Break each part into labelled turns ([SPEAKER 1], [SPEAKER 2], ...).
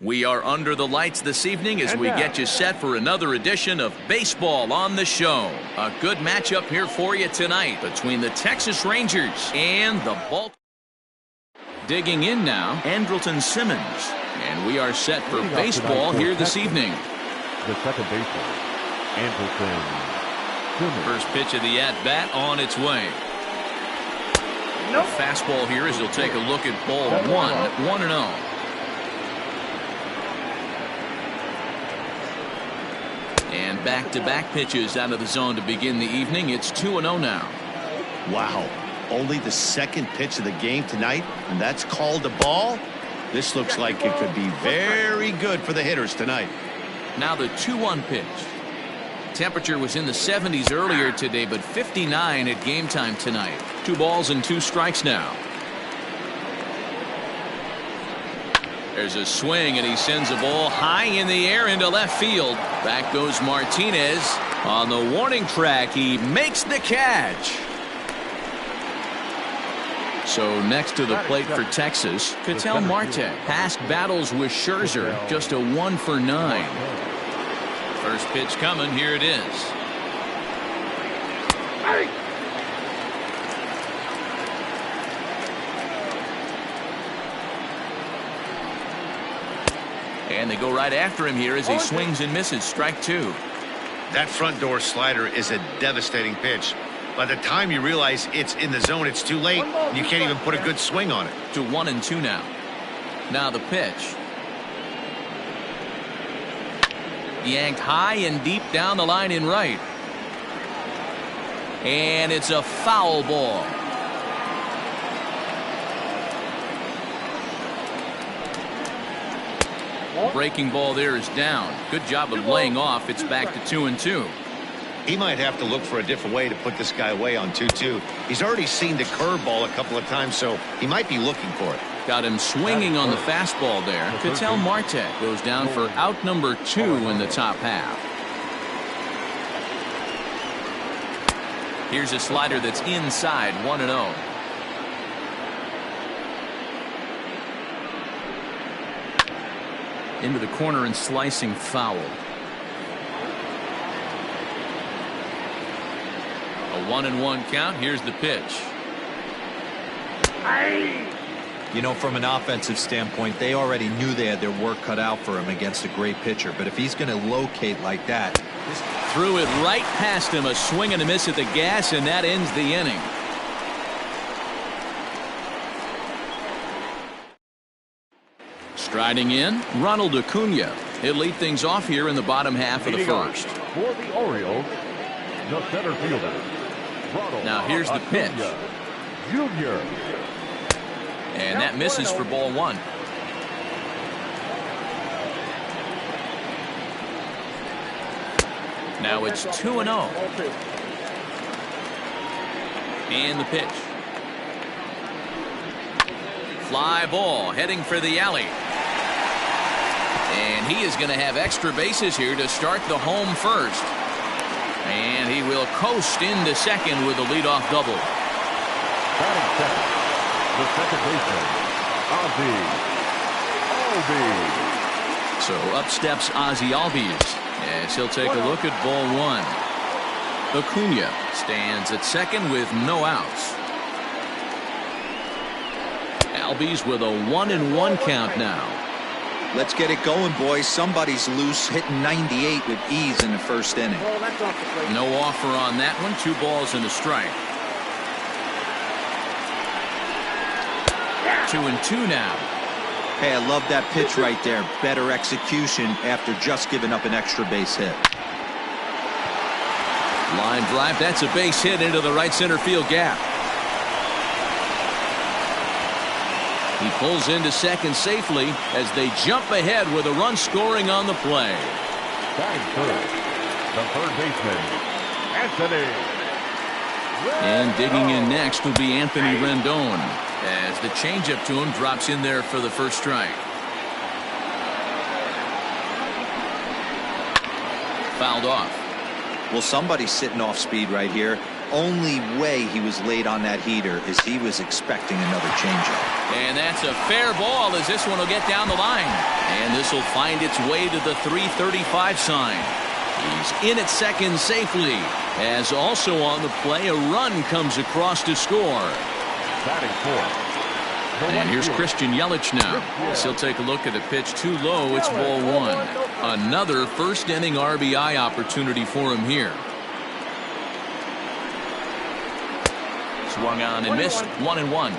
[SPEAKER 1] We are under the lights this evening as we get you set for another edition of Baseball on the Show. A good matchup here for you tonight between the Texas Rangers and the Baltimore. Digging in now, Andrelton Simmons. And we are set for baseball here this evening.
[SPEAKER 2] The second baseman, Andrelton Simmons.
[SPEAKER 1] First pitch of the at-bat on its way. The fastball here as he'll take a look at ball one, 1-0. And back-to-back pitches out of the zone to begin the evening. It's 2-0 now.
[SPEAKER 3] Wow. Only the second pitch of the game tonight, and that's called a ball. This looks like it could be very good for the hitters tonight.
[SPEAKER 1] Now the 2-1 pitch. Temperature was in the 70s earlier today, but 59 at game time tonight. 2 balls and 2 strikes now. There's a swing, and he sends a ball high in the air into left field. Back goes Martinez. On the warning track, he makes the catch. So next to the plate for Texas, Ketel Marte. Past battles with Scherzer, just a 1 for 9. First pitch coming, here it is. And they go right after him here as he swings and misses. Strike 2.
[SPEAKER 3] That front door slider is a devastating pitch. By the time you realize it's in the zone, it's too late. You can't even put a good swing on it.
[SPEAKER 1] To 1-2 now. Now the pitch. Yanked high and deep down the line in right. And it's a foul ball. Breaking ball there is down. Good job of laying off. It's back to 2-2.
[SPEAKER 3] He might have to look for a different way to put this guy away on 2-2. He's already seen the curveball a couple of times, so he might be looking for it.
[SPEAKER 1] Got him swinging on the fastball there. Ketel Marte goes down for out number 2 in the top half. Here's a slider that's inside, 1-0. Into the corner and slicing foul. A 1-1 count. Here's the pitch.
[SPEAKER 4] You know, from an offensive standpoint, they already knew they had their work cut out for him against a great pitcher. But if he's going to locate like that.
[SPEAKER 1] Threw it right past him. A swing and a miss at the gas, and that ends the inning. Striding in, Ronald Acuna. He'll lead things off here in the bottom half of the first.
[SPEAKER 2] For the Orioles, the center fielder.
[SPEAKER 1] Now here's the pitch.
[SPEAKER 2] Junior.
[SPEAKER 1] And that misses for ball 1. Now it's 2-0. And the pitch. Fly ball heading for the alley. And he is going to have extra bases here to start the home first. And he will coast into second with a leadoff double.
[SPEAKER 2] Batting second, the second baseman, Ozzie Albies.
[SPEAKER 1] So up steps Ozzie Albies as he'll take a look at ball 1. Acuna stands at second with no outs. Albies with a 1-1 count now.
[SPEAKER 4] Let's get it going, boys. Somebody's loose, hitting 98 with ease in the first inning.
[SPEAKER 1] No offer on that one. 2 balls and a strike. 2-2 now.
[SPEAKER 4] Hey, I love that pitch right there. Better execution after just giving up an extra base hit.
[SPEAKER 1] Line drive. That's a base hit into the right center field gap. He pulls into second safely as they jump ahead with a run scoring on the play.
[SPEAKER 2] Batting third, the third baseman, Anthony.
[SPEAKER 1] And digging in next will be Anthony Rendon as the changeup to him drops in there for the first strike. Fouled off.
[SPEAKER 4] Well, somebody's sitting off speed right here. only way he was late on that heater is he was expecting another changeup.
[SPEAKER 1] And that's a fair ball as this one will get down the line. And this will find its way to the 335 sign. He's in at second safely, as also on the play a run comes across to score.
[SPEAKER 2] Batting fourth.
[SPEAKER 1] And here's Christian Yelich now. As he'll take a look at a pitch too low. It's ball one. Another first inning RBI opportunity for him here. Swung on and missed. 1-1.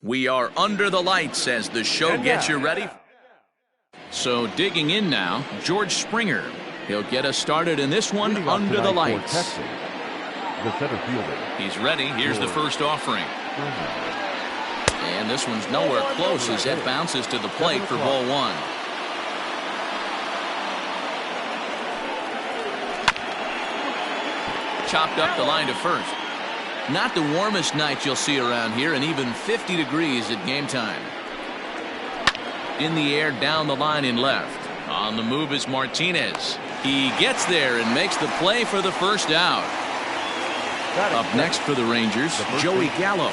[SPEAKER 1] We are under the lights as the show gets you ready. So digging in now, George Springer. He'll get us started in this one under the lights.
[SPEAKER 2] The center fielder.
[SPEAKER 1] He's ready. Here's the first offering. And this one's nowhere close as it bounces to the plate for ball one. Chopped up the line to first. Not the warmest night you'll see around here, and even 50 degrees at game time. In the air, down the line in left. On the move is Martinez. He gets there and makes the play for the first out. Up next for the Rangers, Joey Gallo.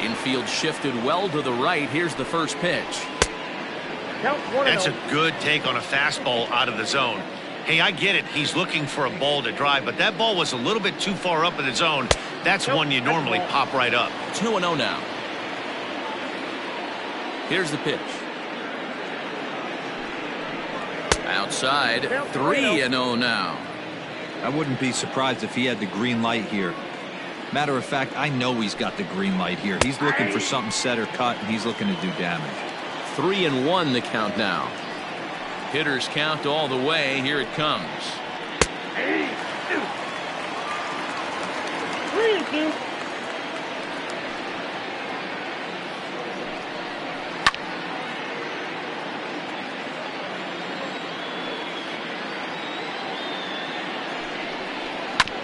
[SPEAKER 1] Infield shifted well to the right. Here's the first pitch.
[SPEAKER 3] That's a good take on a fastball out of the zone. Hey, I get it. He's looking for a ball to drive, but that ball was a little bit too far up in the zone. That's one you normally pop right up.
[SPEAKER 1] 2-0 now. Here's the pitch. Outside, 3-0 now.
[SPEAKER 4] I wouldn't be surprised if he had the green light here. Matter of fact, I know he's got the green light here. He's looking for something set or cut, and he's looking to do damage.
[SPEAKER 1] 3-1 the count now. Hitters count all the way. Here it comes.
[SPEAKER 5] 3-2.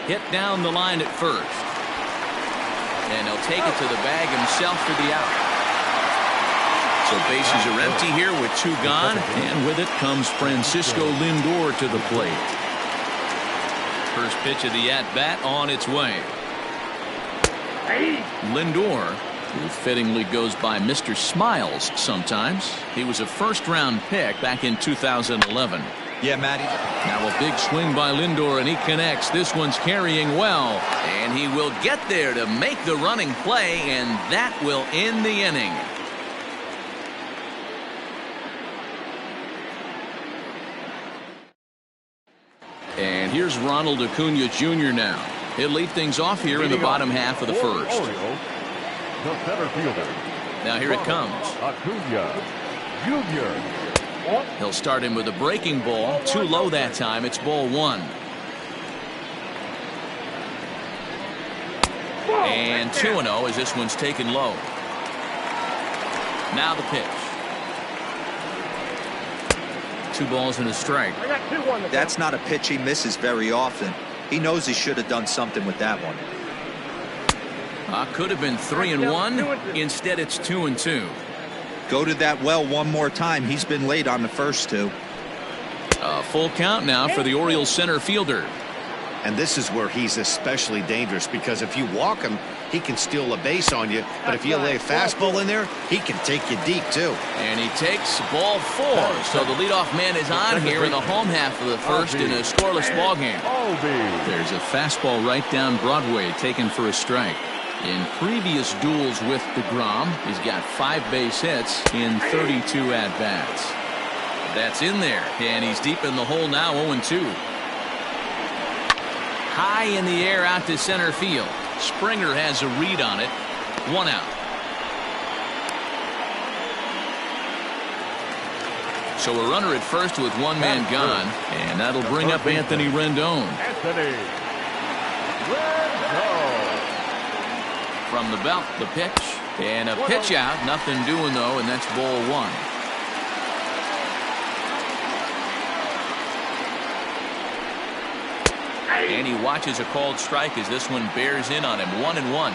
[SPEAKER 1] Hit down the line at first. And he'll take it to the bag himself for the out. So bases are empty here with two gone, and with it comes Francisco Lindor to the plate. First pitch of the at-bat on its way. Lindor, who fittingly goes by Mr. Smiles sometimes. He was a first-round pick back in 2011.
[SPEAKER 4] Yeah, Matty.
[SPEAKER 1] Now a big swing by Lindor, and he connects. This one's carrying well, and he will get there to make the running play, and that will end the inning. And here's Ronald Acuna Jr. now. He'll lead things off here in the bottom half of the first.
[SPEAKER 2] The center fielder.
[SPEAKER 1] Now here it comes.
[SPEAKER 2] Acuna Jr.
[SPEAKER 1] He'll start him with a breaking ball. Too low that time. It's ball one. And 2-0 as this one's taken low. Now the pitch. 2 balls and a strike.
[SPEAKER 4] That's not a pitch he misses very often. He knows he should have done something with that one.
[SPEAKER 1] Could have been 3-1. Instead, it's 2-2.
[SPEAKER 4] Go to that well one more time. He's been late on the first two.
[SPEAKER 1] A full count now for the Orioles center fielder.
[SPEAKER 3] And this is where he's especially dangerous, because if you walk him, he can steal a base on you. But if you lay a fastball in there, he can take you deep, too.
[SPEAKER 1] And he takes ball 4. So the leadoff man is on here in the home half of the first in a scoreless ball game. There's a fastball right down Broadway taken for a strike. In previous duels with DeGrom, he's got 5 base hits in 32 at-bats. That's in there, and he's deep in the hole now, 0-2. High in the air out to center field. Springer has a read on it. 1 out. So a runner at first with 1 man gone, and that'll bring up Anthony Rendon. From the belt, the pitch, and a pitch out. Nothing doing though, and that's ball 1. And he watches a called strike as this one bears in on him. 1-1.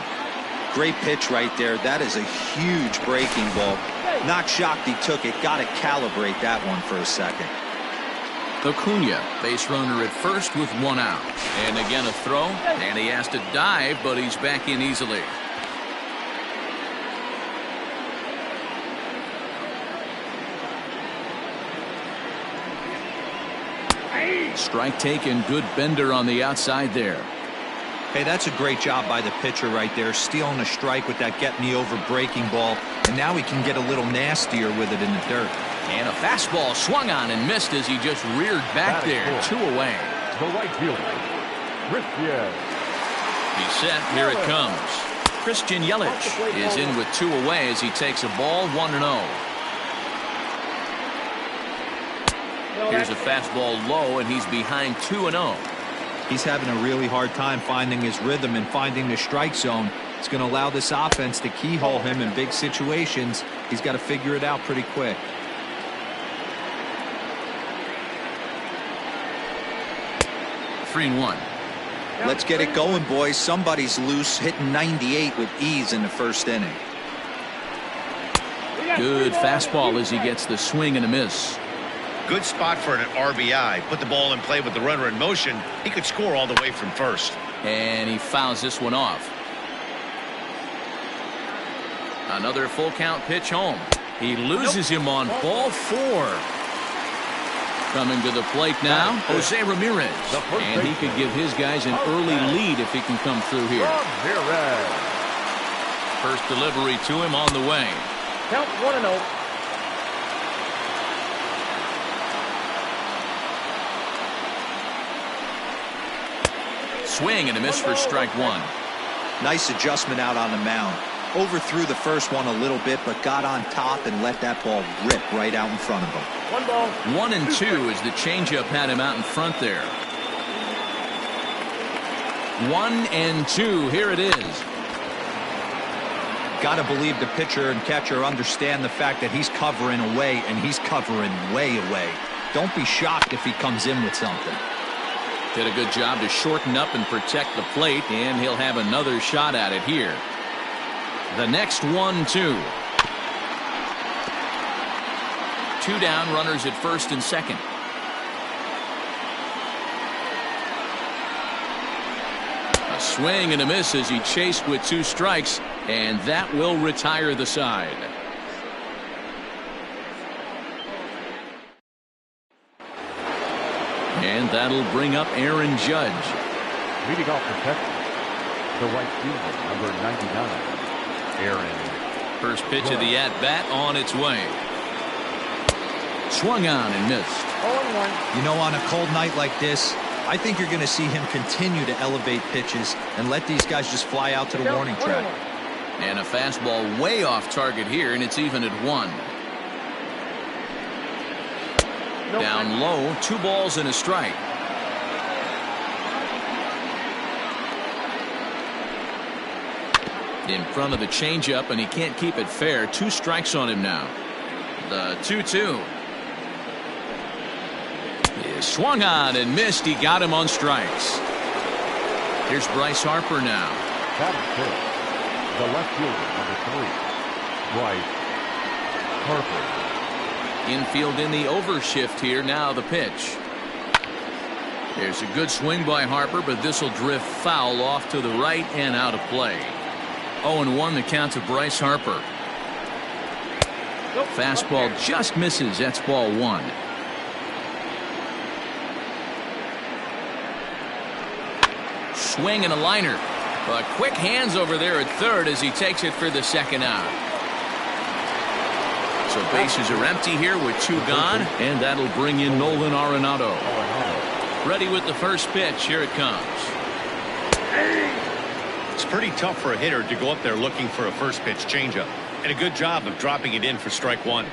[SPEAKER 4] Great pitch right there. That is a huge breaking ball. Not shocked he took it. Got to calibrate that one for a second.
[SPEAKER 1] Acuna, base runner at first with 1 out. And again a throw, and he has to dive, but he's back in easily. Strike taken, good bender on the outside there.
[SPEAKER 4] Hey, that's a great job by the pitcher right there, stealing a strike with that get-me-over breaking ball, and now he can get a little nastier with it in the dirt.
[SPEAKER 1] And a fastball swung on and missed as he just reared back there. 2 away.
[SPEAKER 2] The right fielder, Christian.
[SPEAKER 1] He's set. Here it comes. Christian Yelich is in with 2 away as he takes a ball 1-0. Here's a fastball low, and he's behind 2-0.
[SPEAKER 4] He's having a really hard time finding his rhythm and finding the strike zone. It's going to allow this offense to keyhole him in big situations. He's got to figure it out pretty quick.
[SPEAKER 1] Three and one.
[SPEAKER 4] Let's get it going, boys. Somebody's loose, hitting 98 with ease in the first inning.
[SPEAKER 1] Good fastball as he gets the swing and a miss.
[SPEAKER 3] Good spot for an RBI. Put the ball in play with the runner in motion. He could score all the way from first.
[SPEAKER 1] And he fouls this one off. Another full count pitch home. He loses him on ball 4. Coming to the plate now, Jose Ramirez. And he could give his guys an early lead if he can come through here. First delivery to him on the way.
[SPEAKER 5] Count 1-0.
[SPEAKER 1] Swing and a miss for strike 1.
[SPEAKER 4] Nice adjustment out on the mound. Overthrew the first one a little bit, but got on top and let that ball rip right out in front of him.
[SPEAKER 5] 1 ball.
[SPEAKER 1] 1-2 as the changeup had him out in front there. 1-2. Here it is.
[SPEAKER 4] Got to believe the pitcher and catcher understand the fact that he's covering away, and he's covering way away. Don't be shocked if he comes in with something.
[SPEAKER 1] Did a good job to shorten up and protect the plate, and he'll have another shot at it here. The next 1-2. 2 down, runners at first and second. A swing and a miss as he chased with 2 strikes, and that will retire the side. And that'll bring up Aaron Judge.
[SPEAKER 2] Leading off the Texas, the right fielder, number 99, Aaron.
[SPEAKER 1] First pitch of the at-bat on its way. Swung on and missed.
[SPEAKER 5] 0-1.
[SPEAKER 4] You know, on a cold night like this, I think you're going to see him continue to elevate pitches and let these guys just fly out to the warning track.
[SPEAKER 1] And a fastball way off target here, and it's even at 1. Down low, 2 balls and a strike. In front of the changeup, and he can't keep it fair. 2 strikes on him now. The 2-2. He swung on and missed. He got him on strikes. Here's Bryce Harper now.
[SPEAKER 2] Batting fifth, the left fielder, number 3, Bryce Harper.
[SPEAKER 1] Infield in the overshift here. Now the pitch. There's a good swing by Harper, but this will drift foul off to the right and out of play. 0-1 the count to Bryce Harper. Fastball just misses. That's ball 1. Swing and a liner. But quick hands over there at third as he takes it for the second out. So bases are empty here with 2 gone, and that'll bring in Nolan Arenado. Ready with the first pitch. Here it comes.
[SPEAKER 3] It's pretty tough for a hitter to go up there looking for a first pitch changeup, and a good job of dropping it in for strike 1.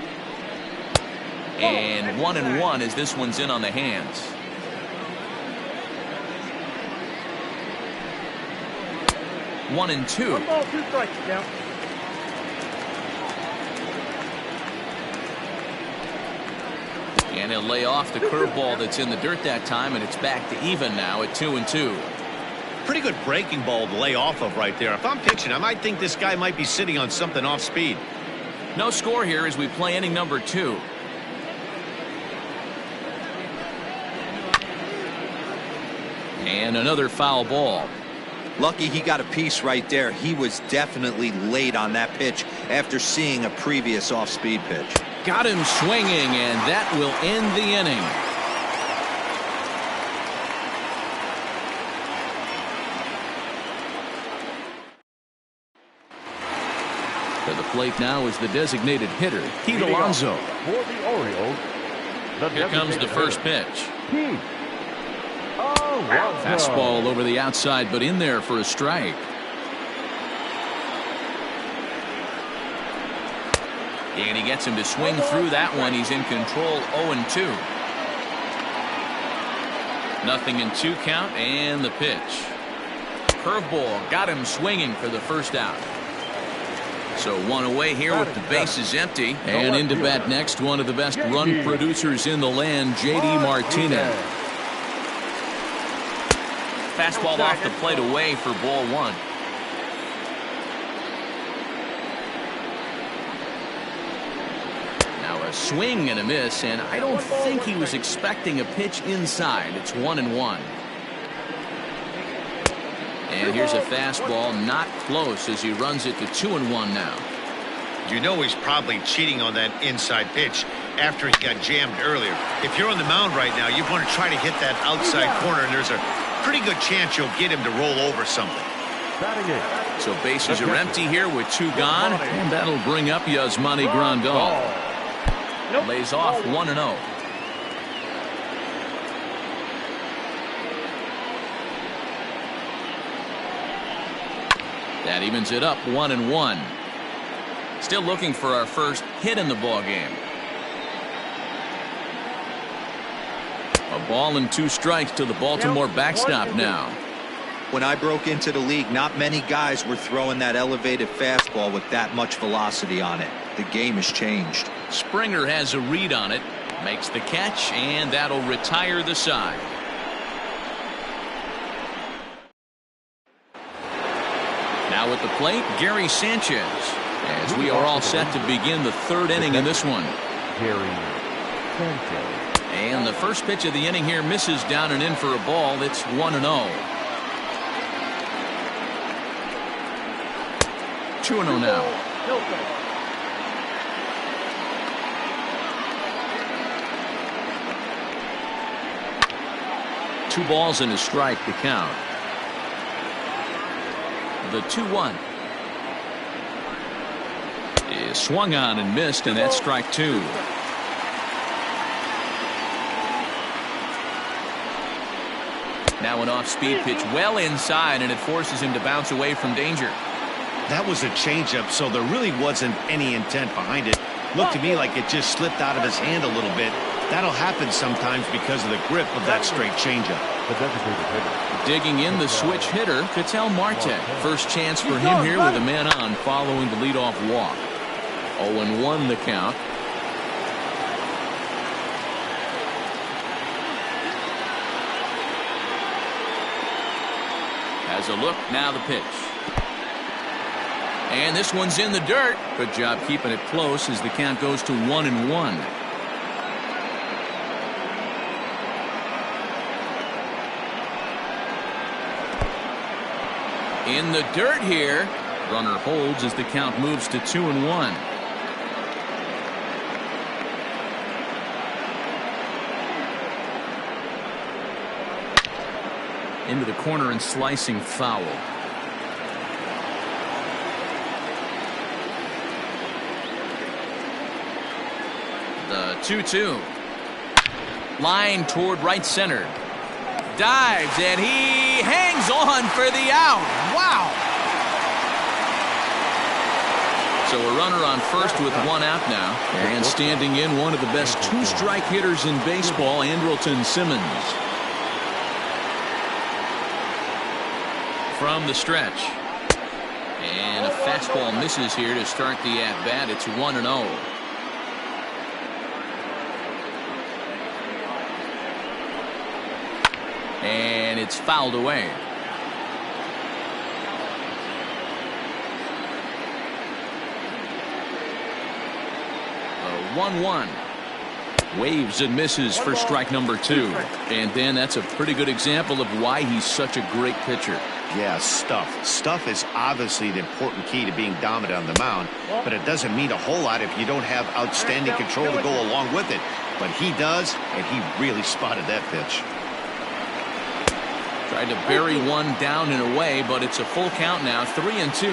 [SPEAKER 1] And 1-1 as this one's in on the hands. One and 2.
[SPEAKER 5] 1 ball, 2 strikes, count.
[SPEAKER 1] And he'll lay off the curveball that's in the dirt that time, and it's back to even now at 2-2.
[SPEAKER 3] Pretty good breaking ball to lay off of right there. If I'm pitching, I might think this guy might be sitting on something off speed.
[SPEAKER 1] No score here as we play inning number 2. And another foul ball.
[SPEAKER 4] Lucky he got a piece right there. He was definitely late on that pitch after seeing a previous off-speed pitch.
[SPEAKER 1] Got him swinging, and that will end the inning. To the plate now is the designated hitter, Pete Alonso.
[SPEAKER 2] For the Orioles,
[SPEAKER 1] Here comes the first pitch.
[SPEAKER 2] Pete
[SPEAKER 1] Fastball over the outside, but in there for a strike. And he gets him to swing through that one. He's in control, 0-2. 0-2 count, and the pitch. Curveball got him swinging for the first out. So one away here with the bases empty. And into bat next, one of the best run producers in the land, J.D. Martinez. Fastball off the plate away for ball one. Now a swing and a miss, and I don't think he was expecting a pitch inside. It's 1-1. And here's a fastball, not close, as he runs it to 2-1 now.
[SPEAKER 3] You know he's probably cheating on that inside pitch after he got jammed earlier. If you're on the mound right now, you want to try to hit that outside corner, and there's a pretty good chance you'll get him to roll over something.
[SPEAKER 1] So bases are empty here with 2 gone, and that'll bring up Yasmani Grandal. Lays off 1-0. That evens it up 1-1. Still looking for our first hit in the ball game. A ball and 2 strikes to the Baltimore backstop now.
[SPEAKER 4] When I broke into the league, not many guys were throwing that elevated fastball with that much velocity on it. The game has changed.
[SPEAKER 1] Springer has a read on it, makes the catch, and that'll retire the side. Now at the plate, Gary Sanchez, as we are all set to begin the 3rd inning in this one.
[SPEAKER 2] Gary Sanchez.
[SPEAKER 1] And the first pitch of the inning here misses down and in for a ball. It's 1-0. 2-0 now. 2 balls and a strike to count. The 2-1 is swung on and missed, and that's strike 2. Now an off-speed pitch well inside, and it forces him to bounce away from danger.
[SPEAKER 3] That was a changeup, so there really wasn't any intent behind it. Looked to me like it just slipped out of his hand a little bit. That'll happen sometimes because of the grip of that straight changeup.
[SPEAKER 1] Digging in the switch hitter, Ketel Marte. First chance for him here with a man on following the leadoff walk. 0-1 the count. Has a look, now the pitch. And this one's in the dirt. Good job keeping it close as the count goes to 1-1. In the dirt here. Runner holds as the count moves to 2-1. Into the corner and slicing foul. The 2-2. Line toward right center. Dives, and he hangs on for the out. Wow. So a runner on first with 1 out now. And standing in, one of the best 2-strike hitters in baseball, Andrelton Simmons. From the stretch. And a fastball misses here to start the at-bat. It's 1-0. And it's fouled away. A 1-1. Waves and misses for strike number 2. And then that's a pretty good example of why he's such a great pitcher.
[SPEAKER 3] Yeah, stuff. Stuff is obviously the important key to being dominant on the mound, but it doesn't mean a whole lot if you don't have outstanding control to go along with it. But he does, and he really spotted that pitch.
[SPEAKER 1] Tried to bury one down and away, but it's a full count now, 3-2.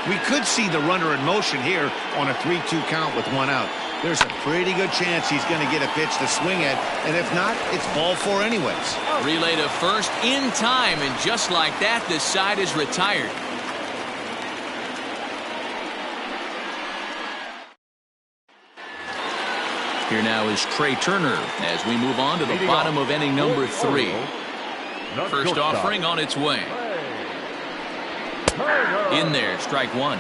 [SPEAKER 3] We could see the runner in motion here on a 3-2 count with 1 out. there's a pretty good chance he's going to get a pitch to swing at, and if not, it's ball four anyways.
[SPEAKER 1] Relay to first in time, and just like that, this side is retired. Here now is Trey Turner as we move on to the bottom of inning number 3. First offering on its way. In there, strike one.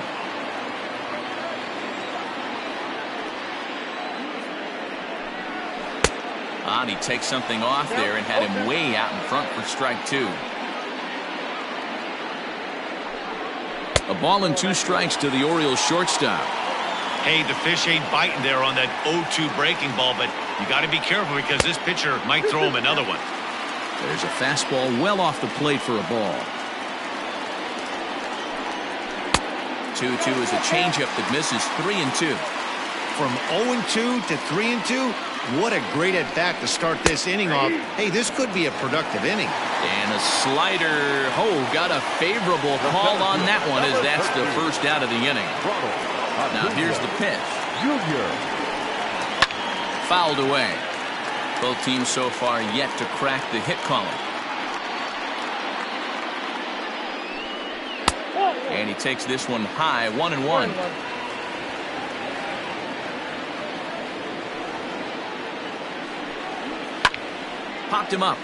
[SPEAKER 1] And he takes something off there and had him way out in front for strike two. A ball and 2 strikes to the Orioles shortstop.
[SPEAKER 3] Hey, the fish ain't biting there on that 0-2 breaking ball, but you got to be careful because this pitcher might throw him another one.
[SPEAKER 1] There's a fastball well off the plate for a ball. 2-2 is a changeup that misses. 3-2.
[SPEAKER 3] From 0-2 to 3-2, what a great at-bat to start this inning off. Hey, this could be a productive inning.
[SPEAKER 1] And a slider. Oh, got a favorable call on that one as that's the first out of the inning. Now here's the pitch. Fouled away. Both teams so far yet to crack the hit column. And he takes this one high, 1-1. Popped him up.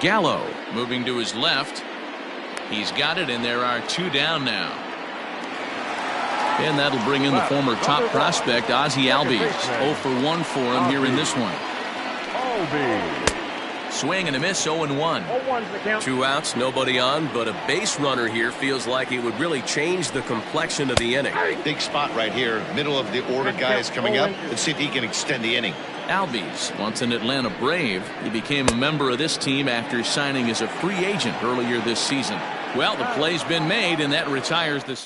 [SPEAKER 1] Gallo moving to his left. He's got it, and there are 2 down now. And that'll bring in the former top prospect, Ozzie Albies. 0 for 1 for him here in this one. Swing and a miss, 0-1.
[SPEAKER 6] 2 outs, nobody on, but a base runner here feels like it would really change the complexion of the inning.
[SPEAKER 3] Big spot right here. Middle of the order guy is coming up. Let's see if he can extend the inning.
[SPEAKER 1] Albies, once an Atlanta Brave, he became a member of this team after signing as a free agent earlier this season. Well, the play's been made, and that retires the...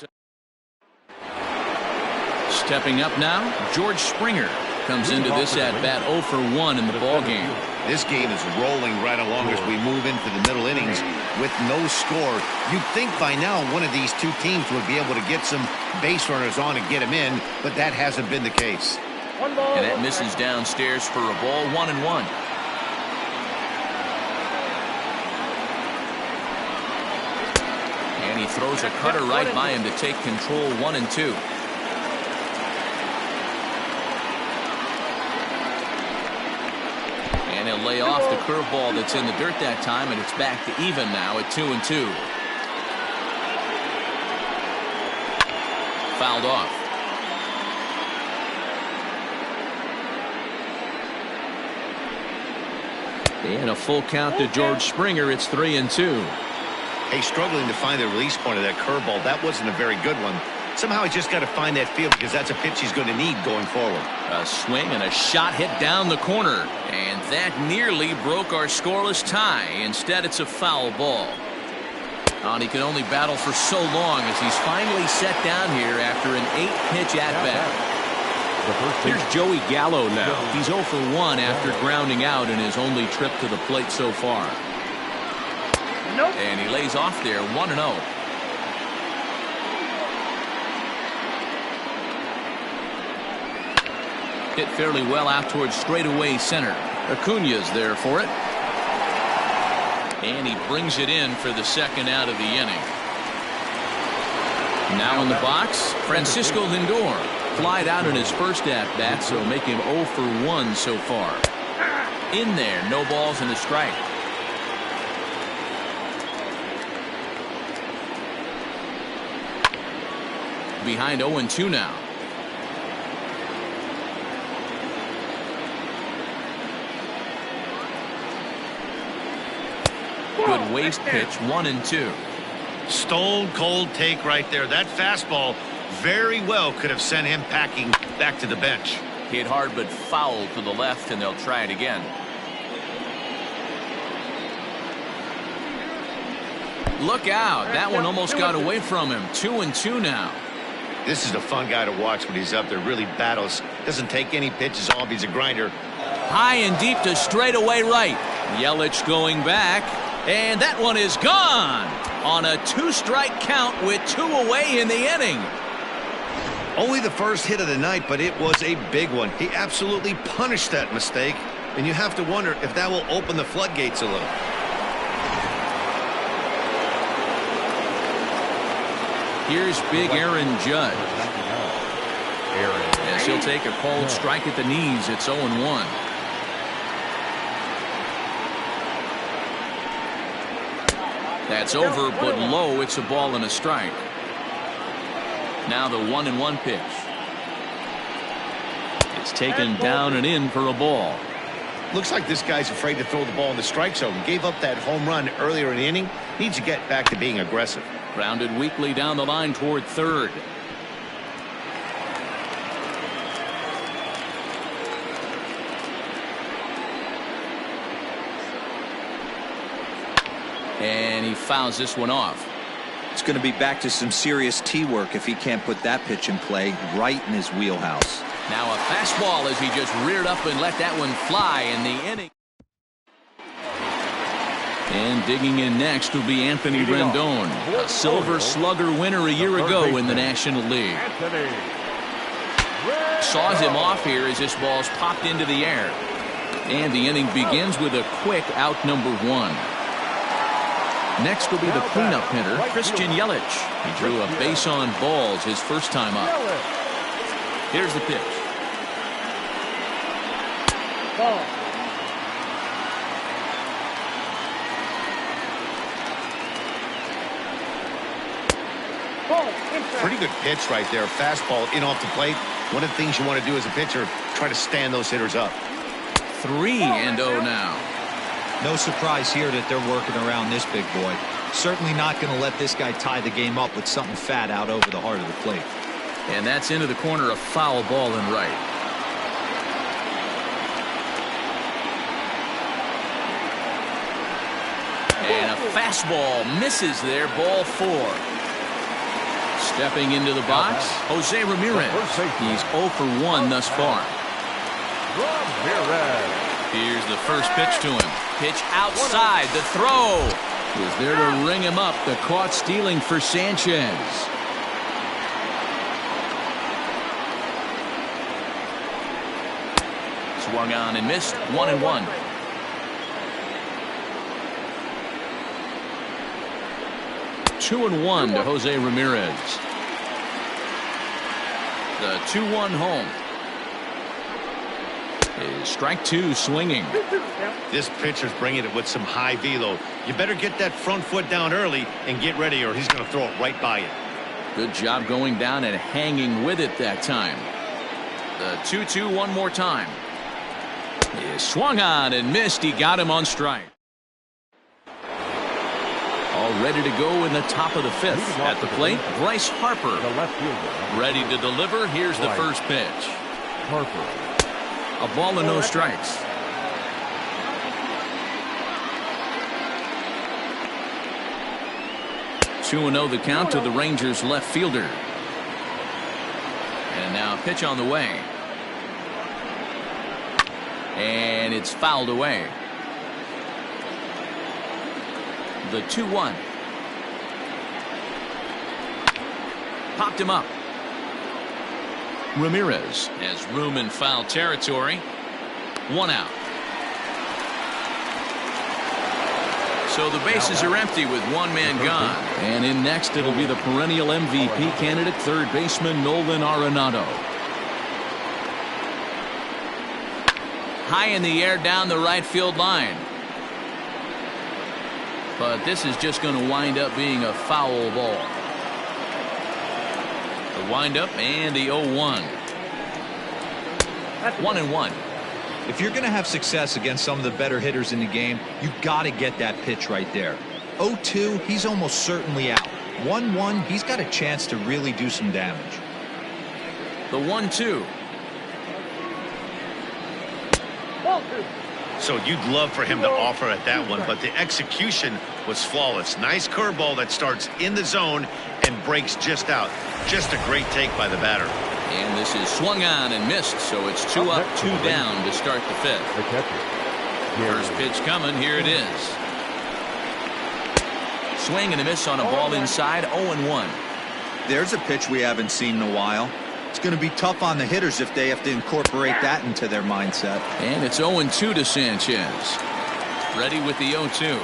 [SPEAKER 1] Stepping up now, George Springer comes into this at-bat 0 for 1 in the ballgame.
[SPEAKER 3] This game is rolling right along as we move into the middle innings with no score. You'd think by now one of these 2 teams would be able to get some base runners on and get them in, but that hasn't been the case.
[SPEAKER 1] And that misses downstairs for a ball, 1-1. And he throws a cutter right by him to take control, 1-2. And he'll lay off the curveball that's in the dirt that time, and it's back to even now at 2-2. Fouled off. And a full count to George Springer. It's 3-2.
[SPEAKER 3] Hey, struggling to find the release point of that curveball. That wasn't a very good one. Somehow he's just got to find that field because that's a pitch he's going to need going forward.
[SPEAKER 1] A swing and a shot hit down the corner. And that nearly broke our scoreless tie. Instead, it's a foul ball. And he can only battle for so long as he's finally set down here after an 8-pitch at-bat. Here's Joey Gallo now. He's 0 for 1 after grounding out in his only trip to the plate so far. And he lays off there, 1-0. Hit fairly well out towards straightaway center. Acuña's there for it. And he brings it in for the second out of the inning. Now in the box, Francisco Lindor. Flied out in his first at-bat, so make him 0 for 1 so far. In there, no balls and a strike. Behind 0-2 now. Good waist pitch, 1-2.
[SPEAKER 3] Stone cold take right there. That fastball very well could have sent him packing back to the bench.
[SPEAKER 1] Hit hard but foul to the left, and they'll try it again. Look out. That one almost got away from him. 2-2 now.
[SPEAKER 3] This is a fun guy to watch when he's up there. Really battles. Doesn't take any pitches off. He's a grinder.
[SPEAKER 1] High and deep to straightaway right. Yelich going back. And that one is gone on a 2-strike count with 2 away in the inning.
[SPEAKER 3] Only the first hit of the night, but it was a big one. He absolutely punished that mistake, and you have to wonder if that will open the floodgates a little.
[SPEAKER 1] Here's big Aaron Judge. As he'll take a called strike at the knees. It's 0-1. That's over, but low. It's a ball and a strike. Now the 1-1 pitch. It's taken down and in for a ball.
[SPEAKER 3] Looks like this guy's afraid to throw the ball in the strike zone. Gave up that home run earlier in the inning. Needs to get back to being aggressive.
[SPEAKER 1] Grounded weakly down the line toward third. And he fouls this one off.
[SPEAKER 4] It's going to be back to some serious tee work if he can't put that pitch in play right in his wheelhouse.
[SPEAKER 1] Now a fastball as he just reared up and let that one fly in the inning. And digging in next will be Anthony Rendon, a Silver Slugger winner a year ago in the National League. Saws him off here as this ball's popped into the air. And the inning begins with a quick out number 1. Next will be the cleanup hitter, Christian Yelich. He drew a base on balls his first time up. Here's the pitch.
[SPEAKER 5] Ball.
[SPEAKER 3] Pretty good pitch right there. Fastball in off the plate. One of the things you want to do as a pitcher, try to stand those hitters up.
[SPEAKER 1] 3-0 now.
[SPEAKER 4] No surprise here that they're working around this big boy. Certainly not going to let this guy tie the game up with something fat out over the heart of the plate.
[SPEAKER 1] And that's into the corner, a foul ball and right. And a fastball misses there, ball 4. Stepping into the box, Jose Ramirez. He's 0 for 1 thus far. Here's the first pitch to him. Pitch outside. The throw is there to ring him up. The caught stealing for Sanchez. Swung on and missed. 1-1. Two and 1 to Jose Ramirez. The 2-1 home. Is strike 2 swinging.
[SPEAKER 3] This pitcher's bringing it with some high velo. You better get that front foot down early and get ready, or he's going to throw it right by you.
[SPEAKER 1] Good job going down and hanging with it that time. The 2-2 one more time. He swung on and missed. He got him on strike. All ready to go in the top of the 5th. At the plate, Bryce Harper. Ready to deliver. Here's the first pitch.
[SPEAKER 2] Harper.
[SPEAKER 1] A ball and no strikes. Two and 0 the count to the Rangers left fielder. And now a pitch on the way. And it's fouled away. The 2-1. Popped him up. Ramirez has room in foul territory. 1 out. So the bases are empty with 1 man gone. And in next it'll be the perennial MVP candidate, third baseman Nolan Arenado. High in the air down the right field line. But this is just going to wind up being a foul ball. The windup and the 0-1. 1-1.
[SPEAKER 4] If you're going to have success against some of the better hitters in the game, you got to get that pitch right there. 0-2, he's almost certainly out. 1-1, he's got a chance to really do some damage.
[SPEAKER 1] The 1-2.
[SPEAKER 3] So you'd love for him to offer at that one, but the execution was flawless. Nice curveball that starts in the zone and breaks just out. Just a great take by the batter.
[SPEAKER 1] And this is swung on and missed, so it's 2 up, 2 down to start the 5th.
[SPEAKER 2] The catcher.
[SPEAKER 1] First pitch coming. Here it is. Swing and a miss on a ball inside. 0-1.
[SPEAKER 4] There's a pitch we haven't seen in a while. It's going to be tough on the hitters if they have to incorporate that into their mindset.
[SPEAKER 1] And it's 0-2 to Sanchez. Ready with the 0-2.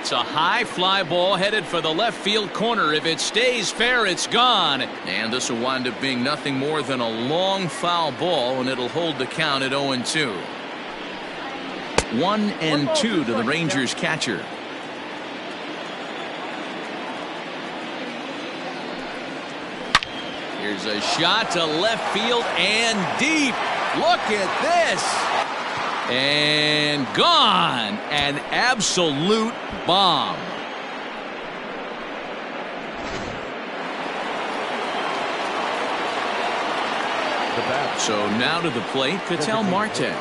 [SPEAKER 1] It's a high fly ball headed for the left field corner. If it stays fair, it's gone. And this will wind up being nothing more than a long foul ball, and it'll hold the count at 0-2. 1-2 to the Rangers catcher. Here's a shot to left field and deep. Look at this. And gone. An absolute bomb. So now to the plate, Ketel Marte.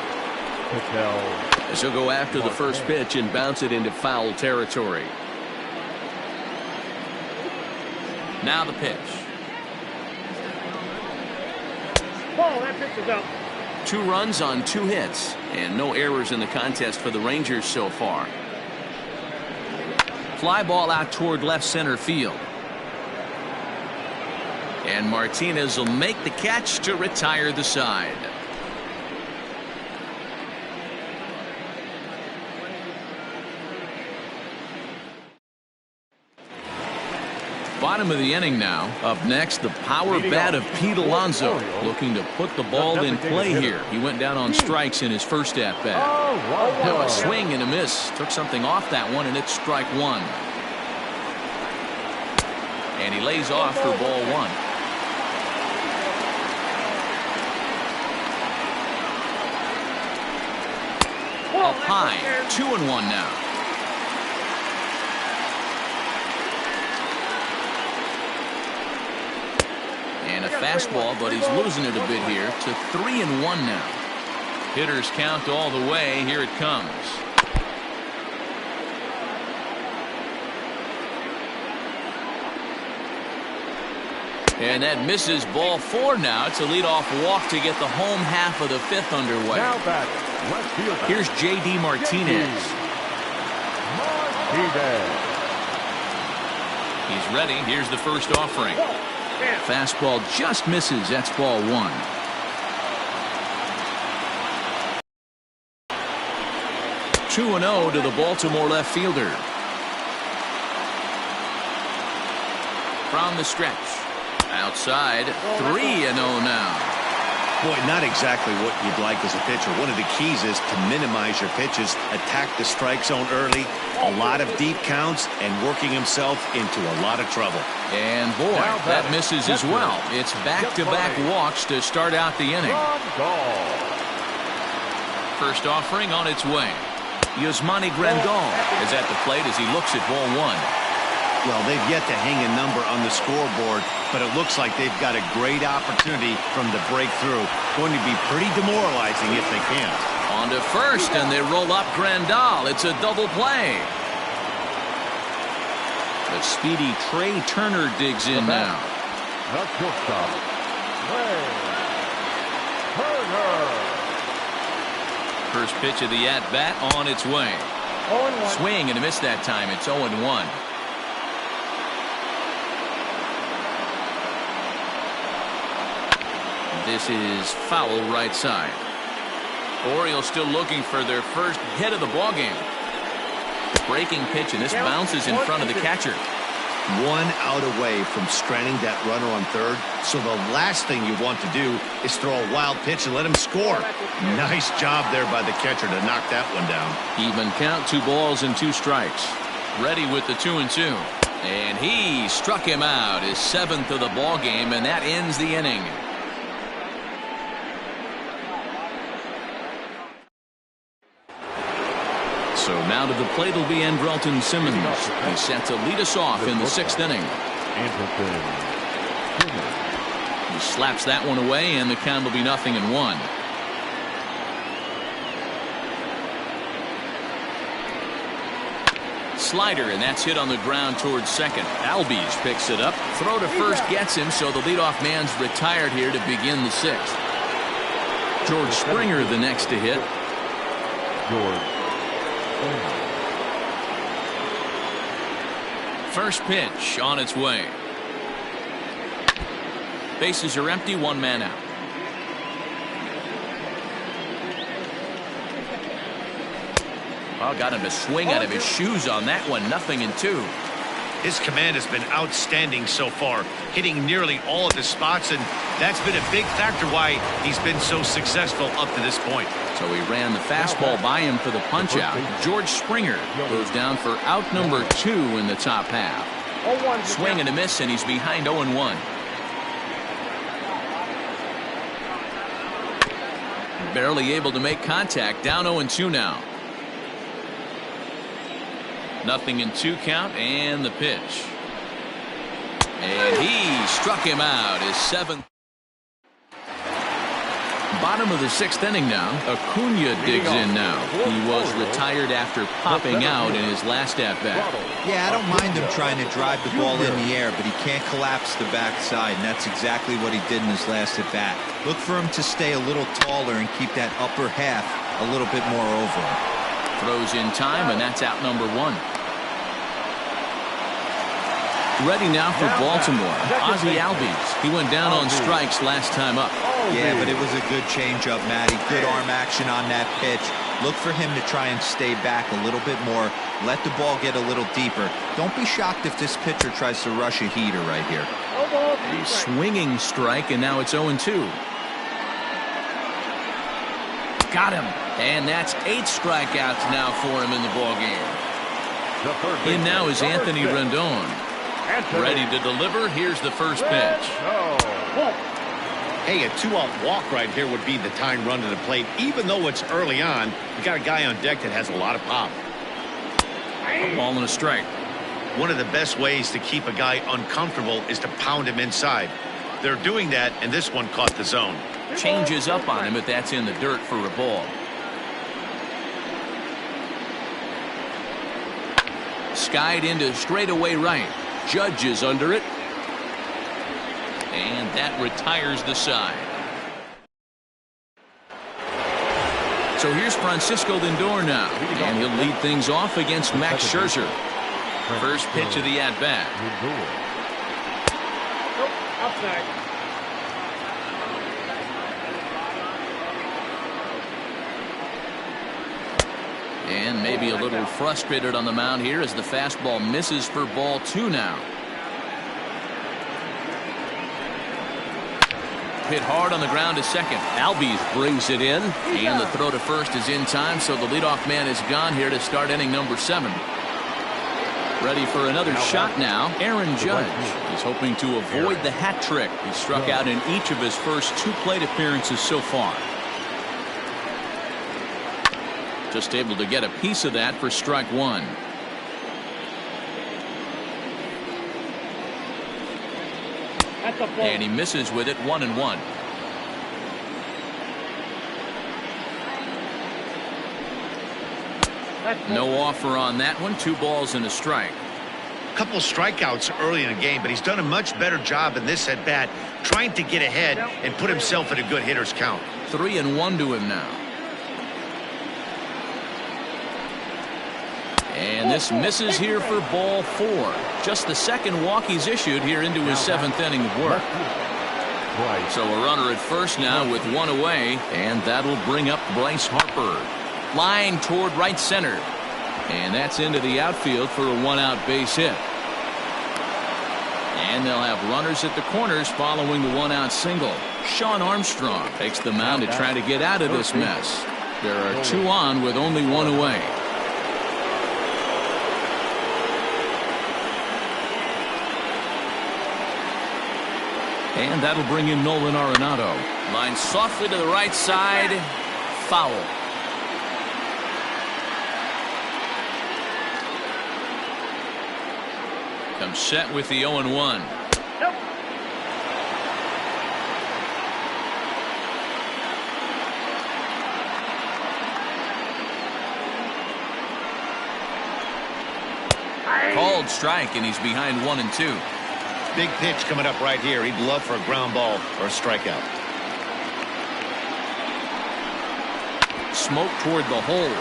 [SPEAKER 1] As he'll go after the first pitch and bounce it into foul territory. Now the pitch.
[SPEAKER 5] Ball, that pitch is out.
[SPEAKER 1] 2 runs on 2 hits, and no errors in the contest for the Rangers so far. Fly ball out toward left center field. And Martinez will make the catch to retire the side. Bottom of the inning now. Up next, the power bat of Pete Alonso, looking to put the ball in play here. He went down on strikes in his first at bat. Now a swing and a miss. Took something off that one, and it's strike 1. And he lays off for ball 1. Up high, 2-1 now. And a fastball, but he's losing it a bit here to 3-1 now. Hitters count all the way. Here it comes. And that misses ball 4 now. It's a leadoff walk to get the home half of the 5th underway.
[SPEAKER 2] Now batting, left fielder.
[SPEAKER 1] Here's J.D. Martinez. He's ready. Here's the first offering. Fastball just misses. That's ball 1. Two and 0 to the Baltimore left fielder. From the stretch. Outside, 3-0 now.
[SPEAKER 3] Boy, not exactly what you'd like as a pitcher. One of the keys is to minimize your pitches, attack the strike zone early, a lot of deep counts, and working himself into a lot of trouble.
[SPEAKER 1] And boy, that misses as well. It's back-to-back walks to start out the inning. First offering on its way. Yasmani Grandal is at the plate as he looks at ball 1.
[SPEAKER 3] Well, they've yet to hang a number on the scoreboard, but it looks like they've got a great opportunity from the breakthrough. Going to be pretty demoralizing if they can't.
[SPEAKER 1] On to first, and they roll up Grandal. It's a double play. The speedy Trey Turner digs in now. First pitch of the at-bat on its way. Swing and a miss that time. It's 0-1. This is foul right side. Orioles still looking for their first hit of the ballgame. Breaking pitch, and this bounces in front of the catcher.
[SPEAKER 3] 1 out away from stranding that runner on third, so the last thing you want to do is throw a wild pitch and let him score. Nice job there by the catcher to knock that one down.
[SPEAKER 1] Even count, 2 balls and 2 strikes. Ready with the 2-2. And he struck him out, his 7th of the ballgame, and that ends the inning. So now to the plate will be Andrelton Simmons. He's set to lead us off in the 6th inning. He slaps that one away, and the count will be 0-1. Slider, and that's hit on the ground towards second. Albies picks it up. Throw to first gets him, so the leadoff man's retired here to begin the 6th. George Springer the next to hit. First pitch on its way. Bases are empty, one man out. Oh, got him to swing out of his shoes on that one. 0-2.
[SPEAKER 3] His command has been outstanding so far, hitting nearly all of his spots, and that's been a big factor why he's been so successful up to this point.
[SPEAKER 1] So he ran the fastball by him for the punch-out. George Springer goes down for out number 2 in the top half. Swing and a miss, and he's behind 0-1. Barely able to make contact. Down 0-2 now. 0-2 count, and the pitch. And he struck him out. His 7th. Bottom of the 6th inning now. Acuna digs in now. He was retired after popping out in his last at-bat.
[SPEAKER 4] Yeah, I don't mind him trying to drive the ball in the air, but he can't collapse the backside, and that's exactly what he did in his last at-bat. Look for him to stay a little taller and keep that upper half a little bit more over him.
[SPEAKER 1] Throws in time, and that's out number 1. Ready now for Baltimore. Ozzie Albies. He went down on strikes last time up.
[SPEAKER 4] Yeah, but it was a good changeup, Matty. Good arm action on that pitch. Look for him to try and stay back a little bit more. Let the ball get a little deeper. Don't be shocked if this pitcher tries to rush a heater right here.
[SPEAKER 1] A swinging strike, and now it's 0-2. Got him. And that's 8 strikeouts now for him in the ballgame. In now is Anthony Rendon. Ready to deliver. Here's the first pitch.
[SPEAKER 3] Hey, a 2-out walk right here would be the tying run to the plate. Even though it's early on, you got a guy on deck that has a lot of pop.
[SPEAKER 1] A ball and a strike.
[SPEAKER 3] One of the best ways to keep a guy uncomfortable is to pound him inside. They're doing that, and this one caught the zone.
[SPEAKER 1] Changes up on him, but that's in the dirt for a ball. Skied into straightaway right. Judge is under it. And that retires the side. So here's Francisco Lindor now. And he'll lead things off against Max Scherzer. First pitch of the at-bat.
[SPEAKER 5] Outside.
[SPEAKER 1] And maybe a little frustrated on the mound here as the fastball misses for ball 2 now. Hit hard on the ground to second.
[SPEAKER 6] Albies brings it in.
[SPEAKER 1] And the throw to first is in time, so the leadoff man is gone here to start inning number 7. Ready for another shot now. Aaron Judge is hoping to avoid the hat trick. He struck out in each of his first 2 plate appearances so far. Just able to get a piece of that for strike 1. And he misses with it. 1-1. No offer on that one. 2 balls and a strike.
[SPEAKER 3] Couple strikeouts early in the game, but he's done a much better job in this at bat trying to get ahead and put himself in a good hitter's count.
[SPEAKER 1] 3-1 to him now. And this misses here for ball 4. Just the second walk he's issued here into his 7th inning of work. So a runner at first now with 1 away, and that'll bring up Bryce Harper. Line toward right center. And that's into the outfield for a 1-out base hit. And they'll have runners at the corners following the 1-out single. Sean Armstrong takes the mound to try to get out of this mess. There are 2 on with only 1 away. And that'll bring in Nolan Arenado. Line softly to the right side. Foul. Comes set with the 0-1. Called strike, and he's behind 1-2.
[SPEAKER 3] Big pitch coming up right here. He'd love for a ground ball or a strikeout.
[SPEAKER 1] Smoke toward the hole.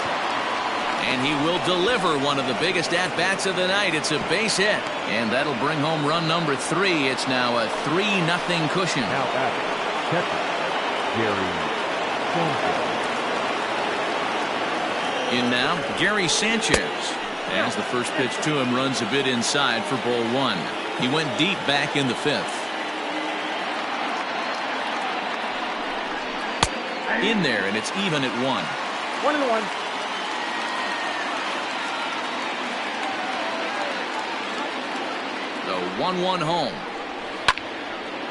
[SPEAKER 1] And he will deliver one of the biggest at-bats of the night. It's a base hit. And that'll bring home run number 3. It's now a 3-0 cushion.
[SPEAKER 2] Now batting, catcher, Gary Sanchez.
[SPEAKER 1] In now, Gary Sanchez. As the first pitch to him runs a bit inside for ball 1. He went deep back in the 5th. In there, and it's even at 1.
[SPEAKER 5] 1-1.
[SPEAKER 1] The 1-1 home.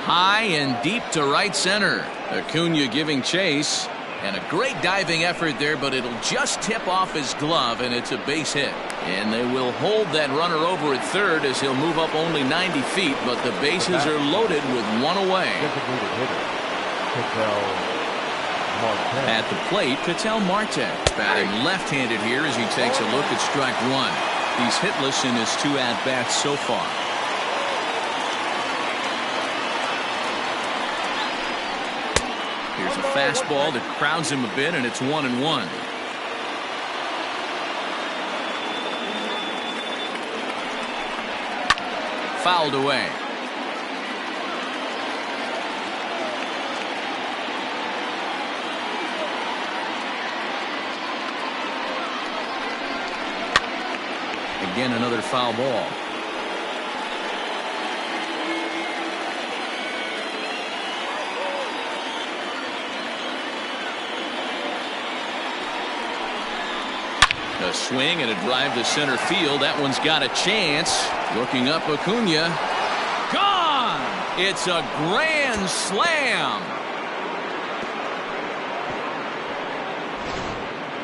[SPEAKER 1] High and deep to right center. Acuna giving chase. And a great diving effort there, but it'll just tip off his glove, and it's a base hit. And they will hold that runner over at third as he'll move up only 90 feet, but the bases are loaded with 1 away.
[SPEAKER 2] Designated hitter, Ketel Marte.
[SPEAKER 1] At the plate, Ketel Marte batting left-handed here as he takes a look at strike 1. He's hitless in his 2 at-bats so far. Here's a fastball that crowds him a bit, and it's 1-1. Fouled away. Again, another foul ball. A swing and a drive to center field. That one's got a chance. Looking up, Acuna. Gone! It's a grand slam.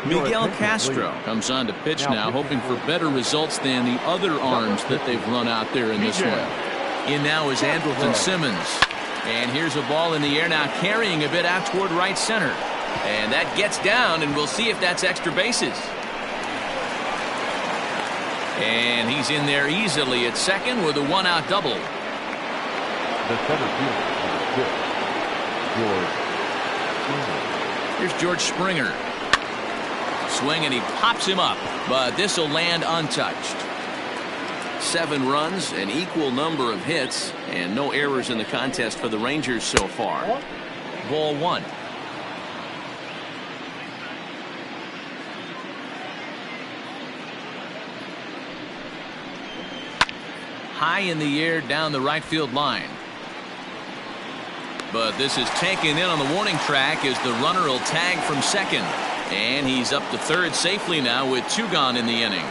[SPEAKER 1] Miguel Castro comes on to pitch now, hoping for better results than the other arms that they've run out there in this one. In now is Andrelton Simmons. And here's a ball in the air now, carrying a bit out toward right center. And that gets down, and we'll see if that's extra bases. And he's in there easily at second with a 1-out double.
[SPEAKER 2] The center fielder, George Springer.
[SPEAKER 1] Here's George Springer. Swing, and he pops him up, but this will land untouched. 7 runs, an equal number of hits, and no errors in the contest for the Rangers so far. Ball 1. High in the air down the right field line. But this is taken in on the warning track as the runner will tag from second. And he's up to third safely now with 2 gone in the inning.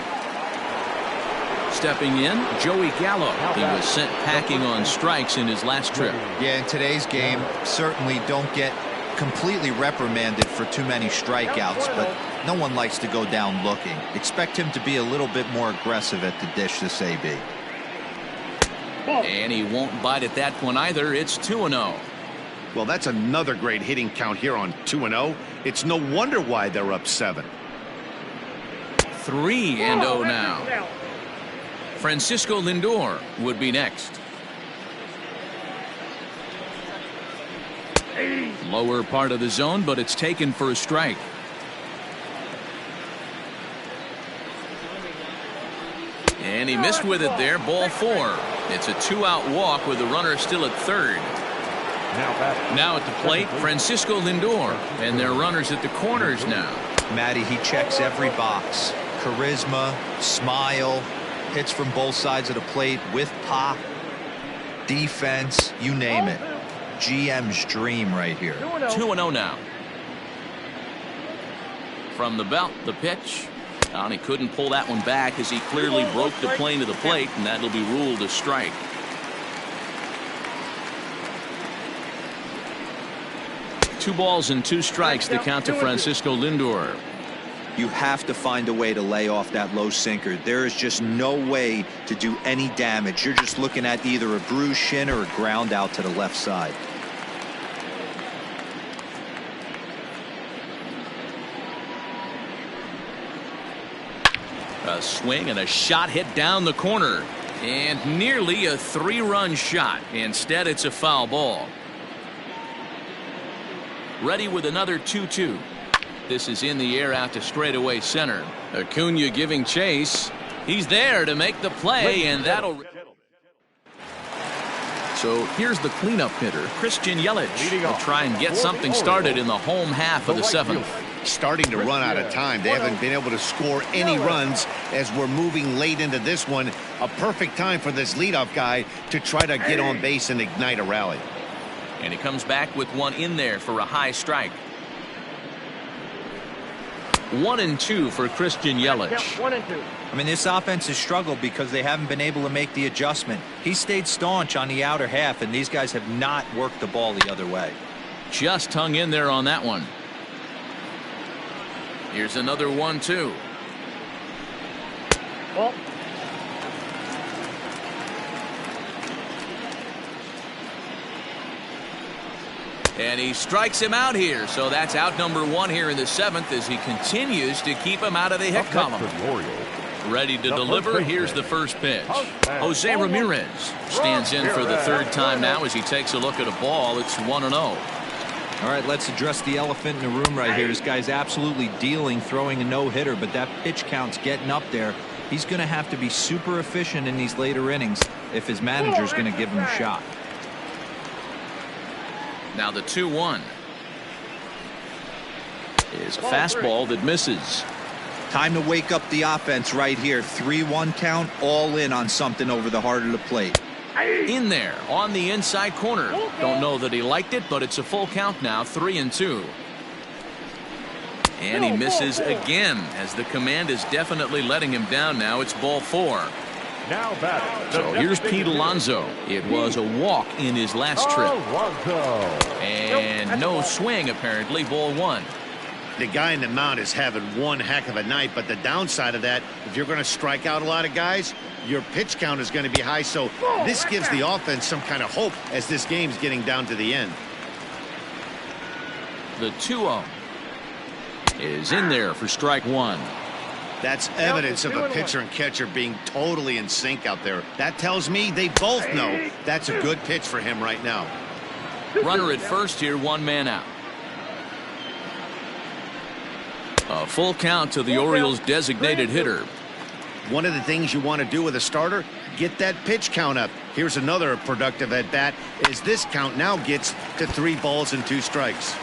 [SPEAKER 1] Stepping in, Joey Gallo. He was sent packing on strikes in his last trip.
[SPEAKER 4] Yeah, in today's game, certainly don't get completely reprimanded for too many strikeouts, but no one likes to go down looking. Expect him to be a little bit more aggressive at the dish this AB.
[SPEAKER 1] And he won't bite at that one either. It's 2-0.
[SPEAKER 3] Well, that's another great hitting count here on 2-0. It's no wonder why they're up 7.
[SPEAKER 1] 3-0 now. Francisco Lindor would be next. Lower part of the zone, but it's taken for a strike. And he missed with it there. Ball 4. It's a 2-out walk with the runner still at third. Now at the plate, Francisco Lindor, and their runners at the corners now.
[SPEAKER 4] Matty, he checks every box. Charisma, smile, hits from both sides of the plate with pop, defense, you name it. GM's dream right here.
[SPEAKER 1] 2-0 now. From the belt, the pitch. And he couldn't pull that one back as he clearly broke the plane to the plate, and that'll be ruled a strike. Two balls and 2 strikes to count to Francisco Lindor.
[SPEAKER 4] You have to find a way to lay off that low sinker. There is just no way to do any damage. You're just looking at either a bruised shin or a ground out to the left side.
[SPEAKER 1] A swing and a shot hit down the corner, and nearly a 3-run shot. Instead, it's a foul ball. Ready with another 2-2. This is in the air out to straightaway center. Acuna giving chase. He's there to make the play, and that'll... So here's the cleanup hitter, Christian Yelich. Will try and get something started in the home half of the seventh.
[SPEAKER 3] Starting to run out of time. They haven't been able to score any runs as we're moving late into this one. A perfect time for this leadoff guy to try to get on base and ignite a rally.
[SPEAKER 1] And he comes back with one in there for a high strike. 1-2 for Christian Yelich.
[SPEAKER 5] 1-2.
[SPEAKER 4] I mean, this offense has struggled because they haven't been able to make the adjustment. He stayed staunch on the outer half, and these guys have not worked the ball the other way.
[SPEAKER 1] Just hung in there on that one. Here's another 1-2.
[SPEAKER 5] Well,
[SPEAKER 1] and he strikes him out here. So that's out number 1 here in the seventh as he continues to keep him out of the hit column. Ready to deliver. Here's the first pitch. Jose Ramirez stands in for the third time now as he takes a look at a ball. It's 1-0.
[SPEAKER 4] All right, let's address the elephant in the room right here. This guy's absolutely dealing, throwing a no-hitter, but that pitch count's getting up there. He's going to have to be super efficient in these later innings if his manager's going to give him a shot.
[SPEAKER 1] Now the 2-1 is a fastball that misses.
[SPEAKER 4] Time to wake up the offense right here. 3-1 count, all in on something over the heart of the plate.
[SPEAKER 1] In there on the inside corner. Don't know that he liked it, but it's a full count now. 3-2. And he misses again as the command is definitely letting him down now. It's ball 4.
[SPEAKER 2] Now batting.
[SPEAKER 1] So here's Pete Alonso. It was a walk in his last trip. And no swing apparently. Ball 1.
[SPEAKER 3] The guy in the mound is having one heck of a night, but the downside of that, if you're going to strike out a lot of guys, your pitch count is going to be high. So this gives the offense some kind of hope as this game's getting down to the end.
[SPEAKER 1] The 2-0 is in there for strike 1.
[SPEAKER 3] That's evidence of a pitcher and catcher being totally in sync out there. That tells me they both know that's a good pitch for him right now.
[SPEAKER 1] Runner at first here, 1 man out. A full count to the Orioles designated hitter.
[SPEAKER 3] One of the things you want to do with a starter, get that pitch count up. Here's another productive at bat as this count now gets to 3 balls and 2 strikes.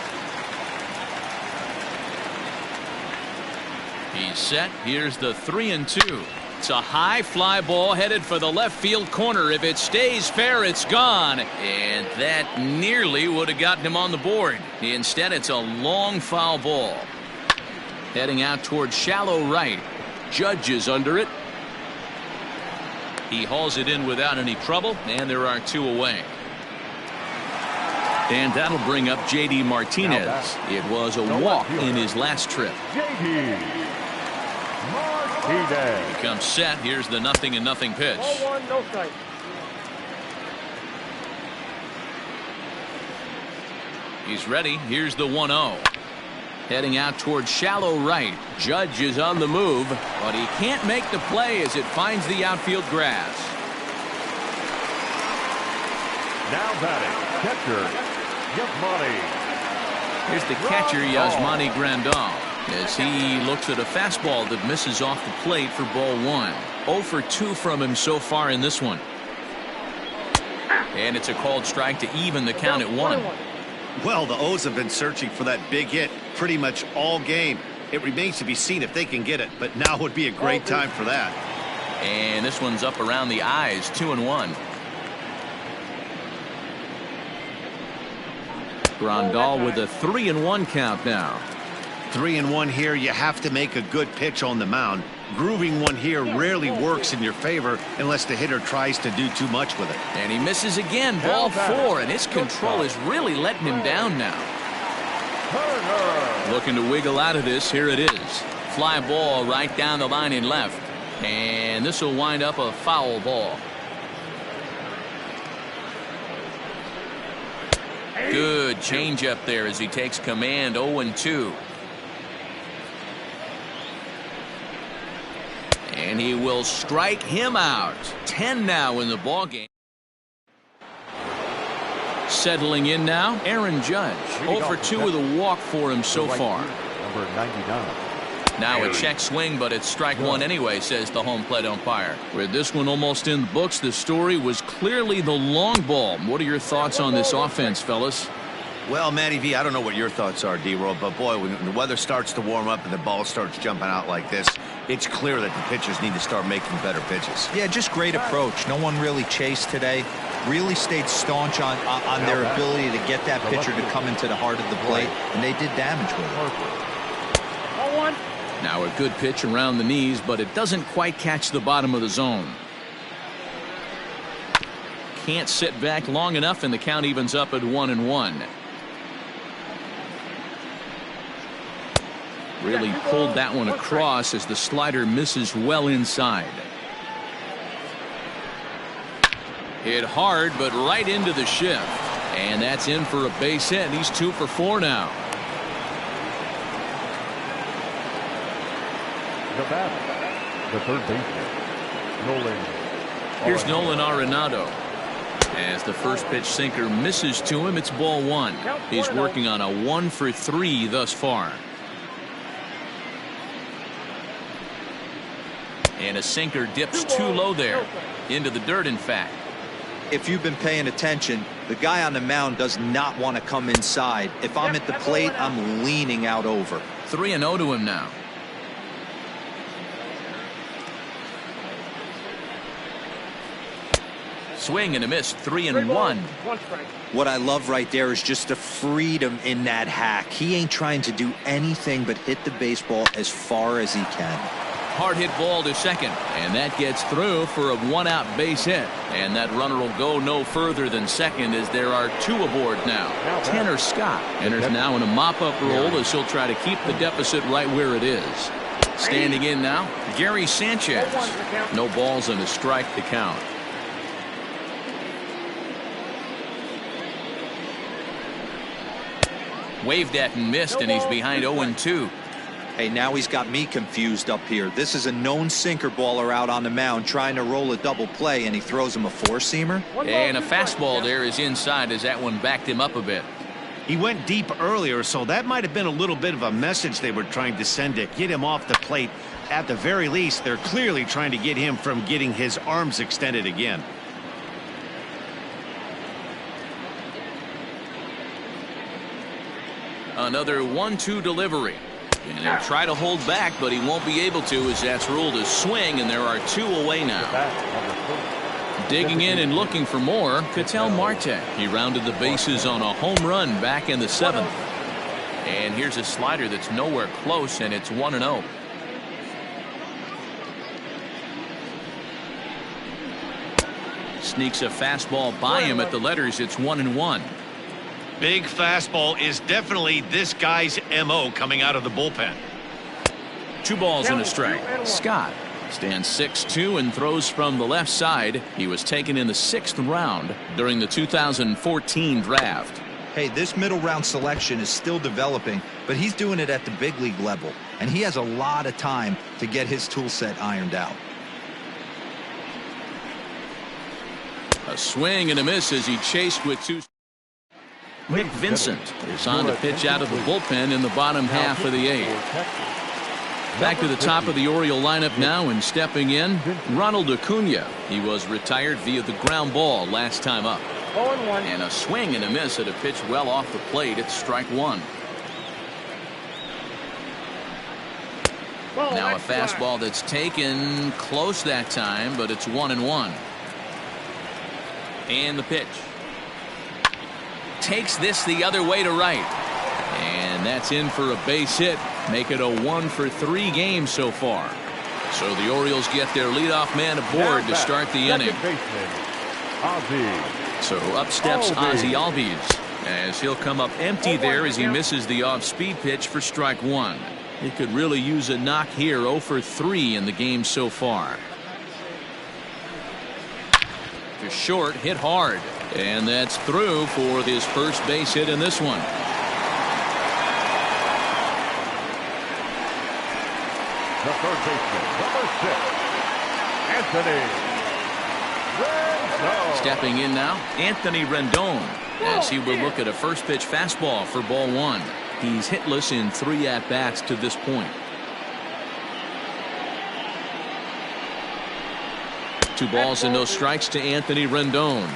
[SPEAKER 1] He's set. Here's the 3-2. It's a high fly ball headed for the left field corner. If it stays fair, it's gone. And that nearly would have gotten him on the board. Instead, it's a long foul ball. Heading out towards shallow right. Judge is under it. He hauls it in without any trouble, and there are 2 away. And that'll bring up J.D. Martinez. It was a walk in his last trip.
[SPEAKER 2] J.D. Martinez.
[SPEAKER 1] He comes set. Here's the 0-0 pitch.
[SPEAKER 5] Ball 1, no strike.
[SPEAKER 1] He's ready. Here's the 1-0. Heading out towards shallow right. Judge is on the move, but he can't make the play as it finds the outfield grass.
[SPEAKER 2] Now batting, catcher, Yasmani.
[SPEAKER 1] Here's the catcher, Yasmani Grandal, as he looks at a fastball that misses off the plate for ball 1. 0 for 2 from him so far in this one. And it's a called strike to even the count at 1.
[SPEAKER 3] Well, the O's have been searching for that big hit pretty much all game. It remains to be seen if they can get it, but now would be a great time for that.
[SPEAKER 1] And this one's up around the eyes, 2-1. Grandal with a 3-1 count now.
[SPEAKER 3] 3-1 here. You have to make a good pitch on the mound. Grooving one here rarely works in your favor unless the hitter tries to do too much with it.
[SPEAKER 1] And he misses again. Ball 4, and his control is really letting him down now. Looking to wiggle out of this. Here it is. Fly ball right down the line in left. And this will wind up a foul ball. Good changeup there as he takes command. 0-2. And he will strike him out. 10 now in the ballgame. Settling in now, Aaron Judge. 0 for 2 with a walk for him so far.
[SPEAKER 2] number 99.
[SPEAKER 1] Now a check swing, but it's strike one anyway, says the home plate umpire. With this one almost in the books, the story was clearly the long ball. What are your thoughts on this offense, fellas?
[SPEAKER 3] Well, Matty V, I don't know what your thoughts are, D-Roll, but boy, when the weather starts to warm up and the ball starts jumping out like this, it's clear that the pitchers need to start making better pitches.
[SPEAKER 4] Yeah, just great approach. No one really chased today. Really stayed staunch on their ability to get that pitcher to come into the heart of the plate, and they did damage with it.
[SPEAKER 1] Now a good pitch around the knees, but it doesn't quite catch the bottom of the zone. Can't sit back long enough, and the count evens up at 1-1. Really pulled that one across as the slider misses well inside. Hit hard, but right into the shift. And that's in for a base hit. He's 2 for 4 now.
[SPEAKER 2] The batter, the third baseman, Nolan.
[SPEAKER 1] Here's Nolan Arenado. As the first pitch sinker misses to him, it's ball one. He's working on a 1 for 3 thus far. And a sinker dips too low there. Into the dirt, in fact.
[SPEAKER 4] If you've been paying attention, the guy on the mound does not want to come inside. If I'm at the plate, I'm leaning out over.
[SPEAKER 1] 3-0 to him now. Swing and a miss, 3-1.
[SPEAKER 4] What I love right there is just the freedom in that hack. He ain't trying to do anything but hit the baseball as far as he can.
[SPEAKER 1] Hard hit ball to second, and that gets through for a 1-out base hit. And that runner will go no further than second as there are 2 aboard now. Tanner Scott enters now in a mop-up role as he'll try to keep the deficit right where it is. Standing in now, Gary Sanchez. No balls and a strike to count. Waved at and missed, and he's behind 0-2.
[SPEAKER 4] Hey, now he's got me confused up here. This is a known sinker baller out on the mound trying to roll a double play, and he throws him a 4-seamer.
[SPEAKER 1] And a fastball there is inside as that one backed him up a bit.
[SPEAKER 3] He went deep earlier, so that might have been a little bit of a message they were trying to send to get him off the plate. At the very least, they're clearly trying to get him from getting his arms extended again.
[SPEAKER 1] Another 1-2 delivery. And he'll try to hold back, but he won't be able to as that's ruled a swing, and there are 2 away now. Digging in and looking for more, Ketel Marte. He rounded the bases on a home run back in the 7th. And here's a slider that's nowhere close, and it's 1-0. Sneaks a fastball by him at the letters. It's 1-1.
[SPEAKER 3] Big fastball is definitely this guy's MO coming out of the bullpen.
[SPEAKER 1] 2 balls and a strike. Scott stands 6'2" and throws from the left side. He was taken in the 6th round during the 2014 draft.
[SPEAKER 4] Hey, this middle round selection is still developing, but he's doing it at the big league level, and he has a lot of time to get his tool set ironed out.
[SPEAKER 1] A swing and a miss as he chased with 2. Nick Vincent is on to pitch out of the bullpen in the bottom half of the 8th. Back to the top of the Oriole lineup now, and stepping in, Ronald Acuna. He was retired via the ground ball last time up. And a swing and a miss at a pitch well off the plate. It's strike 1. Now a fastball that's taken close that time, but it's 1-1. And the pitch. Takes this the other way to right. And that's in for a base hit. Make it a 1 for 3 game so far. So the Orioles get their leadoff man aboard to start the inning. So up steps Ozzie Albies as he'll come up empty there as he misses the off-speed pitch for strike 1. He could really use a knock here. 0 for 3 in the game so far. To short, hit hard. And that's through for his first base hit in this one.
[SPEAKER 2] The third baseman, number 6, Anthony Rendon.
[SPEAKER 1] Stepping in now, Anthony Rendon, as he will look at a first pitch fastball for ball 1. He's hitless in 3 at-bats to this point. 2 balls and no strikes to Anthony Rendon.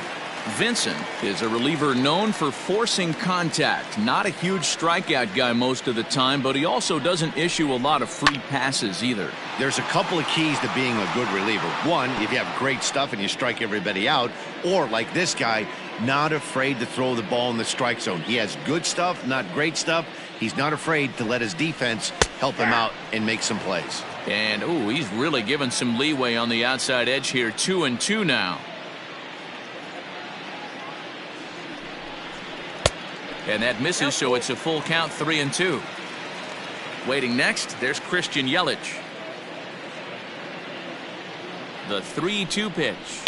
[SPEAKER 1] Vincent is a reliever known for forcing contact. Not a huge strikeout guy most of the time, but he also doesn't issue a lot of free passes either.
[SPEAKER 3] There's a couple of keys to being a good reliever. One, if you have great stuff and you strike everybody out, or like this guy, not afraid to throw the ball in the strike zone. He has good stuff, not great stuff. He's not afraid to let his defense help him out and make some plays.
[SPEAKER 1] And, ooh, he's really given some leeway on the outside edge here. 2-2 now. And that misses, so it's a full count, 3-2. Waiting next, there's Christian Yelich. The 3-2 pitch.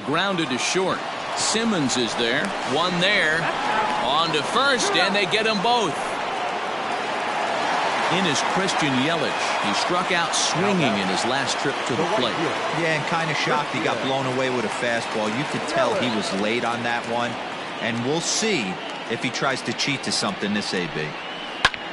[SPEAKER 1] Grounded to short. Simmons is there. One there. On to first, and they get them both. In is Christian Yelich. He struck out swinging in his last trip to the plate.
[SPEAKER 4] Yeah, and kind of shocked he got blown away with a fastball. You could tell he was late on that one. And we'll see if he tries to cheat to something this AB.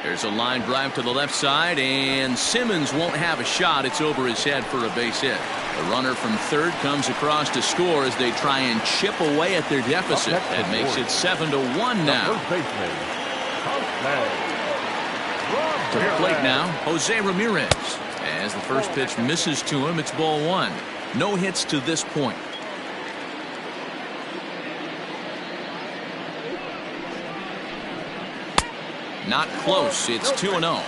[SPEAKER 1] There's a line drive to the left side, and Simmons won't have a shot. It's over his head for a base hit. The runner from third comes across to score as they try and chip away at their deficit. That makes it 7-1 now. To the plate now, Jose Ramirez. As the first pitch misses to him, it's ball 1. No hits to this point. Not close. It's 2-0.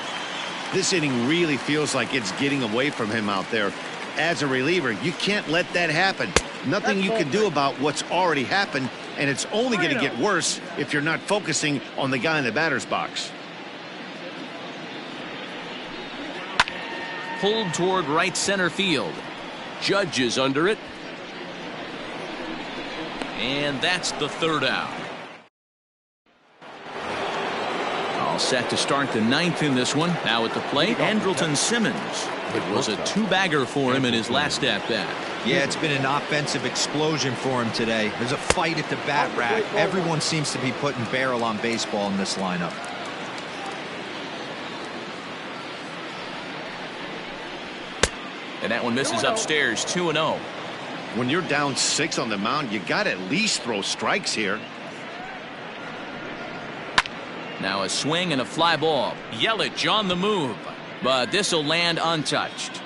[SPEAKER 3] This inning really feels like it's getting away from him out there. As a reliever, you can't let that happen. Nothing you can do about what's already happened, and it's only going to get worse if you're not focusing on the guy in the batter's box.
[SPEAKER 1] Pulled toward right center field. Judge is under it. And that's the 3rd out. All set to start the 9th in this one. Now at the plate, Andrelton Simmons. It was a 2-bagger for him in his last at-bat.
[SPEAKER 4] Yeah, it's been an offensive explosion for him today. There's a fight at the bat rack. Everyone seems to be putting barrel on baseball in this lineup.
[SPEAKER 1] And that one misses upstairs. 2-0.
[SPEAKER 3] When you're down 6 on the mound, you got to at least throw strikes here.
[SPEAKER 1] Now a swing and a fly ball. Yelich on the move, but this will land untouched.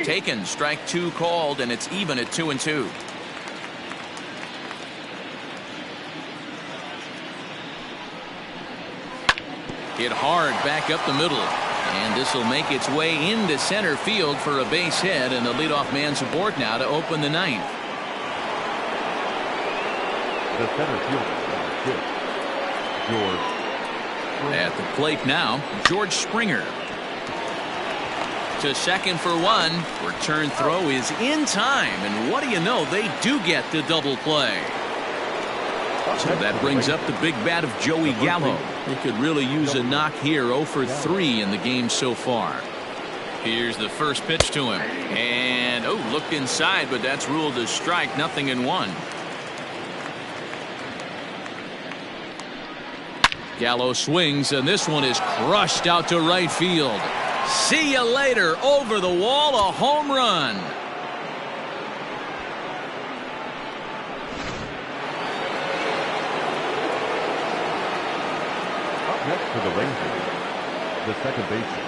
[SPEAKER 1] Taken, strike 2 called, and it's even at 2-2. Hit hard back up the middle, and this will make its way into center field for a base hit, and the leadoff man's aboard now to open the 9th.
[SPEAKER 2] The center fielder, number 6, George Springer.
[SPEAKER 1] At the plate now, George Springer. To second for 1. Return throw is in time, and what do you know, they do get the double play. So that brings up the big bat of Joey Gallo. He could really use a knock here. 0 for 3 in the game so far. Here's the first pitch to him. And, looked inside, but that's ruled a strike. 0-1. Gallo swings, and this one is crushed out to right field. See you later. Over the wall, a home run.
[SPEAKER 2] Up next for the Rangers, the second baseman,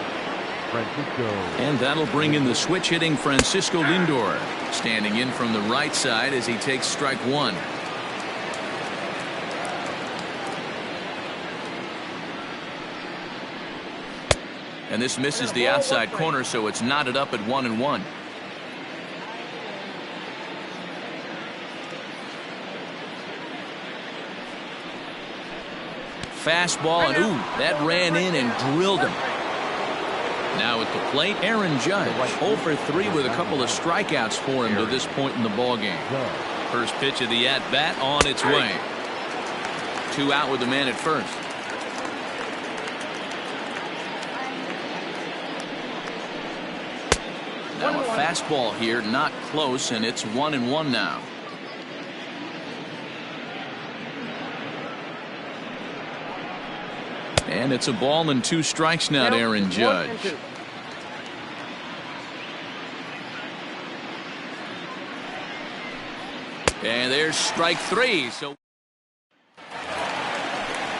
[SPEAKER 2] Francisco.
[SPEAKER 1] And that'll bring in the switch hitting Francisco Lindor, standing in from the right side as he takes strike 1. And this misses the outside corner, so it's knotted up at 1-1. Fastball, and that ran in and drilled him. Now at the plate, Aaron Judge. 0 for 3 with a couple of strikeouts for him to this point in the ballgame. First pitch of the at-bat on its way. 2 out with the man at first. Now a fastball here, not close, and it's 1-1 now. And it's a ball and 2 strikes now to Aaron Judge. And there's strike 3.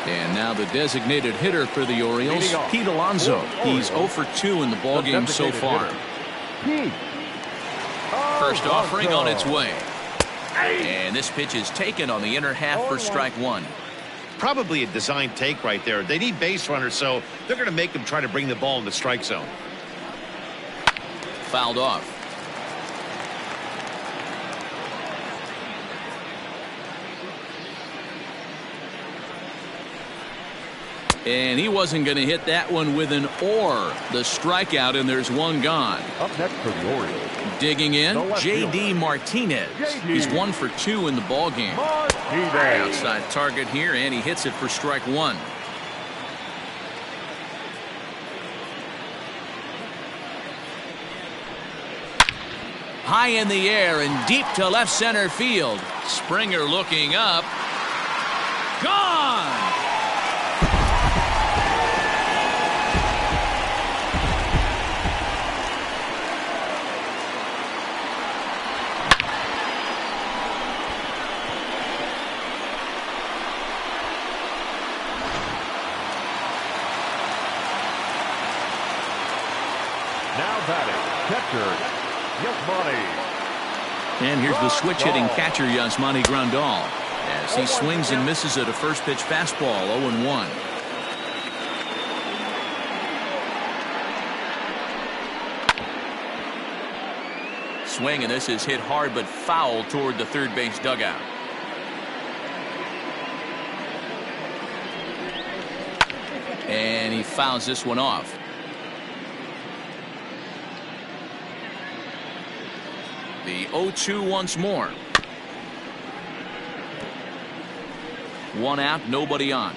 [SPEAKER 1] And now the designated hitter for the Orioles, Pete Alonso. He's 0 for 2 in the ballgame so far. First offering on its way. And this pitch is taken on the inner half for strike 1.
[SPEAKER 3] Probably a design take right there. They need base runners, so they're going to make them try to bring the ball in the strike zone.
[SPEAKER 1] Fouled off. And he wasn't going to hit that one with an or. The strikeout, and there's one gone.
[SPEAKER 2] Up next for the Orioles.
[SPEAKER 1] Digging in, J.D. Martinez. He's 1 for 2 in the ballgame. Outside target here, and he hits it for strike 1. High in the air and deep to left center field. Springer looking up. Gone!
[SPEAKER 2] Now batting, catcher, Yasmani.
[SPEAKER 1] And here's the switch-hitting catcher, Yasmani Grandal, as he swings and misses at a first-pitch fastball, 0-1. Swing, and this is hit hard but foul toward the third base dugout. And he fouls this one off. The 0-2 once more. 1 out, nobody on.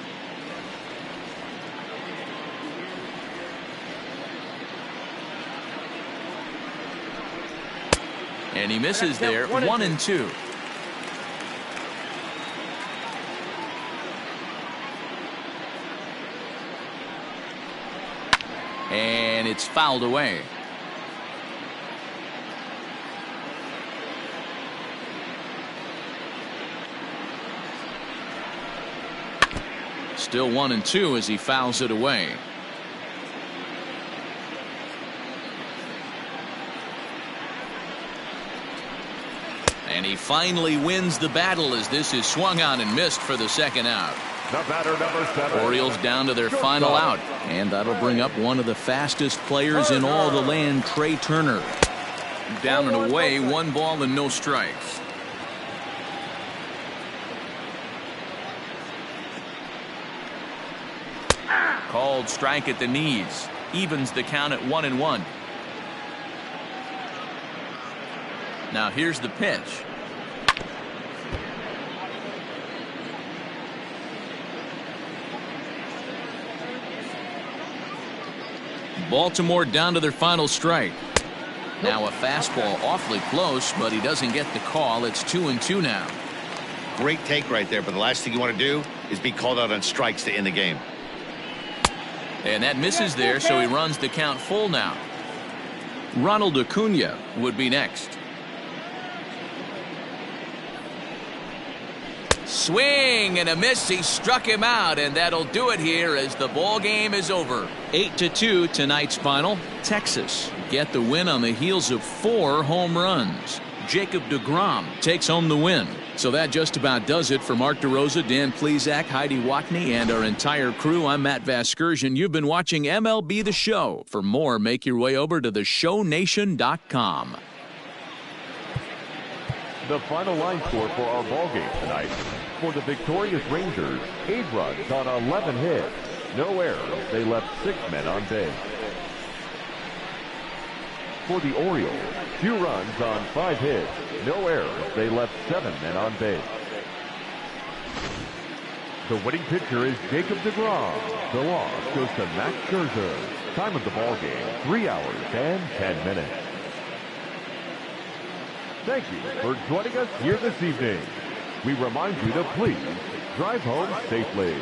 [SPEAKER 1] And he misses there. 1-2. And it's fouled away. Still 1-2 as he fouls it away. And he finally wins the battle as this is swung on and missed for the second out.
[SPEAKER 2] The batter, number 7.
[SPEAKER 1] Orioles down to their final out. And that'll bring up one of the fastest players in all the land, Trey Turner. Down and away, 1 ball and no strikes. Called strike at the knees. Evens the count at 1-1. Now here's the pitch. Baltimore down to their final strike. Now a fastball awfully close, but he doesn't get the call. It's 2-2 now.
[SPEAKER 3] Great take right there, but the last thing you want to do is be called out on strikes to end the game.
[SPEAKER 1] And that misses there, so he runs the count full now. Ronald Acuna would be next. Swing and a miss. He struck him out, and that'll do it here as the ball game is over. 8-2 tonight's final. Texas get the win on the heels of 4 home runs. Jacob deGrom takes home the win. So that just about does it for Mark DeRosa, Dan Plesac, Heidi Watney, and our entire crew. I'm Matt Vasgersian. You've been watching MLB The Show. For more, make your way over to theshownation.com.
[SPEAKER 2] The final line score for our ball game tonight. For the victorious Rangers, 8 runs on 11 hits. No errors. They left 6 men on base. For the Orioles, 2 runs on 5 hits. No errors. They left 7 men on base. The winning pitcher is Jacob deGrom. The loss goes to Max Scherzer. Time of the ball game, 3 hours and 10 minutes. Thank you for joining us here this evening. We remind you to please drive home safely.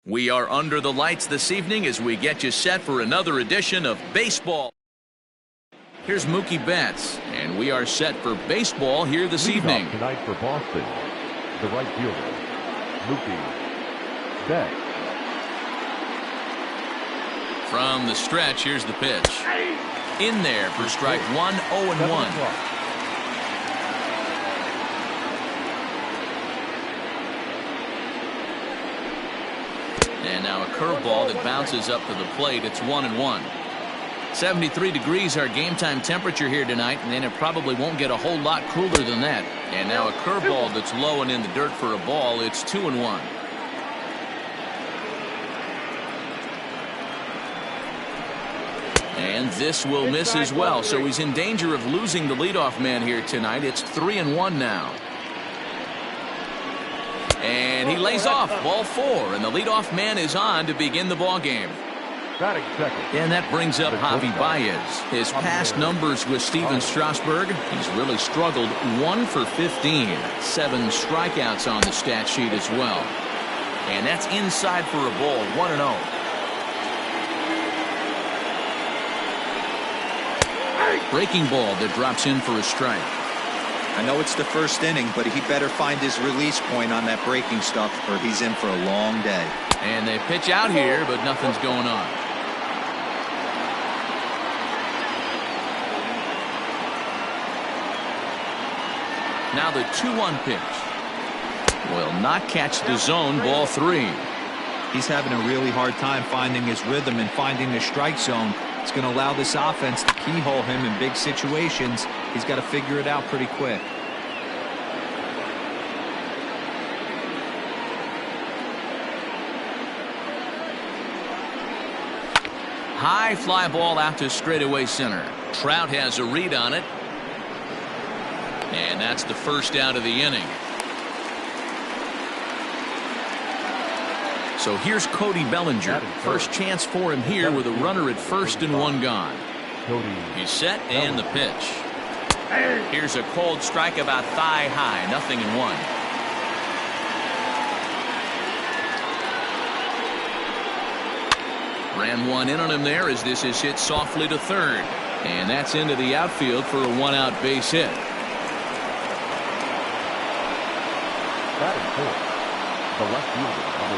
[SPEAKER 1] We are under the lights this evening as we get you set for another edition of baseball. Here's Mookie Betts, and we are set for baseball here this evening.
[SPEAKER 2] Tonight for Boston, the right fielder, Mookie Betts.
[SPEAKER 1] From the stretch, here's the pitch. In there for strike one, 0-1. And now a curveball that bounces up to the plate. It's 1-1. 73 degrees our game time temperature here tonight, and it probably won't get a whole lot cooler than that. And now a curveball that's low and in the dirt for a ball. It's 2-1. And this will miss as well, so he's in danger of losing the leadoff man here tonight. It's 3-1 now. And he lays off, ball 4, and the leadoff man is on to begin the ball game.
[SPEAKER 2] Batting second.
[SPEAKER 1] And that brings up Javi Baez. His past numbers with Steven Strasburg, he's really struggled. 1 for 15, 7 strikeouts on the stat sheet as well. And that's inside for a ball, 1-0. Breaking ball that drops in for a strike.
[SPEAKER 4] I know it's the first inning, but he better find his release point on that breaking stuff, or he's in for a long day.
[SPEAKER 1] And they pitch out here, but nothing's going on. Now the 2-1 pitch. Will not catch the zone, ball 3.
[SPEAKER 4] He's having a really hard time finding his rhythm and finding the strike zone. It's going to allow this offense to keyhole him in big situations. He's got to figure it out pretty quick.
[SPEAKER 1] High fly ball out to straightaway center. Trout has a read on it. And that's the first out of the inning. So here's Cody Bellinger. First chance for him here with a runner at first and 1 gone. He's set and the pitch. Here's a cold strike about thigh high. 0-1. Ran one in on him there as this is hit softly to third. And that's into the outfield for a 1-out base hit.
[SPEAKER 2] Batting fourth, the left fielder, number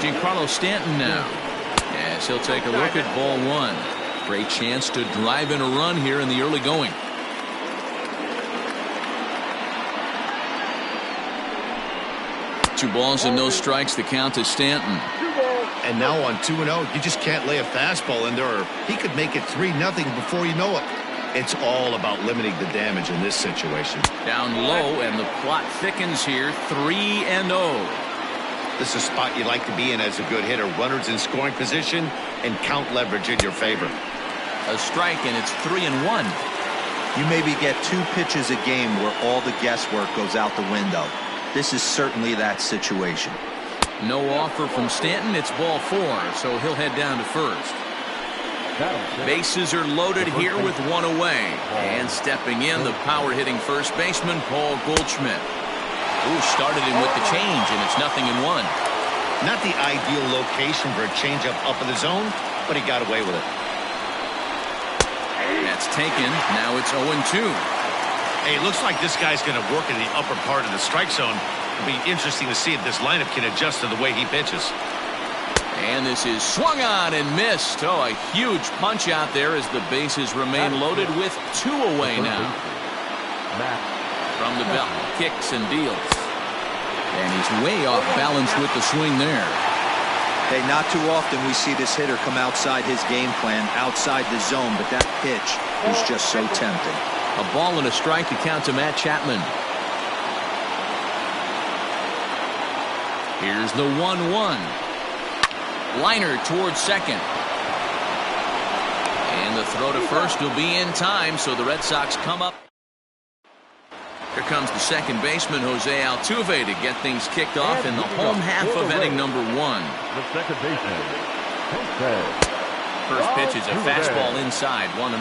[SPEAKER 2] 32,
[SPEAKER 1] Giancarlo Stanton now. As he'll take a look at ball 1. Great chance to drive in a run here in the early going. Two balls and no strikes to count to Stanton.
[SPEAKER 3] And now on 2-0, you just can't lay a fastball in there, or he could make it 3-0 before you know it. It's all about limiting the damage in this situation.
[SPEAKER 1] Down low, and the plot thickens here. 3-0.
[SPEAKER 3] This is a spot you like to be in as a good hitter. Runners in scoring position and count leverage in your favor.
[SPEAKER 1] A strike, and it's 3-1.
[SPEAKER 4] You maybe get 2 pitches a game where all the guesswork goes out the window. This is certainly that situation.
[SPEAKER 1] No offer from Stanton. It's ball 4, so he'll head down to first. Bases are loaded here with 1 away. And stepping in, the power-hitting first baseman, Paul Goldschmidt. Ooh, started him with the change, and it's 0-1.
[SPEAKER 3] Not the ideal location for a changeup up in the zone, but he got away with it.
[SPEAKER 1] That's taken. Now it's 0-2.
[SPEAKER 3] Hey, it looks like this guy's going to work in the upper part of the strike zone. It'll be interesting to see if this lineup can adjust to the way he pitches.
[SPEAKER 1] And this is swung on and missed. Oh, a huge punch out there as the bases remain loaded with 2 away now. From the belt, kicks and deals. And he's way off balance with the swing there.
[SPEAKER 4] Hey, not too often we see this hitter come outside his game plan, outside the zone, but that pitch was just so tempting.
[SPEAKER 1] A ball and a strike to count to Matt Chapman. Here's the 1-1. Liner towards second. And the throw to first will be in time, so the Red Sox come up. Here comes the second baseman, Jose Altuve, to get things kicked off in the home half of inning number 1.
[SPEAKER 2] The second baseman, Jose.
[SPEAKER 1] First pitch is a fastball inside, 1-0.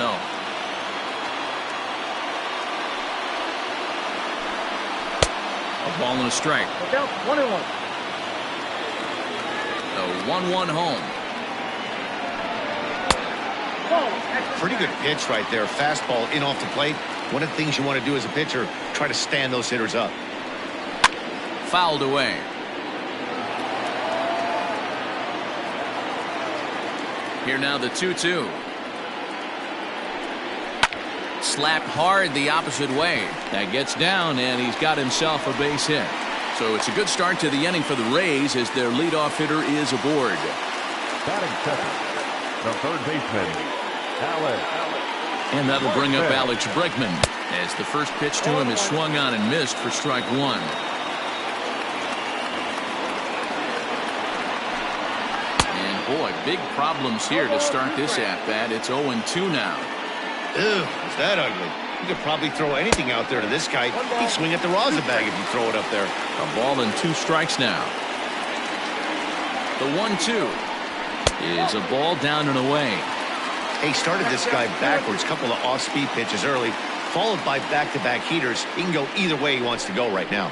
[SPEAKER 1] A ball and a strike.
[SPEAKER 5] Look out, 1-1.
[SPEAKER 1] The 1-1 home.
[SPEAKER 3] Pretty good pitch right there. Fastball in off the plate. One of the things you want to do as a pitcher, try to stand those hitters up.
[SPEAKER 1] Fouled away. Here now the 2-2. Slapped hard the opposite way. That gets down, and he's got himself a base hit. So it's a good start to the inning for the Rays as their leadoff hitter is aboard.
[SPEAKER 2] Batting second, the third baseman, Alex.
[SPEAKER 1] And that'll bring up Alex Bregman as the first pitch to him is swung on and missed for strike one. And boy, big problems here to start this at-bat. It's 0-2 now.
[SPEAKER 3] Ew, is that ugly? You could probably throw anything out there to this guy. He'd swing at the rosin bag if you throw it up there.
[SPEAKER 1] A ball and 2 strikes now. The 1-2 is a ball down and away.
[SPEAKER 3] He started this guy backwards, couple of off-speed pitches early, followed by back-to-back heaters. He can go either way he wants to go right now.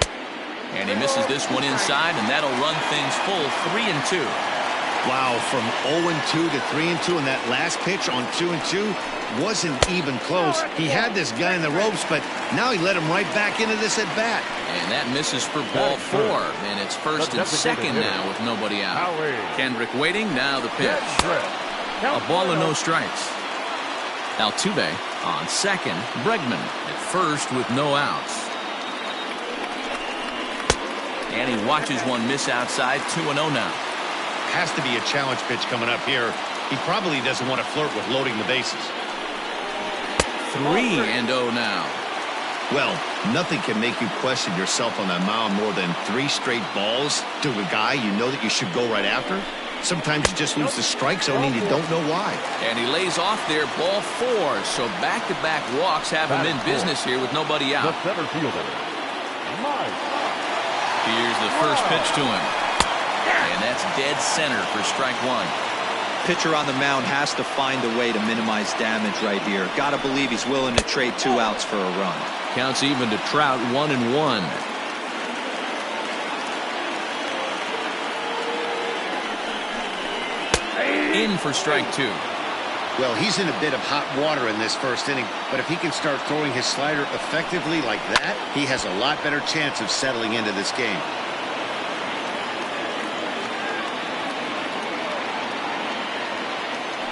[SPEAKER 1] And he misses this one inside, and that'll run things full 3-2.
[SPEAKER 3] Wow, from 0-2 to 3-2, and that last pitch on 2-2 wasn't even close. He had this guy in the ropes, but now he let him right back into this at-bat.
[SPEAKER 1] And that misses for ball 4, and it's first and second now with nobody out. Kendrick waiting, now the pitch. A ball and no strikes. Altuve on second, Bregman at first with no outs. And he watches one miss outside, 2-0 now.
[SPEAKER 3] Has to be a challenge pitch coming up here. He probably doesn't want to flirt with loading the bases.
[SPEAKER 1] 3-0 now.
[SPEAKER 3] Well, nothing can make you question yourself on that mound more than 3 straight balls to a guy you know that you should go right after. Sometimes you just lose the strike zone and you don't know why.
[SPEAKER 1] And he lays off there, ball 4. So back-to-back walks have him in business here with nobody out.
[SPEAKER 2] The center fielder, Mike.
[SPEAKER 1] Here's the first pitch to him. And that's dead center for strike 1.
[SPEAKER 4] Pitcher on the mound has to find a way to minimize damage right here. Got to believe he's willing to trade 2 outs for a run.
[SPEAKER 1] Counts even to Trout, 1-1. In for strike 2.
[SPEAKER 3] Well, he's in a bit of hot water in this first inning, but if he can start throwing his slider effectively like that, he has a lot better chance of settling into this game.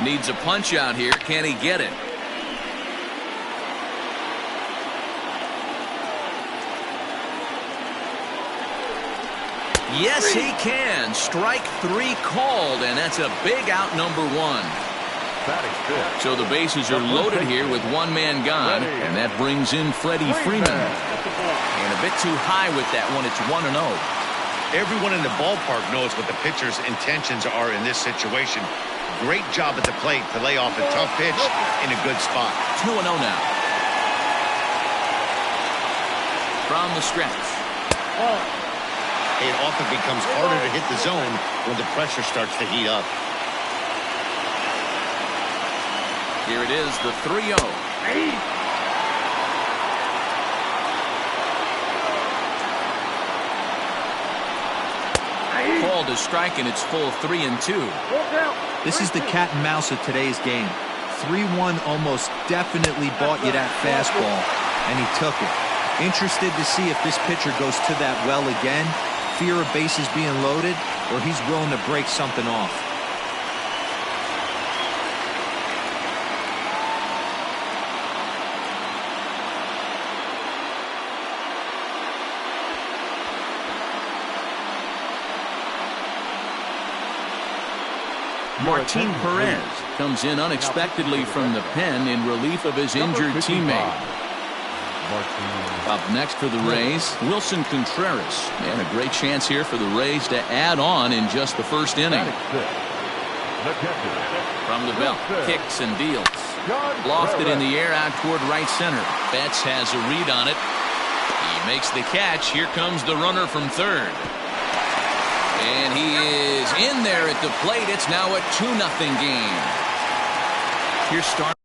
[SPEAKER 1] Needs a punch out here. Can he get it? Yes, he can. Strike 3 called, and that's a big out, number 1. So the bases are loaded here with one man gone, and that brings in Freddie Freeman. And a bit too high with that one. It's 1-0.
[SPEAKER 3] Everyone in the ballpark knows what the pitcher's intentions are in this situation. Great job at the plate to lay off a tough pitch in a good spot.
[SPEAKER 1] 2-0 now. From the stretch.
[SPEAKER 3] It often becomes harder to hit the zone when the pressure starts to heat up.
[SPEAKER 1] Here it is, the 3-0. Called a strike, and it's full 3-2.
[SPEAKER 4] This is the cat and mouse of today's game. 3-1 almost definitely bought you that fastball, and he took it. Interested to see if this pitcher goes to that well again, fear of bases being loaded, or he's willing to break something off.
[SPEAKER 1] Martin Perez comes in unexpectedly from the pen in relief of his injured teammate. Up next for the Rays, Wilson Contreras. And a great chance here for the Rays to add on in just the first inning. From the belt, kicks and deals. Lofted in the air out toward right center. Betts has a read on it. He makes the catch. Here comes the runner from third. And he is in there at the plate. It's now a 2-0 game. Here's start.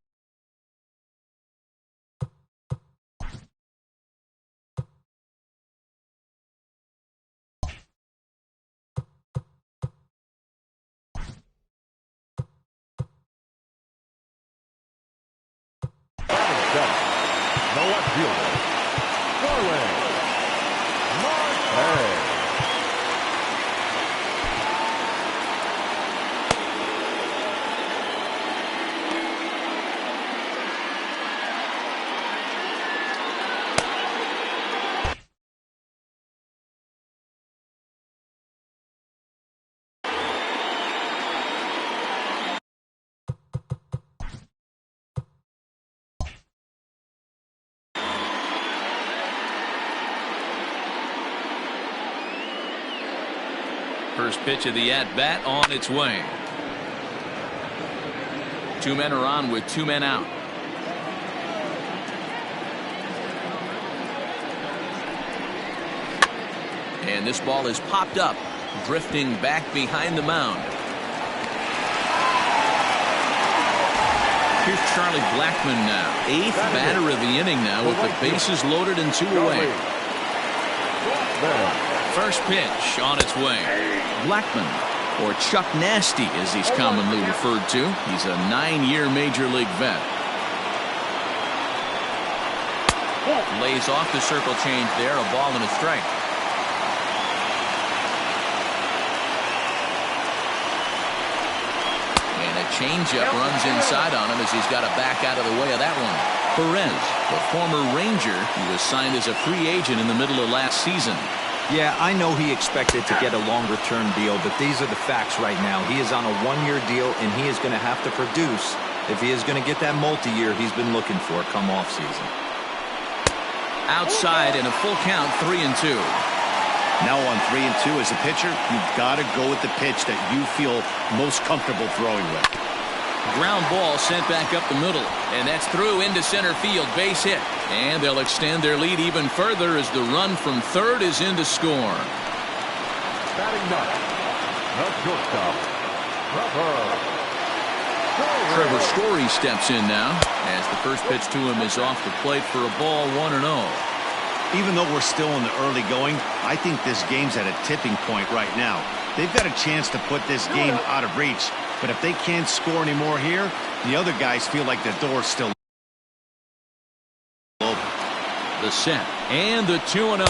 [SPEAKER 1] First pitch of the at-bat on its way. Two men are on with two men out. And this ball is popped up, drifting back behind the mound. Here's Charlie Blackmon now. Eighth batter of the inning now with the bases loaded and two away. First pitch on its way. Blackmon, or Chuck Nasty as he's commonly referred to. He's a 9-year Major League vet. Lays off the circle change there, a ball and a strike. And a changeup runs inside on him as he's got to back out of the way of that one. Perez, the former Ranger, who was signed as a free agent in the middle of last season.
[SPEAKER 7] Yeah, I know he expected to get a longer-term deal, but these are the facts right now. He is on a one-year deal, and he is going to have to produce if he is going to get that multi-year he's been looking for come off-season.
[SPEAKER 1] Outside in a full count, 3-2.
[SPEAKER 3] Now on 3-2 as a pitcher, you've got to go with the pitch that you feel most comfortable throwing with.
[SPEAKER 1] Ground ball sent back up the middle, and that's through into center field, base hit. And they'll extend their lead even further as the run from third is in to score.
[SPEAKER 2] Batting ninth, the shortstop,
[SPEAKER 1] Trevor Story steps in now as the first pitch to him is off the plate for a ball, 1-0.
[SPEAKER 3] Even though we're still in the early going, I think this game's at a tipping point right now. They've got a chance to put this game out of reach, but if they can't score anymore here, the other guys feel like the door's still open.
[SPEAKER 1] The set and the 2-0.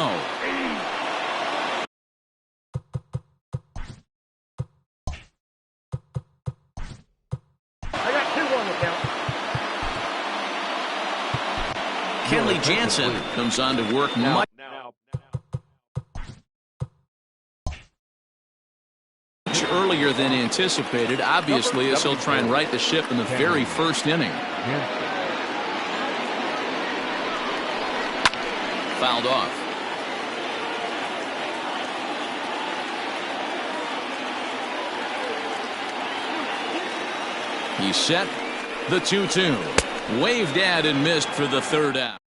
[SPEAKER 5] I got 2 on the count.
[SPEAKER 1] Kenley Jansen comes on to work much earlier than anticipated, obviously, as he'll try and right the ship in the very first inning. Fouled off. He's set. The 2-2. Waved at and missed for the third out.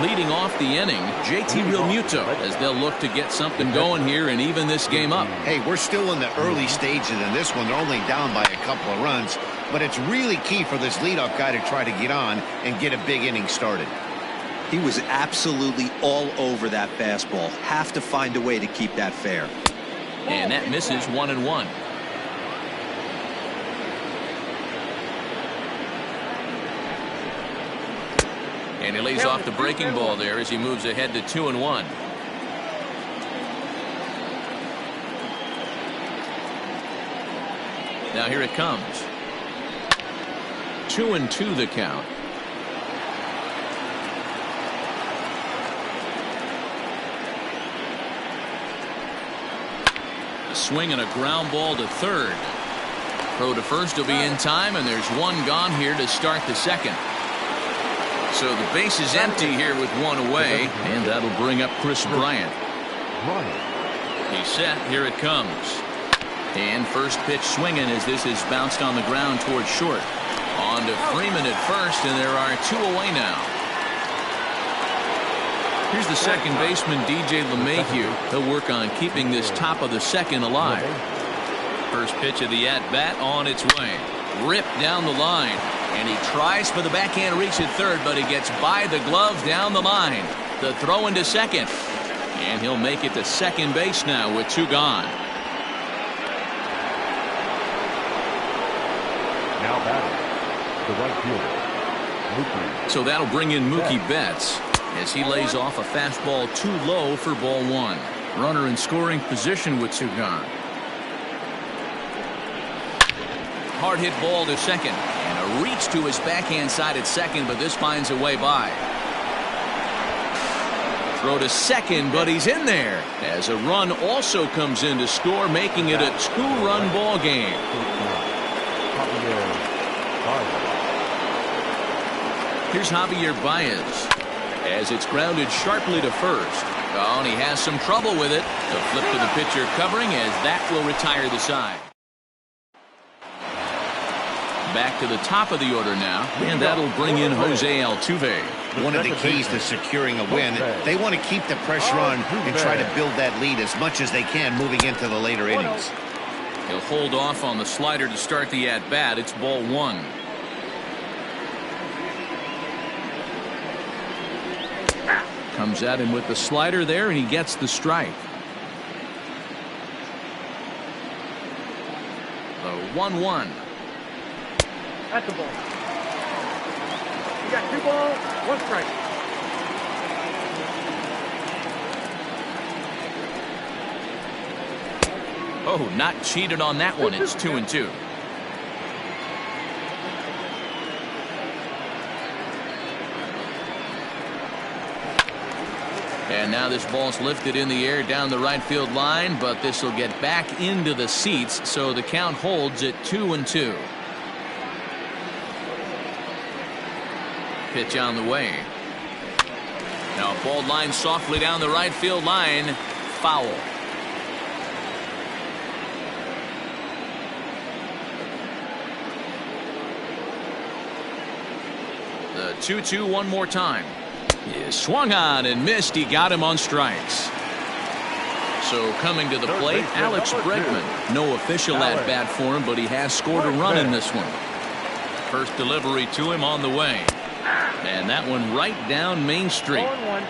[SPEAKER 1] Leading off the inning, JT Realmuto, as they'll look to get something going here and even this game up.
[SPEAKER 3] Hey, we're still in the early stages in this one. They're only down by a couple of runs, but it's really key for this leadoff guy to try to get on and get a big inning started.
[SPEAKER 4] He was absolutely all over that fastball. Have to find a way to keep that fair.
[SPEAKER 1] And that misses 1-1. And he lays off the breaking ball there as he moves ahead to 2-1. Now here it comes. 2-2 the count. A swing and a ground ball to third. Throw to first will be in time, and there's one gone here to start the second. So the base is empty here with one away, and that'll bring up Chris Bryant. He's set. Here it comes. And first pitch swinging as this is bounced on the ground towards short. On to Freeman at first, and there are two away now. Here's the second baseman, DJ LeMahieu. He'll work on keeping this top of the second alive. First pitch of the at-bat on its way. Ripped down the line. And he tries for the backhand reach at third, but he gets by the glove down the line. The throw into second. And he'll make it to second base now with two gone.
[SPEAKER 2] Now batting, the right fielder, Mookie.
[SPEAKER 1] So that'll bring in Mookie Betts as he lays off a fastball too low for ball one. Runner in scoring position with two gone. Hard hit ball to second. And a reach to his backhand side at second, but this finds a way by. Throw to second, but he's in there as a run also comes in to score, making it a two-run ball game. Here's Javier Baez as it's grounded sharply to first. Oh, and he has some trouble with it. The flip to the pitcher covering as that will retire the side. Back to the top of the order now, and that'll bring in Jose Altuve.
[SPEAKER 3] One of the keys to securing a win, they want to keep the pressure on and try to build that lead as much as they can moving into the later innings.
[SPEAKER 1] He'll hold off on the slider to start the at-bat. It's ball one. Comes at him with the slider there, and he gets the strike. The 1-1.
[SPEAKER 5] That's a ball. You got 2 balls, 1 strike.
[SPEAKER 1] Oh, not cheated on that one. It's 2-2. And now this ball's lifted in the air down the right field line, but this will get back into the seats, so the count holds at 2-2. Pitch on the way. Now ball line softly down the right field line. Foul. The 2-2 one more time. He swung on and missed. He got him on strikes. So coming to the plate, Alex Bregman. No official at-bat for him, but he has scored a run in this one. First delivery to him on the way. And that one right down Main Street.
[SPEAKER 5] 0-1.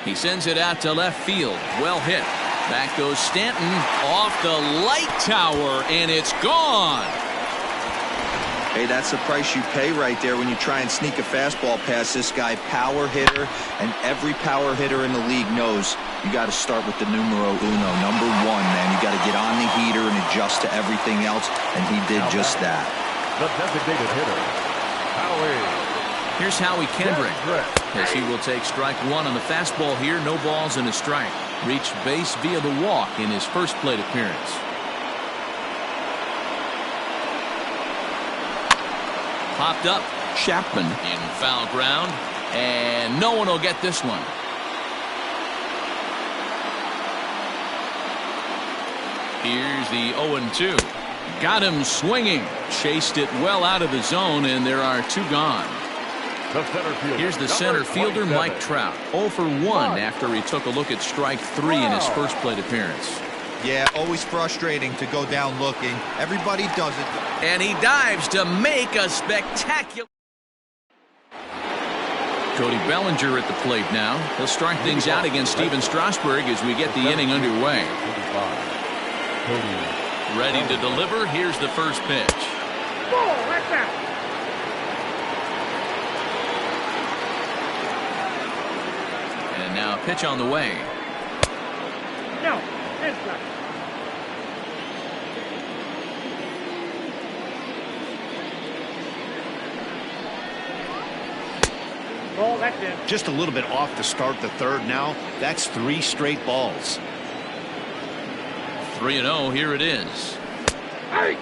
[SPEAKER 1] He sends it out to left field. Well hit. Back goes Stanton off the light tower, and it's gone.
[SPEAKER 4] Hey, that's the price you pay right there when you try and sneak a fastball past this guy. Power hitter, and every power hitter in the league knows you got to start with the numero uno, number 1, man. You got to get on the heater and adjust to everything else, and he did just that.
[SPEAKER 2] The designated hitter, Howie.
[SPEAKER 1] Here's Howie Kendrick, as he will take strike 1 on the fastball here. No balls and a strike. Reached base via the walk in his first plate appearance. Popped up. Chapman in foul ground, and no one will get this one. Here's the 0-2. Got him swinging. Chased it well out of the zone, and there are 2 gone. Here's the center fielder, Mike Trout. 0 for 1 after he took a look at strike 3 in his first plate appearance.
[SPEAKER 4] Yeah, always frustrating to go down looking. Everybody does it.
[SPEAKER 1] And he dives to make a spectacular. Cody Bellinger at the plate now. He'll start things out against Steven Strasburg as we get the inning underway. Ready to deliver. Here's the first pitch.
[SPEAKER 5] Ball, that's that.
[SPEAKER 1] And now a pitch on the way.
[SPEAKER 5] No, that's not. Ball, that's in.
[SPEAKER 3] Just a little bit off to start the third now. That's 3 straight balls.
[SPEAKER 1] 3-0, here it is.
[SPEAKER 5] Hey!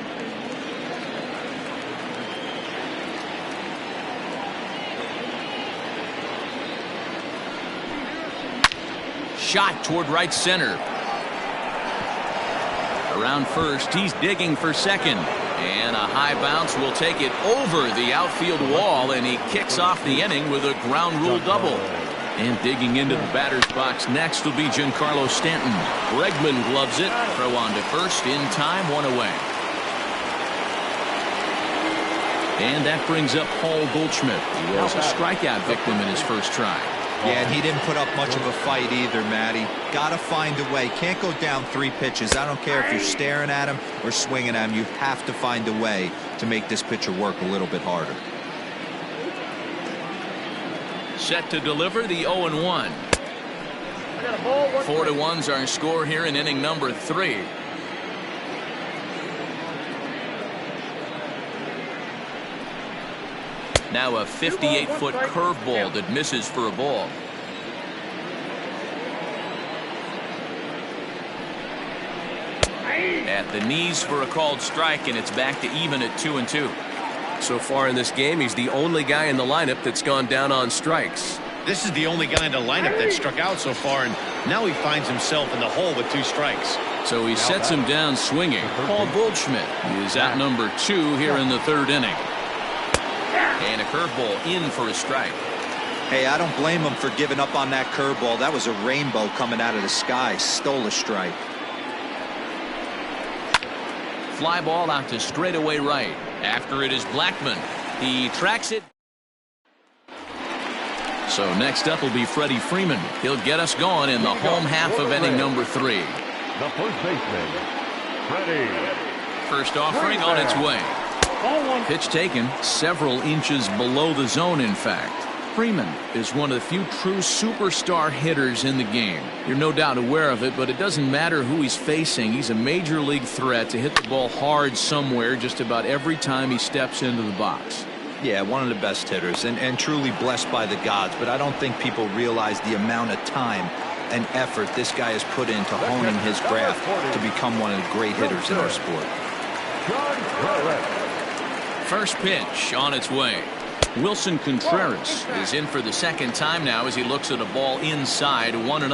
[SPEAKER 1] Shot toward right center. Around first, he's digging for second. And a high bounce will take it over the outfield wall, and he kicks off the inning with a ground rule double. And digging into the batter's box next will be Giancarlo Stanton. Bregman gloves it. Throw on to first in time, 1 away. And that brings up Paul Goldschmidt. He was a strikeout victim in his first try.
[SPEAKER 4] Yeah, and he didn't put up much of a fight either, Matty. Got to find a way. Can't go down 3 pitches. I don't care if you're staring at him or swinging at him. You have to find a way to make this pitcher work a little bit harder.
[SPEAKER 1] Set to deliver the 0-1. 4-1's our score here in inning number 3. Now a 58-foot curveball that misses for a ball. At the knees for a called strike, and it's back to even at 2-2.
[SPEAKER 6] So far in this game, he's the only guy in the lineup that's gone down on strikes.
[SPEAKER 3] This is the only guy in the lineup that struck out so far, and now he finds himself in the hole with 2 strikes.
[SPEAKER 1] So he sets him down swinging. Paul Goldschmidt is out number 2 here in the 3rd inning. And a curveball in for a strike.
[SPEAKER 4] Hey, I don't blame him for giving up on that curveball. That was a rainbow coming out of the sky. Stole a strike.
[SPEAKER 1] Fly ball out to straightaway right. After it is Blackman. He tracks it. So next up will be Freddie Freeman. He'll get us going in the home half of inning number 3.
[SPEAKER 2] The first baseman, Freddie.
[SPEAKER 1] First offering on its way. Pitch taken several inches below the zone, in fact. Freeman is one of the few true superstar hitters in the game. You're no doubt aware of it, but it doesn't matter who he's facing. He's a major league threat to hit the ball hard somewhere just about every time he steps into the box.
[SPEAKER 4] Yeah, one of the best hitters and truly blessed by the gods, but I don't think people realize the amount of time and effort this guy has put into honing his craft to become one of the great hitters in our sport.
[SPEAKER 1] First pitch on its way. Wilson Contreras is in for the 2nd time now as he looks at a ball inside 1-0.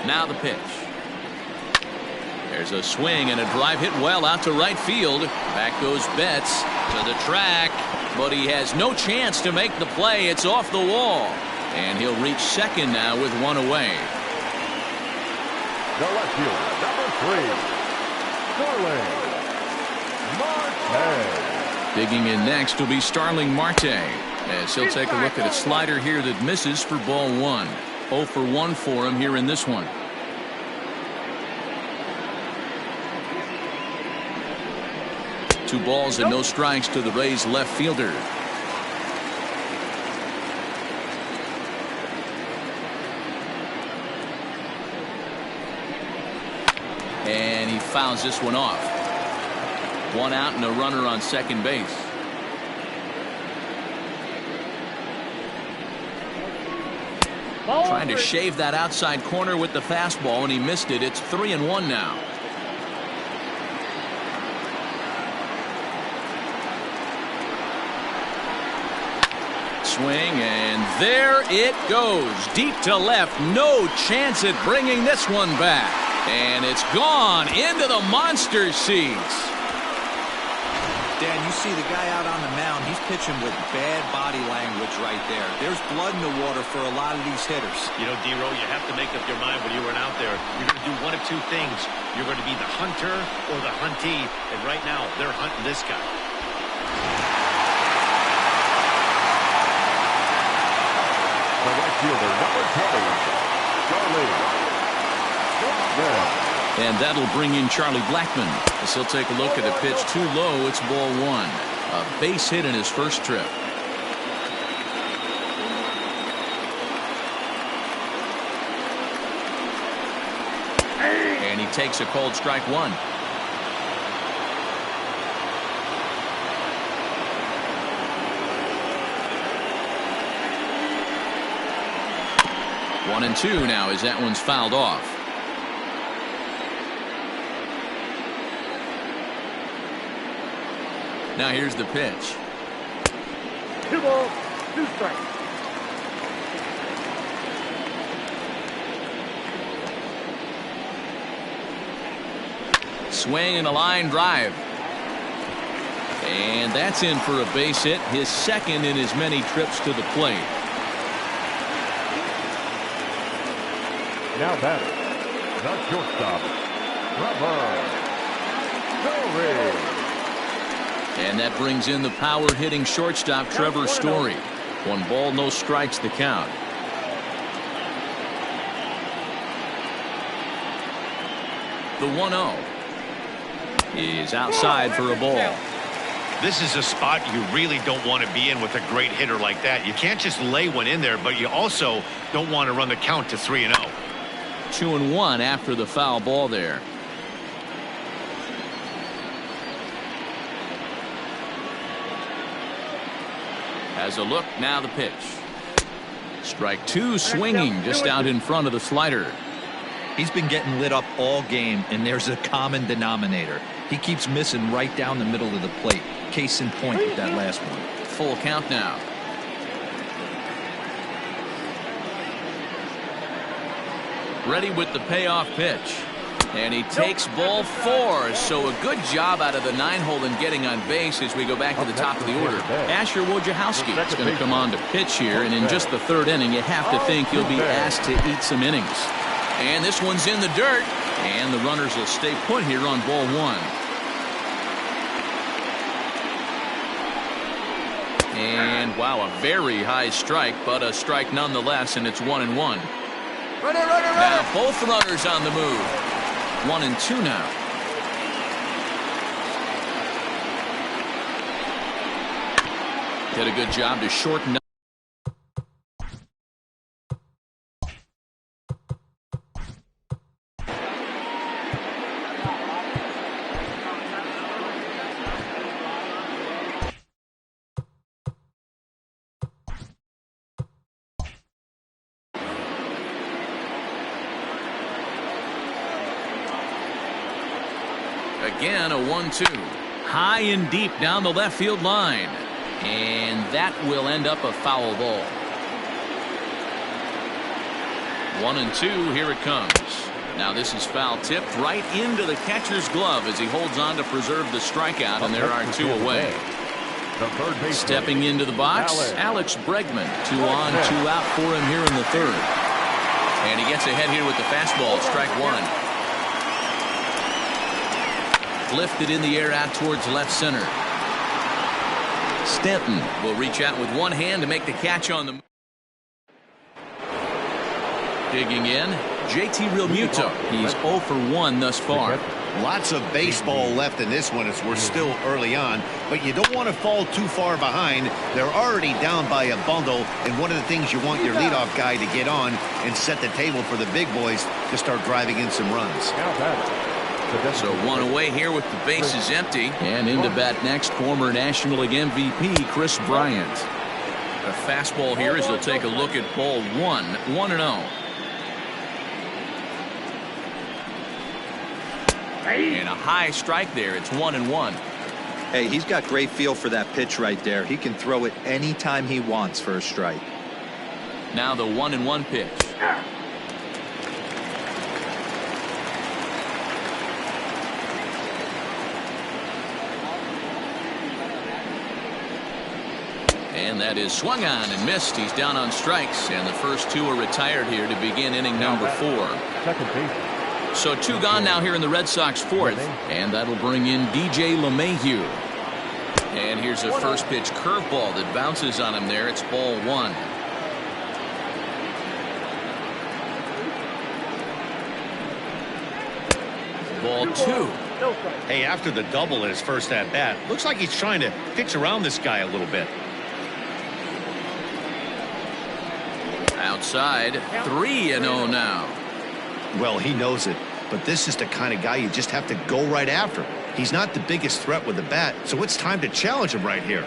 [SPEAKER 1] Now the pitch. There's a swing and a drive hit well out to right field. Back goes Betts to the track, but he has no chance to make the play. It's off the wall, and he'll reach 2nd now with 1 away.
[SPEAKER 2] The left fielder, number 3, Starling Marte.
[SPEAKER 1] Digging in next will be Starling Marte, as he'll take a look at a slider here that misses for ball 1. 0 for 1 for him here in this one. Two balls and no strikes to the Rays left fielder. And he fouls this one off. 1 out and a runner on 2nd base. Trying to shave that outside corner with the fastball, and he missed it. It's 3-1 now. Swing, and there it goes. Deep to left. No chance at bringing this one back. And it's gone into the monster seats.
[SPEAKER 4] Dan, you see the guy out on the mound. He's pitching with bad body language right there. There's blood in the water for a lot of these hitters.
[SPEAKER 3] You know, D-Row, you have to make up your mind when you run out there. You're going to do one of 2 things. You're going to be the hunter or the huntee. And right now, they're hunting this guy.
[SPEAKER 2] The right fielder, number 20, Charlie.
[SPEAKER 1] And that'll bring in Charlie Blackman as he'll take a look at a pitch too low. It's ball 1. A base hit in his first trip. And he takes a called strike 1. One and 2 now as that one's fouled off. Now here's the pitch.
[SPEAKER 5] 2 balls, 2 strikes.
[SPEAKER 1] Swing and a line drive. And that's in for a base hit, his 2nd in as many trips to the plate.
[SPEAKER 2] Now batter, the shortstop, Trevor Story.
[SPEAKER 1] And that brings in the power-hitting shortstop Trevor Story. 1 ball, no strikes the count. The 1-0 is outside for a ball.
[SPEAKER 3] This is a spot you really don't want to be in with a great hitter like that. You can't just lay one in there, but you also don't want to run the count to 3-0.
[SPEAKER 1] 2-1 after the foul ball there. As a look, now the pitch. Strike 2, swinging just out in front of the slider.
[SPEAKER 4] He's been getting lit up all game, and there's a common denominator.
[SPEAKER 7] He keeps missing right down the middle of the plate. Case in point with that last one.
[SPEAKER 1] Full count now. Ready with the payoff pitch. And he takes ball 4. So a good job out of the 9-hole in getting on base as we go back to the top of the order. Asher Wojciechowski is going to come on to pitch here. And in just the 3rd inning, you have to think he'll be asked to eat some innings. And this one's in the dirt. And the runners will stay put here on ball 1. And wow, a very high strike, but a strike nonetheless, and it's 1-1. Now both runners on the move. 1-2 now. Did a good job to shorten up. Again, a 1-2. High and deep down the left field line. And that will end up a foul ball. 1-2, here it comes. Now this is foul tipped right into the catcher's glove as he holds on to preserve the strikeout, and there are 2 away. Stepping into the box, Alex Bregman. 2 on, 2 out for him here in the 3rd. And he gets ahead here with the fastball, strike 1. Lifted in the air out towards left center. Stanton will reach out with one hand to make the catch on the move. Digging in, JT Realmuto. He's 0 for 1 thus far.
[SPEAKER 3] Lots of baseball left in this one as we're still early on, but you don't want to fall too far behind. They're already down by a bundle, and one of the things you want your leadoff guy to get on and set the table for the big boys to start driving in some runs.
[SPEAKER 1] So 1 away here with the bases empty. And into bat next, former National League MVP Chris Bryant. A fastball here as he'll take a look at ball 1. 1-0. And a high strike there. It's 1-1.
[SPEAKER 7] Hey, he's got great feel for that pitch right there. He can throw it anytime he wants for a strike.
[SPEAKER 1] Now the 1-1 pitch. And that is swung on and missed. He's down on strikes, and the first 2 are retired here to begin inning number 4. So 2 gone now here in the Red Sox 4th, and that'll bring in DJ LeMahieu. And here's a first pitch curveball that bounces on him there. It's ball 1. Ball 2.
[SPEAKER 3] Hey, after the double in his first at bat, looks like he's trying to pitch around this guy a little bit.
[SPEAKER 1] Outside, 3-0 now.
[SPEAKER 3] Well, he knows it, but this is the kind of guy you just have to go right after. He's not the biggest threat with the bat, so it's time to challenge him right here.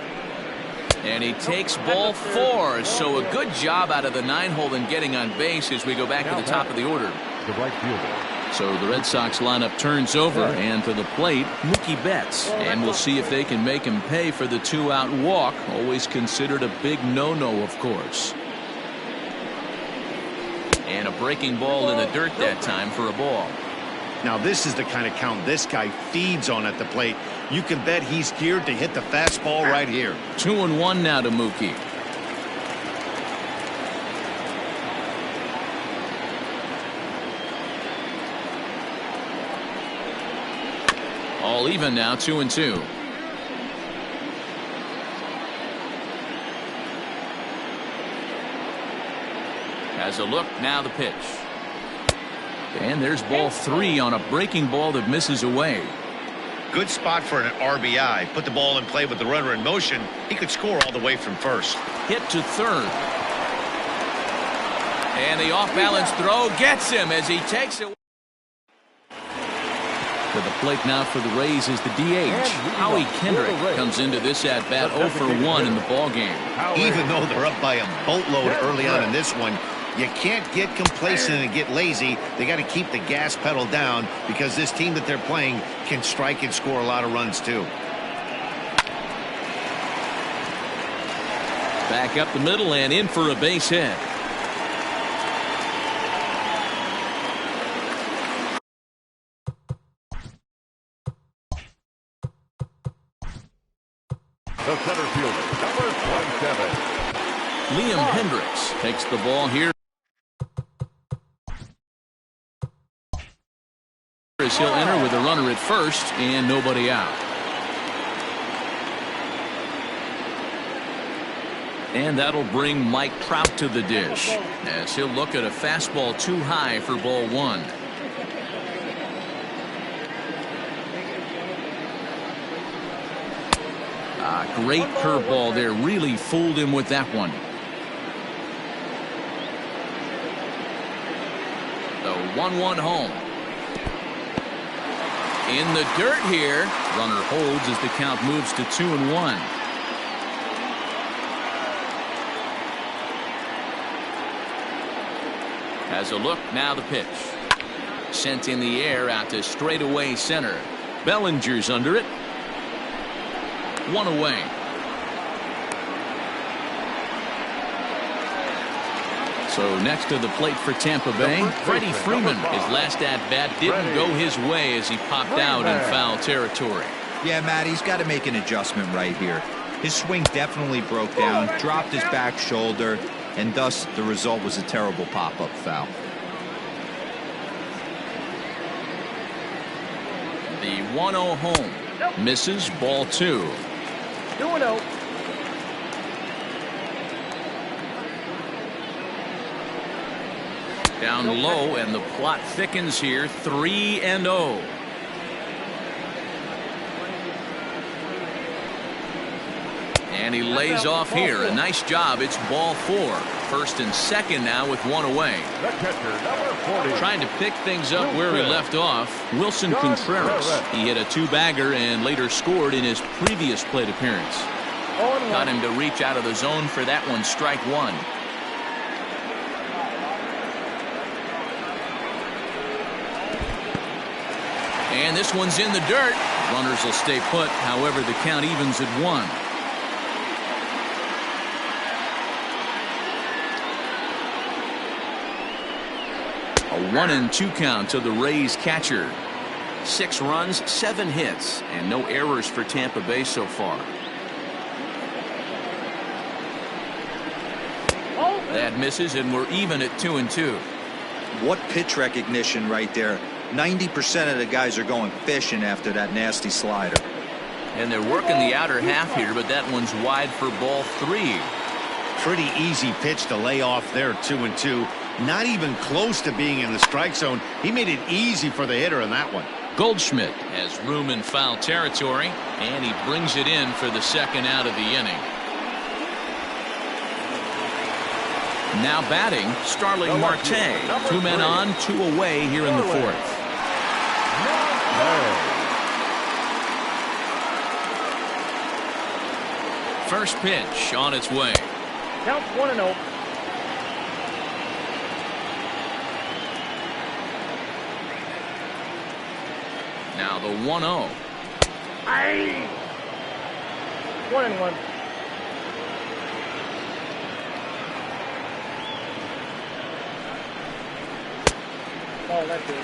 [SPEAKER 1] And he takes ball 4, so a good job out of the 9-hole in getting on base as we go back to the top of the order.
[SPEAKER 2] The right fielder.
[SPEAKER 1] So the Red Sox lineup turns over, and to the plate, Mookie Betts. And we'll see if they can make him pay for the 2-out walk, always considered a big no-no, of course. And a breaking ball in the dirt that time for a ball.
[SPEAKER 3] Now this is the kind of count this guy feeds on at the plate. You can bet he's geared to hit the fastball right here.
[SPEAKER 1] 2-1 now to Mookie. All even now, 2-2. Has a look, now the pitch. And there's ball 3 on a breaking ball that misses away.
[SPEAKER 3] Good spot for an RBI. Put the ball in play with the runner in motion. He could score all the way from first.
[SPEAKER 1] Hit to third. And the off-balance throw gets him as he takes it. To the plate now for the Rays is the DH. Howie Kendrick comes into this at-bat 0 for 1 in the ballgame.
[SPEAKER 3] Even though they're up by a boatload early on in this one, You can't get complacent and get lazy. They got to keep the gas pedal down because this team that they're playing can strike and score a lot of runs too.
[SPEAKER 1] Back up the middle and in for a base hit.
[SPEAKER 2] The center fielder, number 27.
[SPEAKER 1] Liam Hendricks takes the ball here. He'll enter with a runner at first and nobody out. And that'll bring Mike Trout to the dish as he'll look at a fastball too high for ball one. Great curveball there. Really fooled him with that one. The 1-1 home. In the dirt here. Runner holds as the count moves to 2-1. Has a look, now the pitch. Sent in the air out to straightaway center. Bellinger's under it. One away. So next to the plate for Tampa Bay, Freddie Freeman. His last at-bat didn't go his way as he popped out in foul territory.
[SPEAKER 4] Yeah, Matt, he's got to make an adjustment right here. His swing definitely broke down, dropped his back shoulder, and thus the result was a terrible pop-up foul.
[SPEAKER 1] The 1-0 home. Misses, ball 2.
[SPEAKER 5] 2-0.
[SPEAKER 1] Down low, and the plot thickens here. 3-0. And he lays off here. A nice job. It's ball 4. First and second now with one away.
[SPEAKER 2] The catcher, number 40.
[SPEAKER 1] Trying to pick things up where he left off. Wilson Contreras. He hit a 2-bagger and later scored in his previous plate appearance. Got him to reach out of the zone for that one. Strike one. And this one's in the dirt. Runners will stay put. However, the count evens at 1. A 1-2 count to the Rays catcher. 6 runs, 7 hits, and no errors for Tampa Bay so far. That misses, and we're even at 2-2.
[SPEAKER 4] What pitch recognition right there. 90% of the guys are going fishing after that nasty slider.
[SPEAKER 1] And they're working the outer half here, but that one's wide for ball 3.
[SPEAKER 3] Pretty easy pitch to lay off there, 2-2. Not even close to being in the strike zone. He made it easy for the hitter in that one.
[SPEAKER 1] Goldschmidt has room in foul territory, and he brings it in for the second out of the inning. Now batting, Starling Marte. 2 men on, 2 away here in the 4th. First pitch on its way.
[SPEAKER 5] Count 1-0.
[SPEAKER 1] Now the 1-0.
[SPEAKER 5] 1-1. Oh, that's it.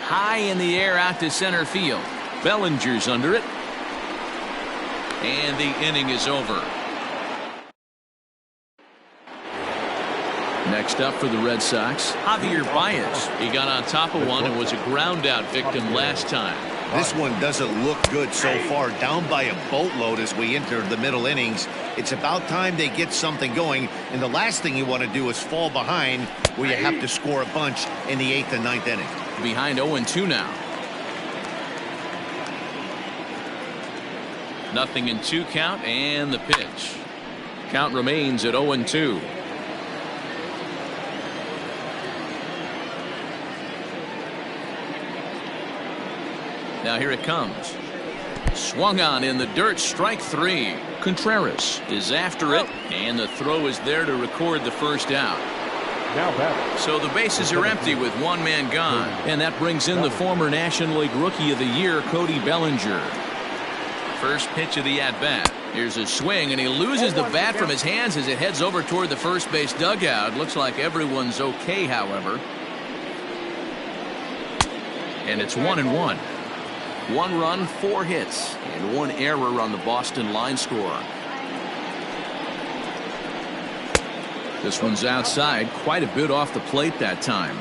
[SPEAKER 1] High in the air out to center field. Bellinger's under it. And the inning is over. Next up for the Red Sox, Javier Baez. He got on top of one and was a ground out victim last time.
[SPEAKER 3] This one doesn't look good so far. Down by a boatload as we enter the middle innings. It's about time they get something going, and the last thing you want to do is fall behind where you have to score a bunch in the 8th and 9th inning.
[SPEAKER 1] Behind 0-2 now. Nothing in 2 count, and the pitch. Count remains at 0-2. Now here it comes. Swung on in the dirt, strike 3. Contreras is after it, and the throw is there to record the first out.
[SPEAKER 2] Now batting.
[SPEAKER 1] So the bases are empty with one man gone, and that brings in the former National League Rookie of the Year, Cody Bellinger. First pitch of the at-bat. Here's a swing, and he loses the bat from his hands as it heads over toward the first base dugout. Looks like everyone's okay, however. And it's 1-1. 1 run, 4 hits, and 1 error on the Boston line score. This one's outside, quite a bit off the plate that time.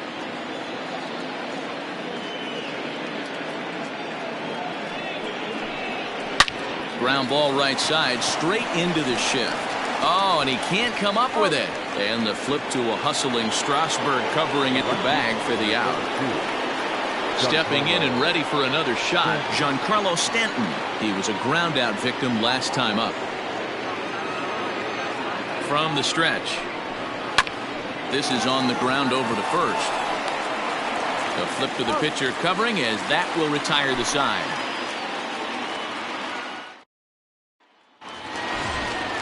[SPEAKER 1] Ground ball right side, straight into the shift. Oh, and he can't come up with it. And the flip to a hustling Strasburg, covering at the bag for the out. Stepping in and ready for another shot, Giancarlo Stanton. He was a ground-out victim last time up. From the stretch. This is on the ground over to first. The flip to the pitcher covering as that will retire the side.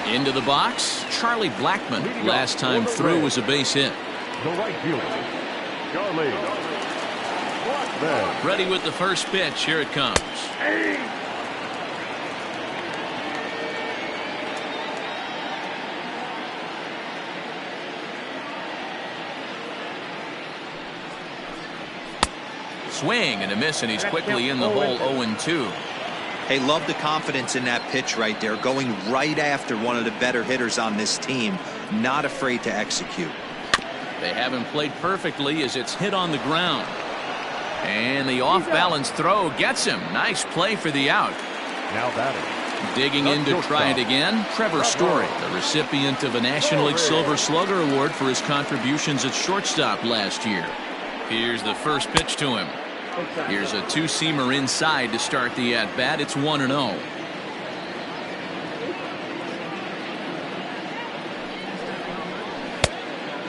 [SPEAKER 1] Into the box, Charlie Blackmon. Last time through was a base hit.
[SPEAKER 2] The right fielder, Charlie Blackmon.
[SPEAKER 1] Ready with the first pitch. Here it comes. Swing and a miss, and he's quickly in the hole. 0-2.
[SPEAKER 4] Hey, love the confidence in that pitch right there, going right after one of the better hitters on this team. Not afraid to execute.
[SPEAKER 1] They haven't played perfectly as it's hit on the ground. And the off-balance throw gets him. Nice play for the out.
[SPEAKER 2] Now batting.
[SPEAKER 1] Digging in to try it again, Trevor Story, the recipient of a National League Silver Slugger Award for his contributions at shortstop last year. Here's the first pitch to him. Here's a two-seamer inside to start the at-bat. It's 1-0.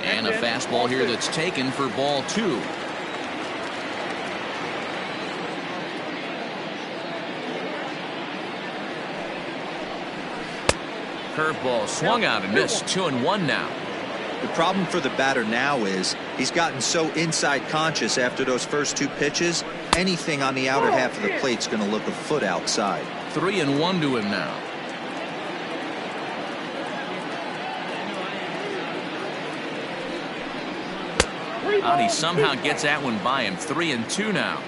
[SPEAKER 1] And a fastball here that's taken for ball 2. Curveball swung out and missed. 2-1 now.
[SPEAKER 4] The problem for the batter now is he's gotten so inside conscious after those first 2 pitches. Anything on the outer half of the plate's going to look a foot outside.
[SPEAKER 1] 3-1 to him now. And he somehow gets that one by him. 3-2 now.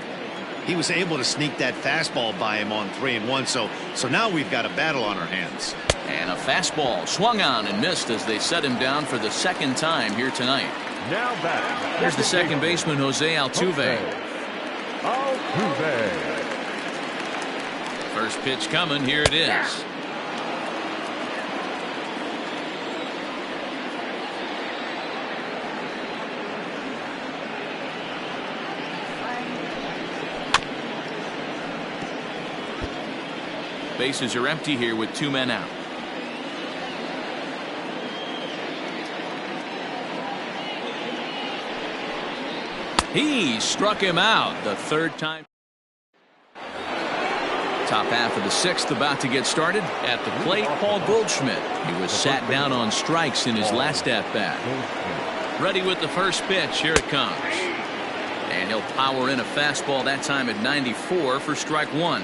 [SPEAKER 3] He was able to sneak that fastball by him on 3-1, so now we've got a battle on our hands.
[SPEAKER 1] And a fastball swung on and missed as they set him down for the second time here tonight.
[SPEAKER 2] Now batting.
[SPEAKER 1] Here's the second baseman, Jose Altuve. First pitch coming. Here it is. Bases are empty here with 2 men out. He struck him out the 3rd time. Top half of the 6th about to get started. At the plate, Paul Goldschmidt. He was sat down on strikes in his last at-bat. Ready with the first pitch. Here it comes. And he'll power in a fastball, that time at 94 for strike 1.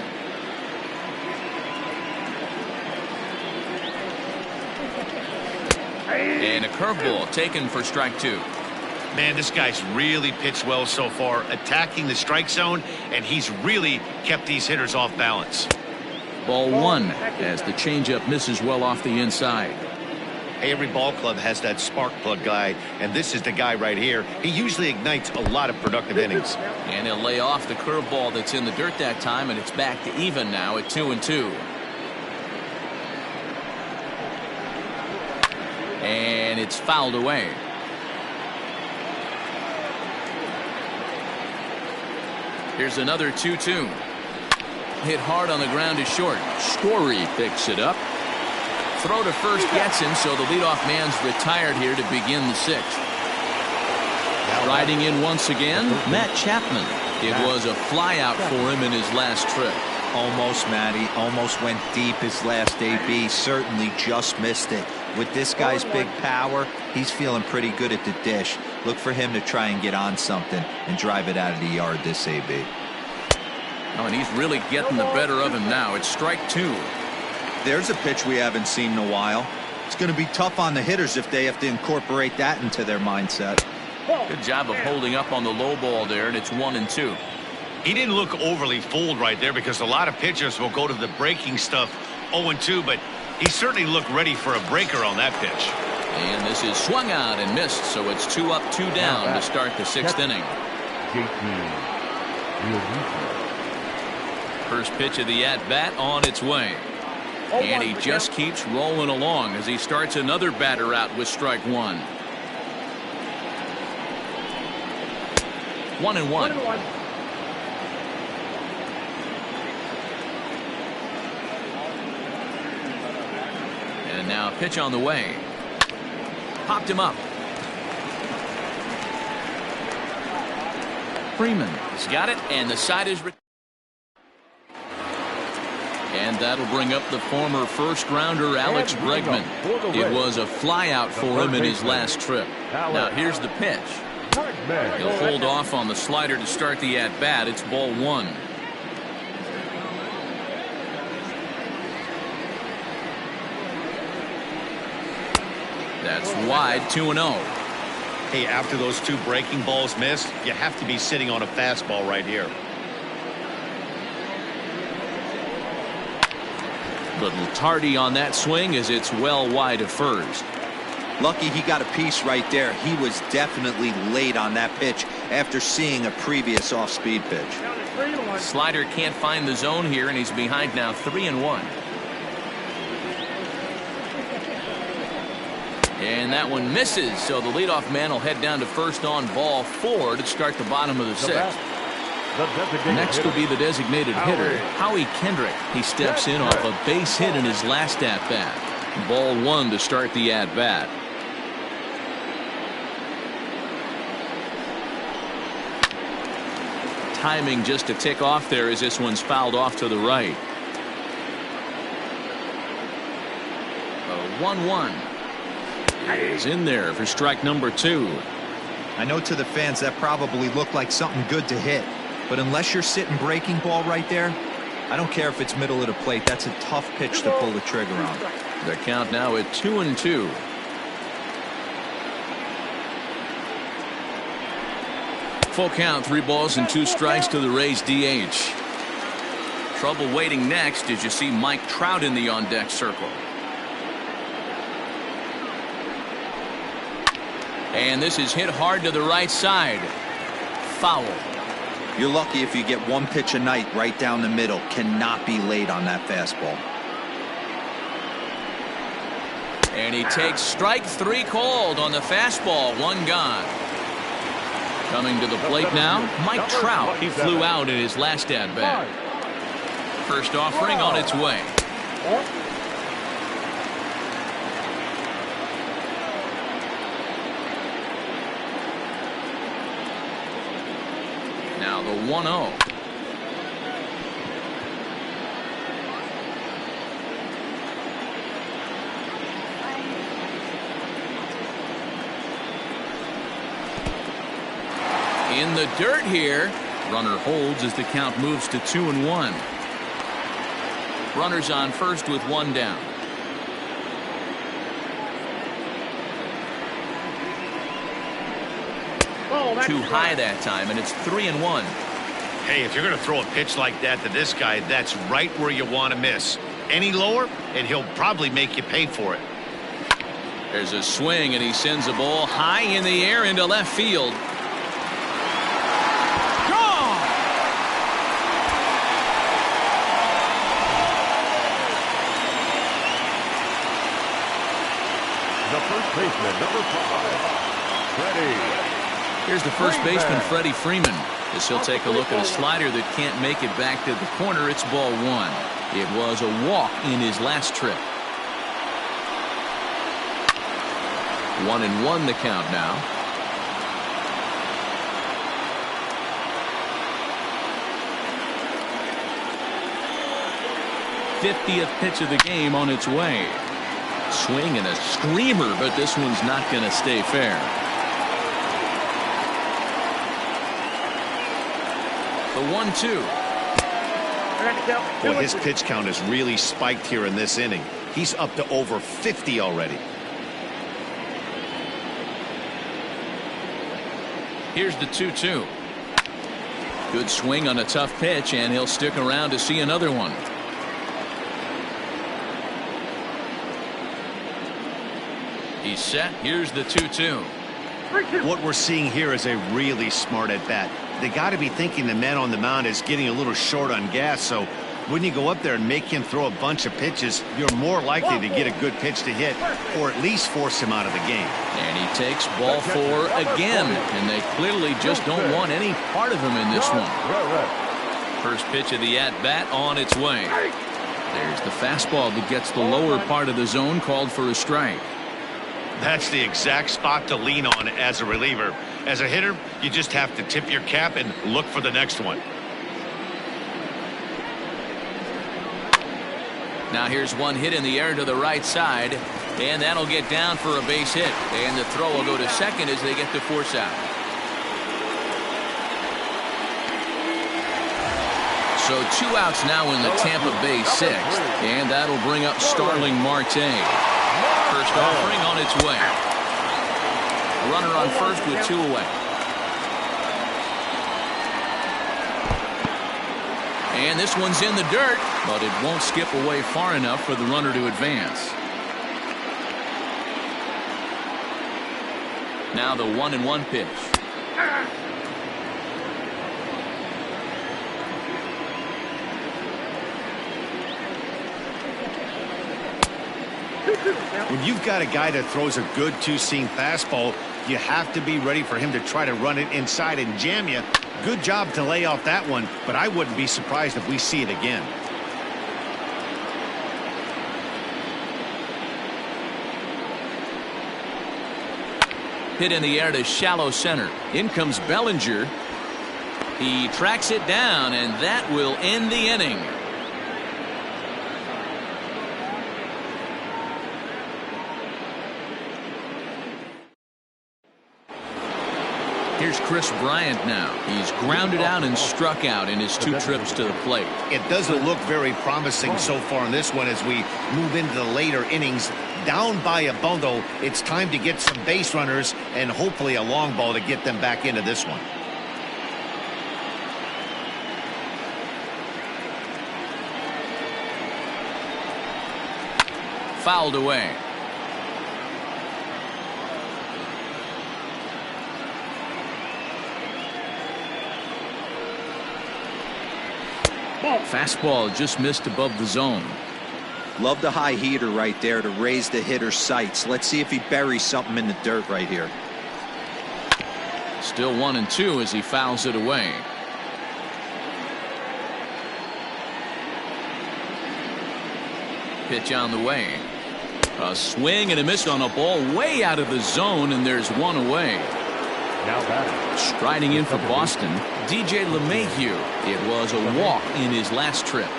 [SPEAKER 1] And a curveball taken for strike 2.
[SPEAKER 3] Man, this guy's really pitched well so far, attacking the strike zone, and he's really kept these hitters off balance.
[SPEAKER 1] Ball 1 as the changeup misses well off the inside.
[SPEAKER 3] Hey, every ball club has that spark plug guy, and this is the guy right here. He usually ignites a lot of productive innings.
[SPEAKER 1] And he'll lay off the curveball that's in the dirt that time, and it's back to even now at 2-2. And it's fouled away. Here's another 2-2. Hit hard on the ground is short. Story picks it up. Throw to first gets him, so the leadoff man's retired here to begin the 6th. Riding in once again, Matt Chapman. It was a flyout for him in his last trip.
[SPEAKER 4] Almost, Matty. Almost went deep his last AB. Certainly just missed it. With this guy's big power, he's feeling pretty good at the dish. Look for him to try and get on something and drive it out of the yard this AB.
[SPEAKER 1] Oh, and he's really getting the better of him now. It's strike 2.
[SPEAKER 4] There's a pitch we haven't seen in a while. It's going to be tough on the hitters if they have to incorporate that into their mindset.
[SPEAKER 1] Good job of holding up on the low ball there, and it's 1-2.
[SPEAKER 3] He didn't look overly fooled right there because a lot of pitchers will go to the breaking stuff 0-2, but he certainly looked ready for a breaker on that pitch.
[SPEAKER 1] And this is swung out and missed, so it's 2 up, 2 down to start the 6th inning. First pitch of the at-bat on its way. And he just keeps rolling along as he starts another batter out with strike 1. 1-1. And now pitch on the way. Popped him up. Freeman has got it, and the side is. And that'll bring up the former first-rounder Alex Bregman. It was a flyout for him in his last trip. Now here's the pitch. He'll hold off on the slider to start the at-bat. It's ball 1. That's wide, 2-0.
[SPEAKER 3] Hey, after those 2 breaking balls missed, you have to be sitting on a fastball right here.
[SPEAKER 1] Little tardy on that swing as it's well wide of first.
[SPEAKER 4] Lucky he got a piece right there. He was definitely late on that pitch after seeing a previous off-speed pitch.
[SPEAKER 1] Slider can't find the zone here, and he's behind now 3-1. And that one misses, so the leadoff man will head down to first on ball 4 to start the bottom of the 6th. Next will be the designated hitter, Howie Kendrick. He steps in off a base hit in his last at-bat. Ball 1 to start the at-bat. Timing just a tick off there as this one's fouled off to the right. 1-1. Is in there for strike number 2.
[SPEAKER 4] I know to the fans that probably looked like something good to hit, but unless you're sitting breaking ball right there, I don't care if it's middle of the plate. That's a tough pitch to pull the trigger on.
[SPEAKER 1] The count now at 2-2. Full count, 3 balls and 2 strikes to the Rays DH. Trouble waiting next as you see Mike Trout in the on-deck circle. And this is hit hard to the right side. Foul.
[SPEAKER 4] You're lucky if you get 1 pitch a night right down the middle. Cannot be late on that fastball.
[SPEAKER 1] And he takes strike 3 called on the fastball. 1 gone. Coming to the plate now, Mike Trout. He flew out in his last at-bat. First offering on its way. Now the 1-0. In the dirt here. Runner holds as the count moves to 2-1. Runners on first with 1 down. Too high that time, and it's 3-1.
[SPEAKER 3] Hey, if you're going to throw a pitch like that to this guy, that's right where you want to miss. Any lower, and he'll probably make you pay for it.
[SPEAKER 1] There's a swing, and he sends a ball high in the air into left field. Gone!
[SPEAKER 2] The first baseman, number 5, Freddie.
[SPEAKER 1] Here's the first baseman, Freddie Freeman, as he'll take a look at a slider that can't make it back to the corner. It's ball 1. It was a walk in his last trip. 1-1 the count now. 50th pitch of the game on its way. Swing and a screamer, but this one's not going to stay fair. The 1-2.
[SPEAKER 3] Boy, his pitch count has really spiked here in this inning. He's up to over 50 already.
[SPEAKER 1] Here's the 2-2. Good swing on a tough pitch, and he'll stick around to see another one. He's set. Here's the 2-2.
[SPEAKER 3] What we're seeing here is a really smart at bat. They got to be thinking the man on the mound is getting a little short on gas, so when you go up there and make him throw a bunch of pitches, you're more likely to get a good pitch to hit or at least force him out of the game.
[SPEAKER 1] And he takes ball 4 again, and they clearly just don't want any part of him in this one. First pitch of the at-bat on its way. There's the fastball that gets the lower part of the zone, called for a strike.
[SPEAKER 3] That's the exact spot to lean on as a reliever. As a hitter, you just have to tip your cap and look for the next one.
[SPEAKER 1] Now here's one hit in the air to the right side, and that'll get down for a base hit. And the throw will go to second as they get the force out. So 2 outs now in the Tampa Bay 6th, and that'll bring up Starling Marte. First offering on its way. Runner on first with 2 away. And this one's in the dirt, but it won't skip away far enough for the runner to advance. Now the 1-1 pitch.
[SPEAKER 3] When you've got a guy that throws a good two-seam fastball, you have to be ready for him to try to run it inside and jam you. Good job to lay off that one, but I wouldn't be surprised if we see it again.
[SPEAKER 1] Hit in the air to shallow center. In comes Bellinger. He tracks it down, and that will end the inning. Here's Chris Bryant now. He's grounded out and struck out in his 2 trips to the plate.
[SPEAKER 3] It doesn't look very promising so far in this one as we move into the later innings. Down by a bundle, it's time to get some base runners and hopefully a long ball to get them back into this one.
[SPEAKER 1] Fouled away. Fastball just missed above the zone.
[SPEAKER 7] Love the high heater right there to raise the hitter's sights. Let's see if he buries something in the dirt right here.
[SPEAKER 1] Still 1-2 as he fouls it away. Pitch on the way. A swing and a miss on a ball way out of the zone, and there's 1 away. Striding in for Boston, DJ LeMahieu. It was a walk in his last trip.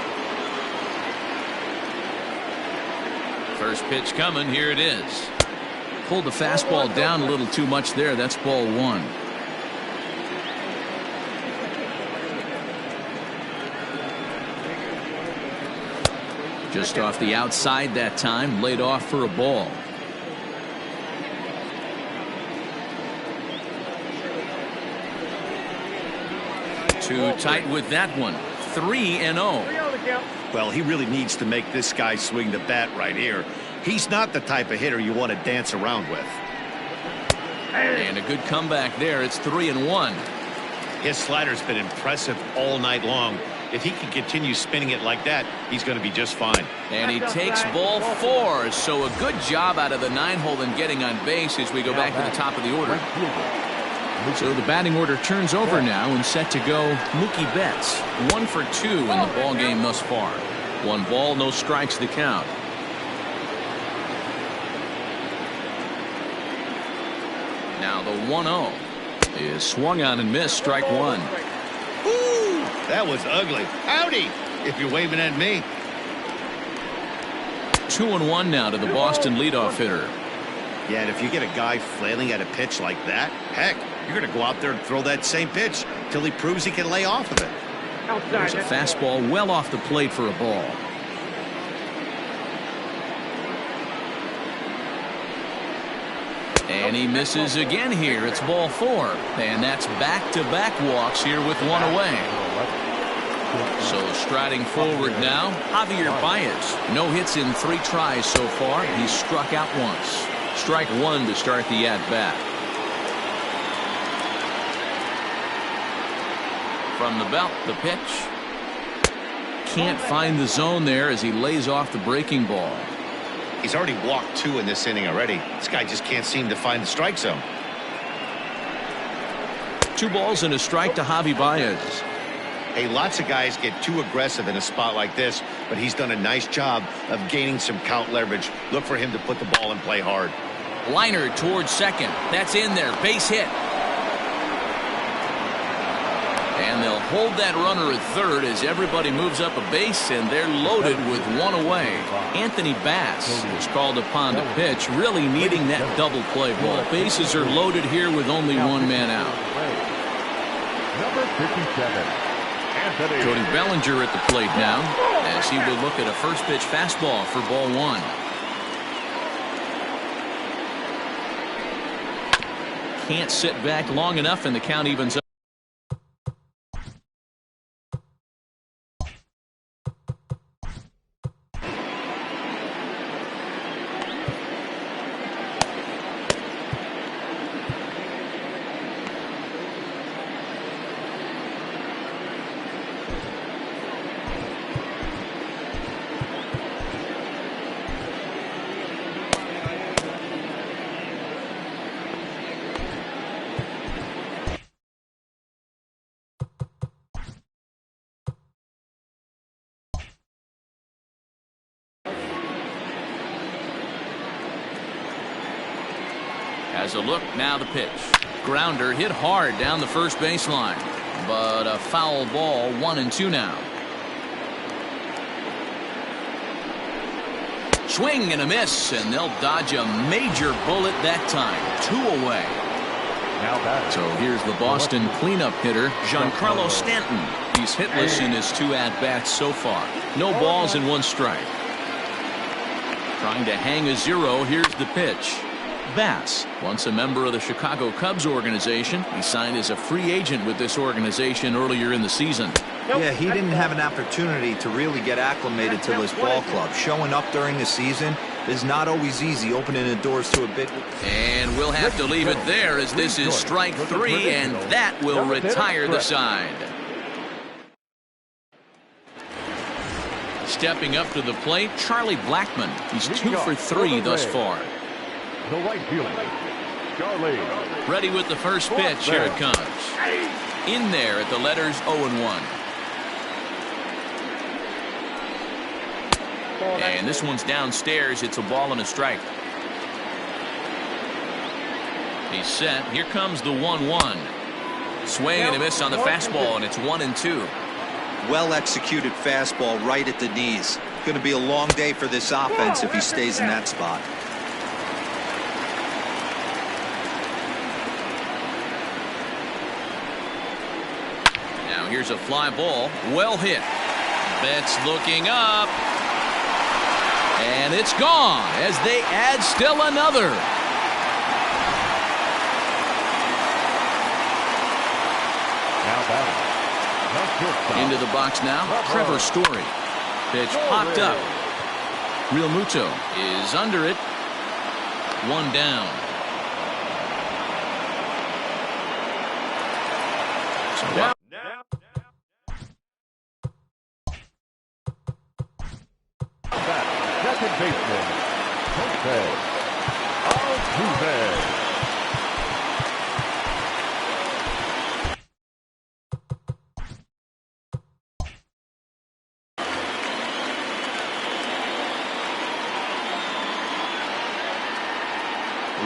[SPEAKER 1] First pitch coming. Here it is. Pulled the fastball down a little too much there. That's ball 1. Just off the outside that time, laid off for a ball. Too tight with that one. 3-0.
[SPEAKER 3] Well, he really needs to make this guy swing the bat right here. He's not the type of hitter you want to dance around with.
[SPEAKER 1] And a good comeback there. It's 3-1.
[SPEAKER 3] His slider's been impressive all night long. If he can continue spinning it like that, he's going to be just fine.
[SPEAKER 1] And he takes ball 4. So a good job out of the 9-hole in getting on base as we go back to the top of the order. So the batting order turns over now and set to go Mookie Betts. 1 for 2 in the ball game thus far. 1 ball, no strikes the count. Now the 1-0 is swung on and missed. Strike 1.
[SPEAKER 3] Ooh, that was ugly. Howdy, if you're waving at me.
[SPEAKER 1] 2-1 now to the Boston leadoff hitter.
[SPEAKER 3] Yeah, and if you get a guy flailing at a pitch like that, heck, you're going to go out there and throw that same pitch till he proves he can lay off of it.
[SPEAKER 1] There's a fastball well off the plate for a ball. And he misses again here. It's ball 4. And that's back-to-back walks here with one away. So striding forward now, Javier Baez. No hits in 3 tries so far. He's struck out once. Strike 1 to start the at-bat. From the belt, the pitch. Can't find the zone there as he lays off the breaking ball.
[SPEAKER 3] He's already walked 2 in this inning already. This guy just can't seem to find the strike zone.
[SPEAKER 1] 2 balls and a strike to Javi Baez.
[SPEAKER 3] Hey, lots of guys get too aggressive in a spot like this, but he's done a nice job of gaining some count leverage. Look for him to put the ball in play hard.
[SPEAKER 1] Liner towards second. That's in there. Base hit. And they'll hold that runner at third as everybody moves up a base, and they're loaded with one away. Anthony Bass was called upon to pitch, really needing that double play ball. Bases are loaded here with only one man out.
[SPEAKER 2] Number 57.
[SPEAKER 1] Cody Bellinger at the plate now as he will look at a first pitch fastball for ball 1. Can't sit back long enough, and the count evens up. Has a look, now the pitch. Grounder hit hard down the first baseline, but a foul ball. 1-2 now. Swing and a miss, and they'll dodge a major bullet that time. 2 away. So here's the Boston cleanup hitter, Giancarlo Stanton. He's hitless in his 2 at-bats so far. No balls and 1 strike. Trying to hang a 0. Here's the pitch. Bass, once a member of the Chicago Cubs organization, he signed as a free agent with this organization earlier in the season.
[SPEAKER 4] Yeah, he didn't have an opportunity to really get acclimated to this ball club. Showing up during the season is not always easy, opening the doors to a big...
[SPEAKER 1] And we'll have to leave it there as this is strike 3, and that will retire the side. Stepping up to the plate, Charlie Blackmon. He's 2 for 3 thus far.
[SPEAKER 2] The right fielder, Charlie.
[SPEAKER 1] Ready with the first pitch. Here it comes. In there at the letters 0-1. And this one's downstairs. It's a ball and a strike. He's set. Here comes the 1-1. Swing and a miss on the fastball, and it's 1-2.
[SPEAKER 4] Well executed fastball right at the knees. Going to be a long day for this offense if he stays in that spot.
[SPEAKER 1] Here's a fly ball, well hit. Betts looking up, and it's gone as they add still another. Into the box now, Trevor Story. Pitch popped up. Real Muto is under it. 1 down. So now.
[SPEAKER 2] Second baseman, Jose Altuve.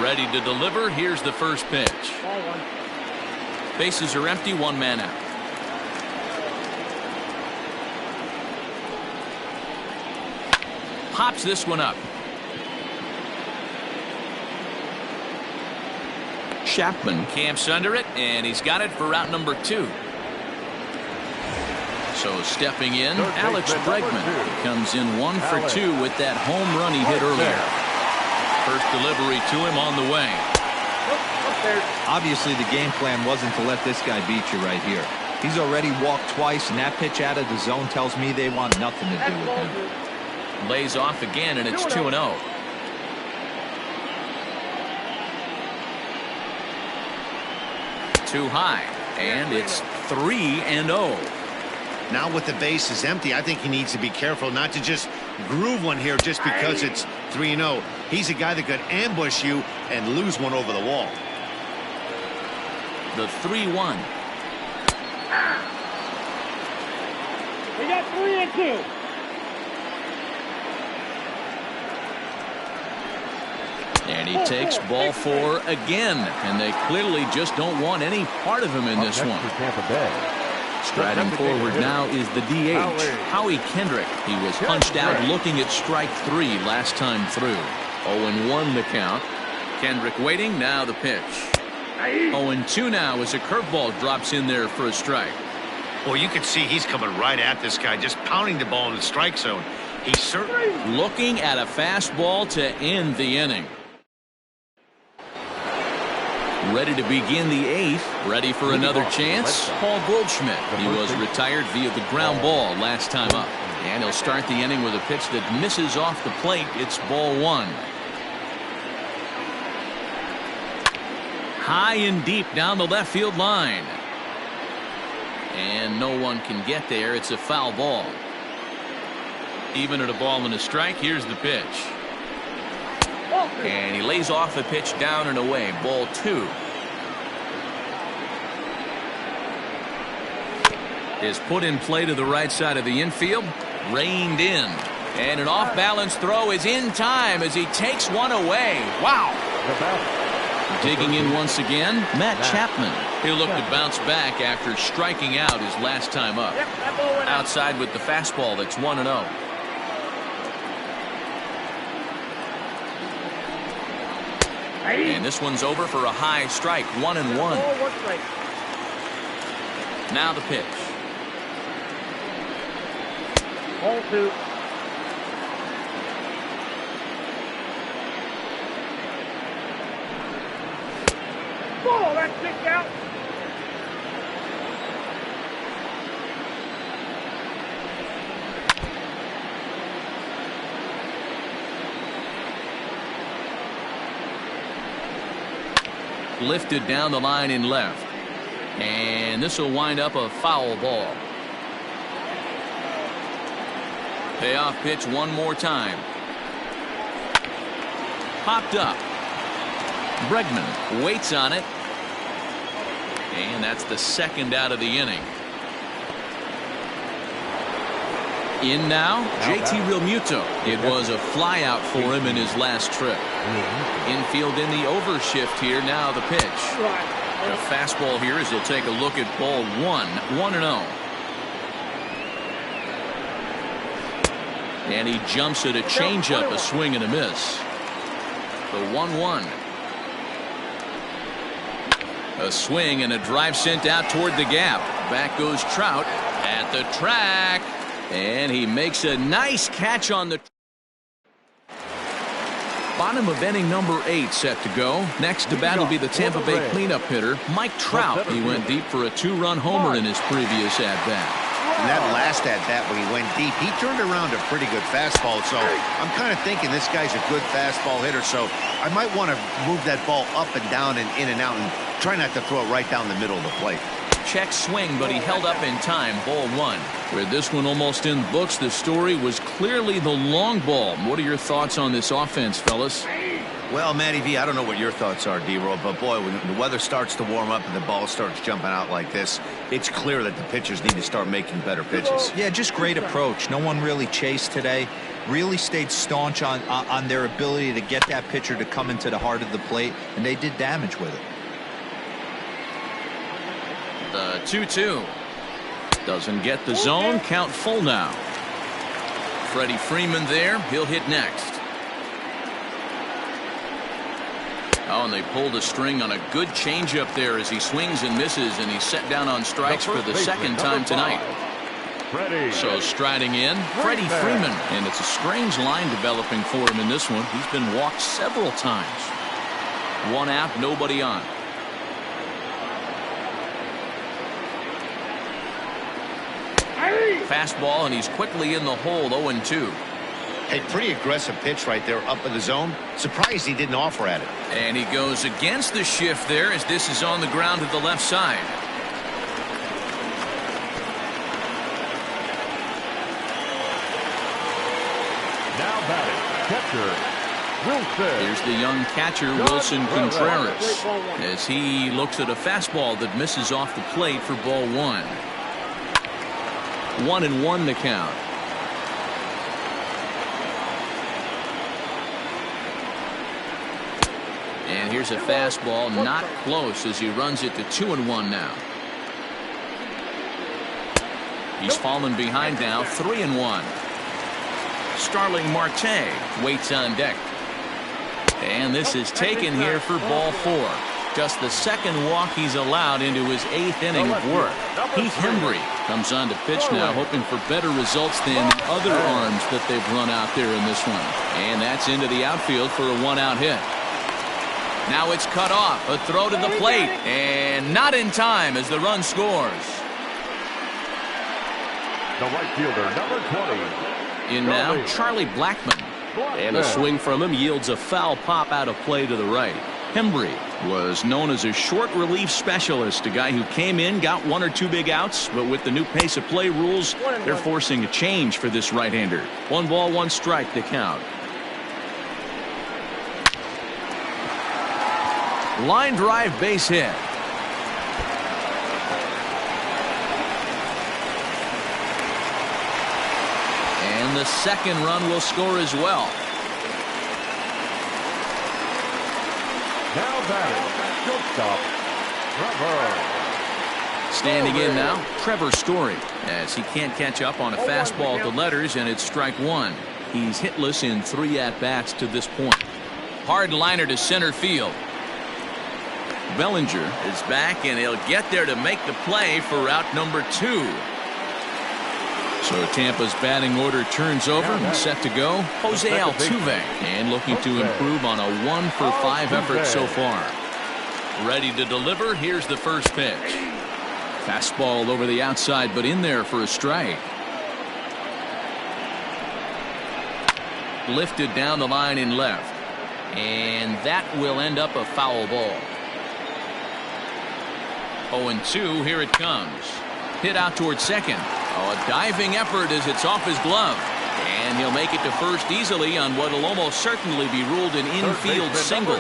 [SPEAKER 1] Ready to deliver. Here's the first pitch. Bases are empty, 1 man out. pops this one up. Chapman camps under it, and he's got it for route number 2. So stepping in, Alex Bregman comes in 1 for 2 with that home run he hit earlier. First delivery to him on the way.
[SPEAKER 4] Obviously, the game plan wasn't to let this guy beat you right here. He's already walked twice, and that pitch out of the zone tells me they want nothing to do with him.
[SPEAKER 1] Lays off again, and it's 2-0. Too high, and it's 3-0.
[SPEAKER 3] Now with the bases empty, I think he needs to be careful not to just groove one here just because it's 3-0. He's a guy that could ambush you and lose one over the wall.
[SPEAKER 1] The 3-1.
[SPEAKER 5] We got 3-2.
[SPEAKER 1] And he takes ball 4 again, and they clearly just don't want any part of him in this one. Striding forward now is the DH, Howie Kendrick. He was punched out looking at strike 3 last time through. 0-1 the count. Kendrick waiting, now the pitch. 0-2 now as a curveball drops in there for a strike.
[SPEAKER 3] Well, you can see he's coming right at this guy, just pounding the ball in the strike zone. He's certainly
[SPEAKER 1] looking at a fastball to end the inning. Ready to begin the 8th. Ready for another chance. Paul Goldschmidt. He was retired via the ground ball last time up. And he'll start the inning with a pitch that misses off the plate. It's ball 1. High and deep down the left field line. And no one can get there. It's a foul ball. Even at a ball and a strike, here's the pitch. And he lays off the pitch down and away. Ball 2. Is put in play to the right side of the infield. Reined in. And an off-balance throw is in time as he takes one away. Wow. Digging in once again, Matt Chapman. He'll look to bounce back after striking out his last time up. Outside with the fastball, that's 1-0. And this one's over for a high strike, 1-1. Now the pitch.
[SPEAKER 5] Ball 2. Oh, that's kicked out.
[SPEAKER 1] Lifted down the line in left. And this will wind up a foul ball. Payoff pitch one more time. Popped up. Bregman waits on it. And that's the second out of the inning. In now, JT Realmuto. It was a flyout for him in his last trip. Infield in the overshift here. Now the pitch. A fastball here as he'll take a look at ball 1. 1-0. And he jumps at a changeup, a swing and a miss. The 1-1. A swing and a drive sent out toward the gap. Back goes Trout at the track. And he makes a nice catch on the bottom of inning number 8 set to go. Next to bat will be the Tampa Bay cleanup hitter, Mike Trout. He went deep for a 2-run homer in his previous at-bat.
[SPEAKER 3] And that last at-bat when he went deep, he turned around a pretty good fastball. So I'm kind of thinking this guy's a good fastball hitter. So I might want to move that ball up and down and in and out and try not to throw it right down the middle of the plate.
[SPEAKER 1] Check swing, but he held up in time. Ball 1. With this one almost in the books, the story was clearly the long ball. What are your thoughts on this offense, fellas?
[SPEAKER 3] Well, Matty V, I don't know what your thoughts are, D-Roll, but boy, when the weather starts to warm up and the ball starts jumping out like this, it's clear that the pitchers need to start making better pitches.
[SPEAKER 4] Yeah, just great approach. No one really chased today. Really stayed staunch on their ability to get that pitcher to come into the heart of the plate, and they did damage with it.
[SPEAKER 1] The 2-2. Doesn't get the zone. Count full now. Freddie Freeman there. He'll hit next. Oh, and they pulled a string on a good changeup there as he swings and misses, and he's set down on strikes for the second time tonight. So striding in, Freddie Freeman. And it's a strange line developing for him in this one. He's been walked several times. One out, nobody on. Fastball, and he's quickly in the hole, 0-2.
[SPEAKER 3] Hey, pretty aggressive pitch right there up in the zone. Surprised he didn't offer at it.
[SPEAKER 1] And he goes against the shift there as this is on the ground to the left side.
[SPEAKER 2] Now batting, catcher Wilson.
[SPEAKER 1] Here's the young catcher, Wilson Contreras, as he looks at a fastball that misses off the plate for ball 1. 1-1 to count. And here's a fastball, not close, as he runs it to 2-1 now. He's fallen behind now, 3-1. Starling Marte waits on deck. And this is taken here for ball 4. Just the second walk he's allowed into his 8th inning of work. Heath Hembry comes on to pitch now, hoping for better results than the other arms that they've run out there in this one. And that's into the outfield for a 1-out hit. Now it's cut off. A throw to the plate. And not in time as the run scores.
[SPEAKER 2] The right fielder, number 20.
[SPEAKER 1] In now, Charlie Blackmon.
[SPEAKER 6] And a swing from him yields a foul pop out of play to the right.
[SPEAKER 1] Hembry was known as a short relief specialist, a guy who came in, got 1 or 2 big outs, but with the new pace of play rules, they're forcing a change for this right-hander. 1 ball, 1 strike to count. Line drive base hit. And the second run will score as well.
[SPEAKER 2] Now batting, shortstop, Trevor.
[SPEAKER 1] Standing in now, Trevor Story, as he can't catch up on a fastball at the letters, and it's strike 1. He's hitless in 3 at-bats to this point. Hard liner to center field. Bellinger is back, and he'll get there to make the play for out number 2. So Tampa's batting order turns over and set to go. Jose Altuve, and looking to improve on a 1-for-5 effort so far. Ready to deliver. Here's the first pitch. Fastball over the outside, but in there for a strike. Lifted down the line in left. And that will end up a foul ball. 0-2, here it comes. Hit out towards second. Oh, a diving effort as it's off his glove. And he'll make it to first easily on what will almost certainly be ruled an infield single.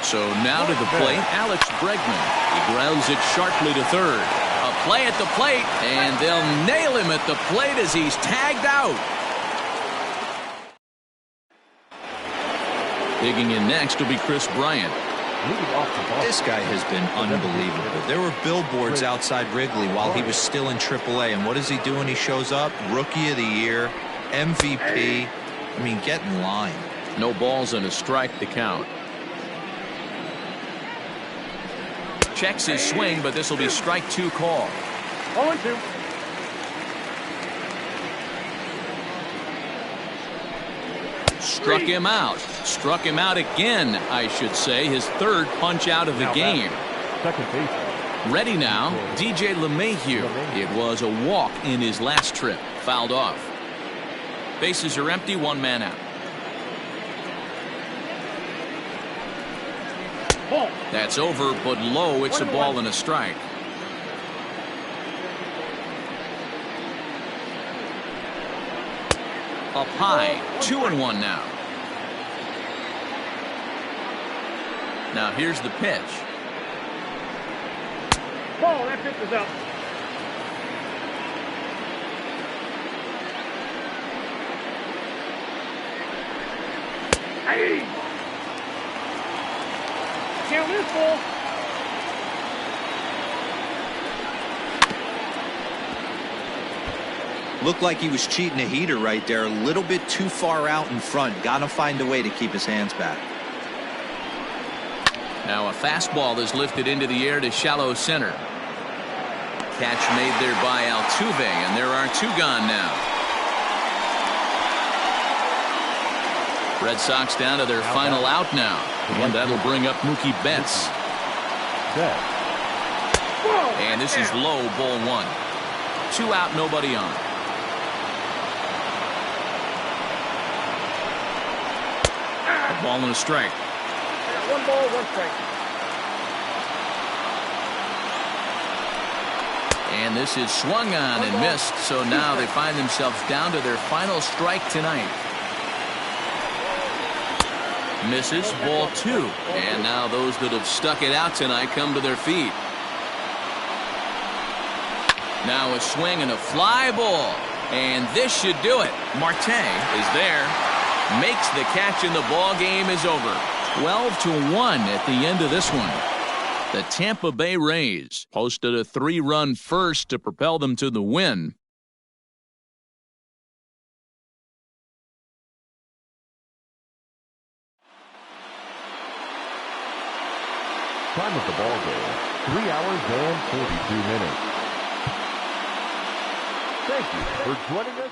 [SPEAKER 1] So now to the plate, Alex Bregman. He grounds it sharply to third. A play at the plate, and they'll nail him at the plate as he's tagged out. Digging in next will be Chris Bryant.
[SPEAKER 7] This guy has been unbelievable. There were billboards outside Wrigley while he was still in AAA, and what does he do when he shows up? Rookie of the Year, MVP. I mean, get in line.
[SPEAKER 1] No balls and a strike to count. Checks his swing, but this will be strike 2 call.
[SPEAKER 5] 0-2.
[SPEAKER 1] Struck him out. Struck him out again, I should say. His 3rd punch out of the game.
[SPEAKER 2] Second baseman.
[SPEAKER 1] Ready now, DJ LeMahieu. It was a walk in his last trip. Fouled off. Bases are empty, 1 man out. That's over, but low. It's a ball and a strike. Up high, 2-1 now. Now here's the pitch.
[SPEAKER 5] Ball, that pitch is up. Hey! Count this ball.
[SPEAKER 4] Looked like he was cheating a heater right there. A little bit too far out in front. Got to find a way to keep his hands back.
[SPEAKER 1] Now a fastball is lifted into the air to shallow center. Catch made there by Altuve, and there are 2 gone now. Red Sox down to their final out now, and that'll bring up Mookie Betts. And this is low, ball 1. 2 out, nobody on. A ball and a strike.
[SPEAKER 5] 1 ball, 1 strike.
[SPEAKER 1] And this is swung on and missed, so now they find themselves down to their final strike tonight. Misses, ball 2. And now those that have stuck it out tonight come to their feet. Now a swing and a fly ball. And this should do it. Marte is there. Makes the catch, and the ball game is over. 12-1 at the end of this one. The Tampa Bay Rays posted a 3-run first to propel them to the win.
[SPEAKER 2] Time of the ball game, 3 hours and 42 minutes. Thank you for joining us.